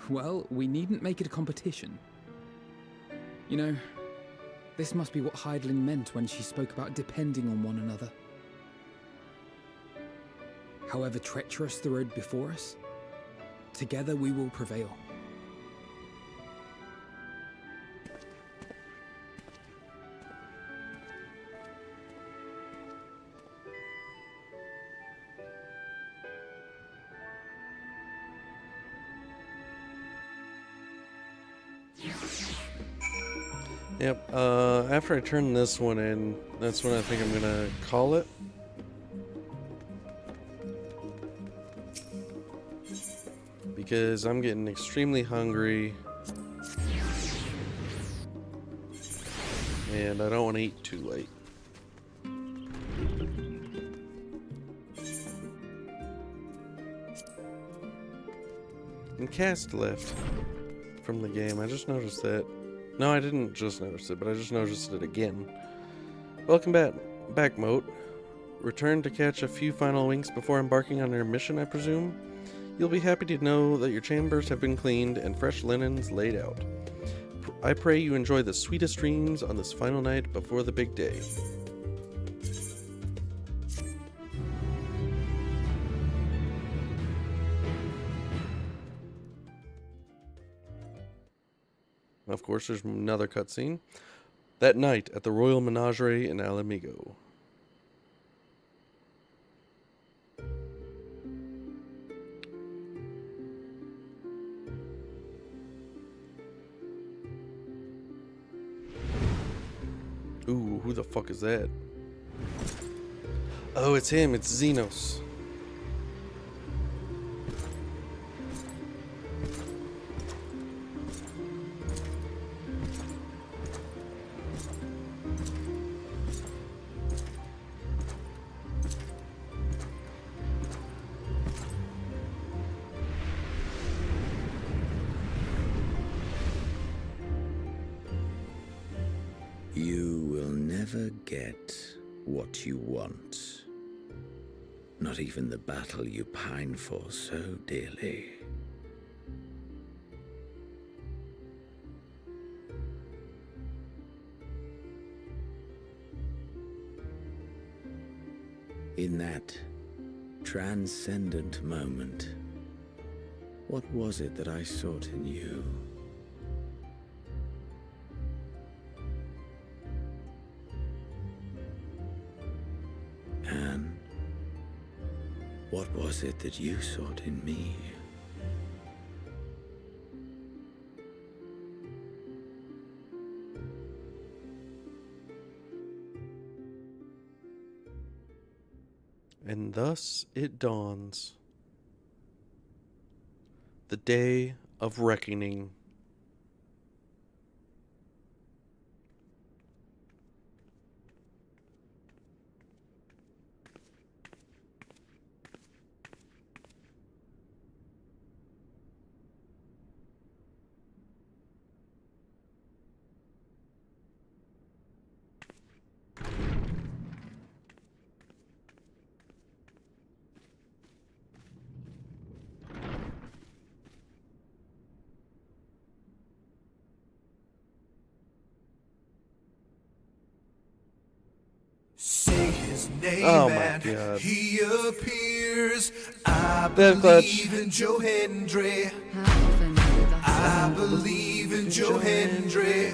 Well, we needn't make it a competition. You know, this must be what Heidling meant when she spoke about depending on one another. However treacherous the road before us, together we will prevail. Yep, after I turn this one in, that's when I think I'm gonna call it. Because I'm getting extremely hungry. And I don't want to eat too late. And Cast left from the game, I just noticed that. No, I didn't just notice it, but I just noticed it again. Welcome back, Moat. Return to catch a few final winks before embarking on your mission, I presume? You'll be happy to know that your chambers have been cleaned and fresh linens laid out. I pray you enjoy the sweetest dreams on this final night before the big day. Of course, there's another cutscene. That night at the Royal Menagerie in Alamigo. Ooh, who the fuck is that? Oh, it's him. It's Xenos. You will never get what you want. Not even the battle you pine for so dearly. In that transcendent moment, what was it that I sought in you? And what was it that you sought in me? And thus it dawns. The day of reckoning. Say his name Oh my and God. he appears. I Death clutch. believe in Joe Hendry. How often will I believe in Joe Hendry.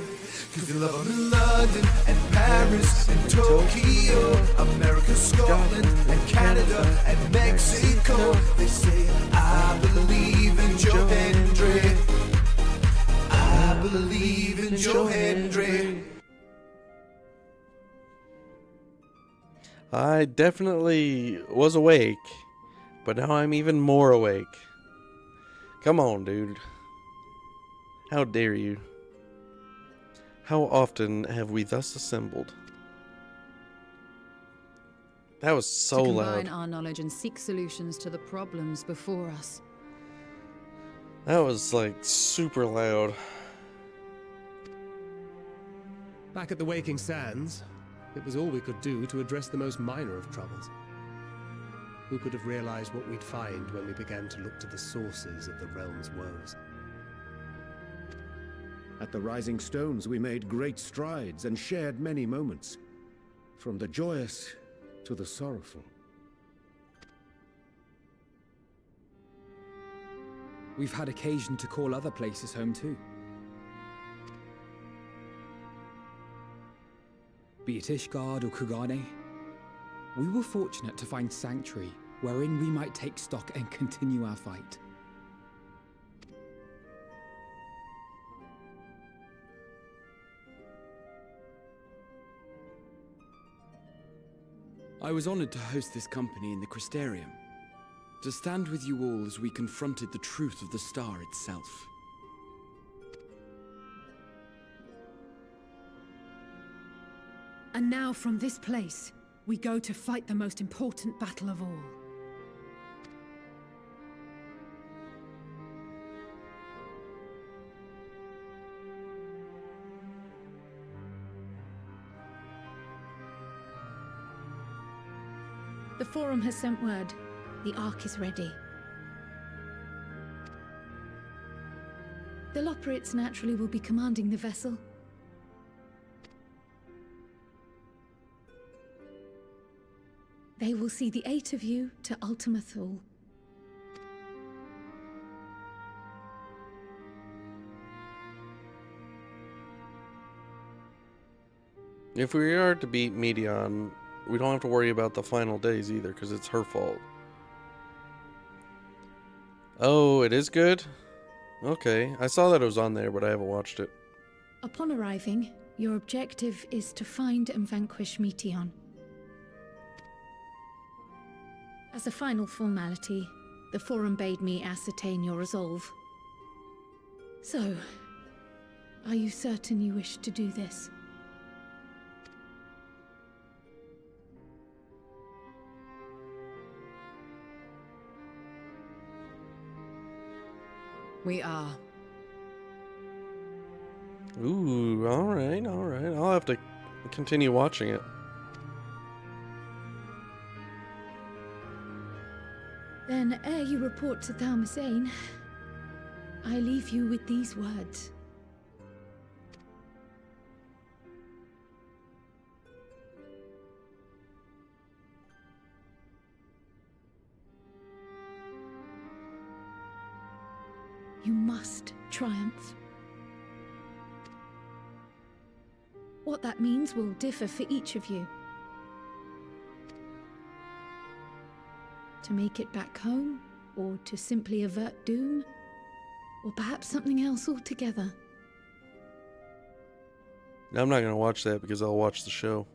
Cause you love him in London and Paris and Tokyo, America, Scotland and Canada and I definitely was awake, but now I'm even more awake. Come on, dude. How dare you? How often have we thus assembled? That was so to loud. combine our knowledge and seek solutions to the problems before us. That was like super loud. Back at the Waking Sands, it was all we could do to address the most minor of troubles. Who could have realized what we'd find when we began to look to the sources of the realm's woes? At the Rising Stones, we made great strides and shared many moments, from the joyous to the sorrowful. We've had occasion to call other places home too. Be it Ishgard or Kugane, we were fortunate to find sanctuary wherein we might take stock and continue our fight. I was honored to host this company in the Crystarium, to stand with you all as we confronted the truth of the star itself. And now from this place, we go to fight the most important battle of all. The Forum has sent word. The Ark is ready. The Loporrits naturally will be commanding the vessel. They will see the 8 of you to Ultima Thule. If we are to beat Medion, we don't have to worry about the final days either, because it's her fault. Oh, it is good? Okay, I saw that it was on there, but I haven't watched it. Upon arriving, your objective is to find and vanquish Meteion. As a final formality, the Forum bade me ascertain your resolve. So, are you certain you wish to do this? We are. Ooh, alright, alright. I'll have to continue watching it. Then, ere you report to Thalmasane, I leave you with these words. You must triumph. What that means will differ for each of you. To make it back home, or to simply avert doom, or perhaps something else altogether. I'm not going to watch that because I'll watch the show.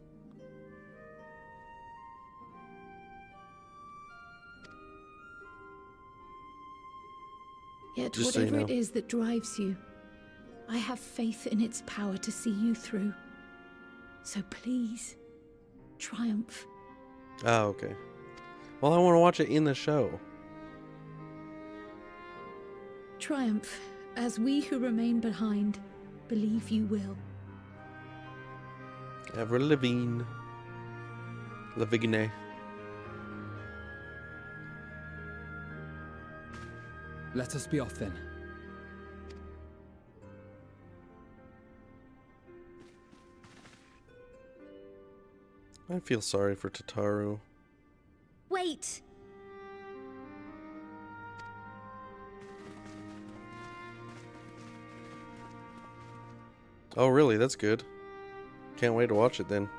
Yet Just so you whatever it know. is that drives you, I have faith in its power to see you through. So please, triumph. Ah, okay. Well, I want to watch it in the show. Triumph, as we who remain behind believe you will. Ever Lavigne. Lavigne. Let us be off then. I feel sorry for Tataru. Wait! Oh, really? That's good. Can't wait to watch it then.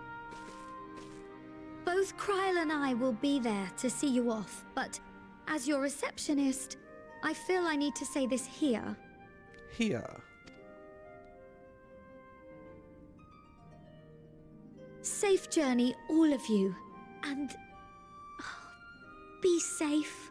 Both Kryl and I will be there to see you off, but as your receptionist, I feel I need to say this here. Here. Safe journey, all of you. And be safe.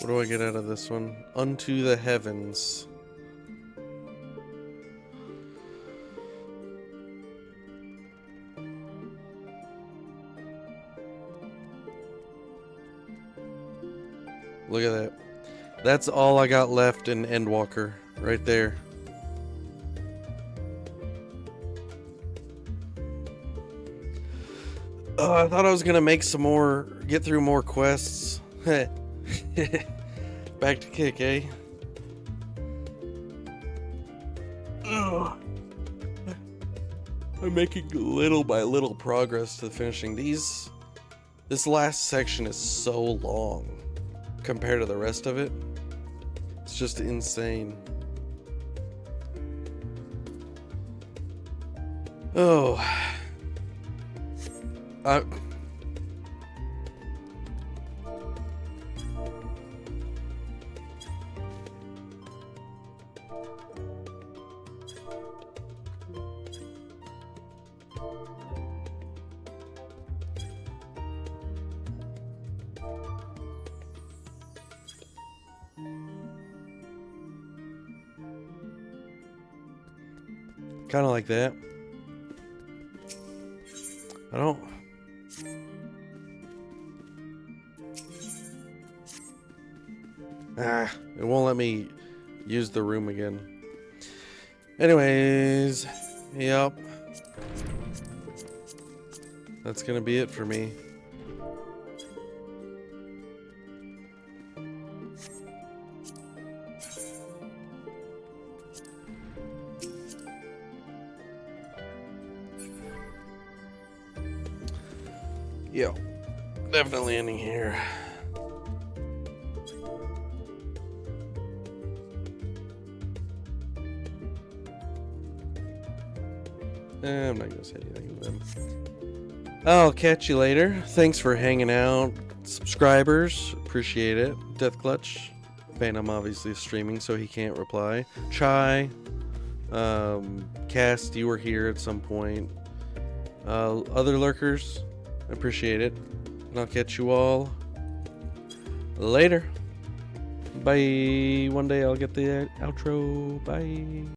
What do I get out of this one? Unto the heavens. Look at that. That's all I got left in Endwalker, right there. Oh, I thought I was gonna make some more, get through more quests. Back to kick, eh? Ugh. I'm making little by little progress to finishing these. This last section is so long compared to the rest of it. It's just insane. Oh. Kind of like that. I don't... it won't let me use the room again. Anyways, yep. That's gonna be it for me. Yo, definitely ending here. I'm not gonna say anything to them. I'll catch you later. Thanks for hanging out, subscribers. Appreciate it. Death Clutch. Phantom obviously is streaming, so he can't reply. Chai. Cast, you were here at some point. Other lurkers. Appreciate it. And I'll catch you all later. Bye. One day I'll get the outro. Bye.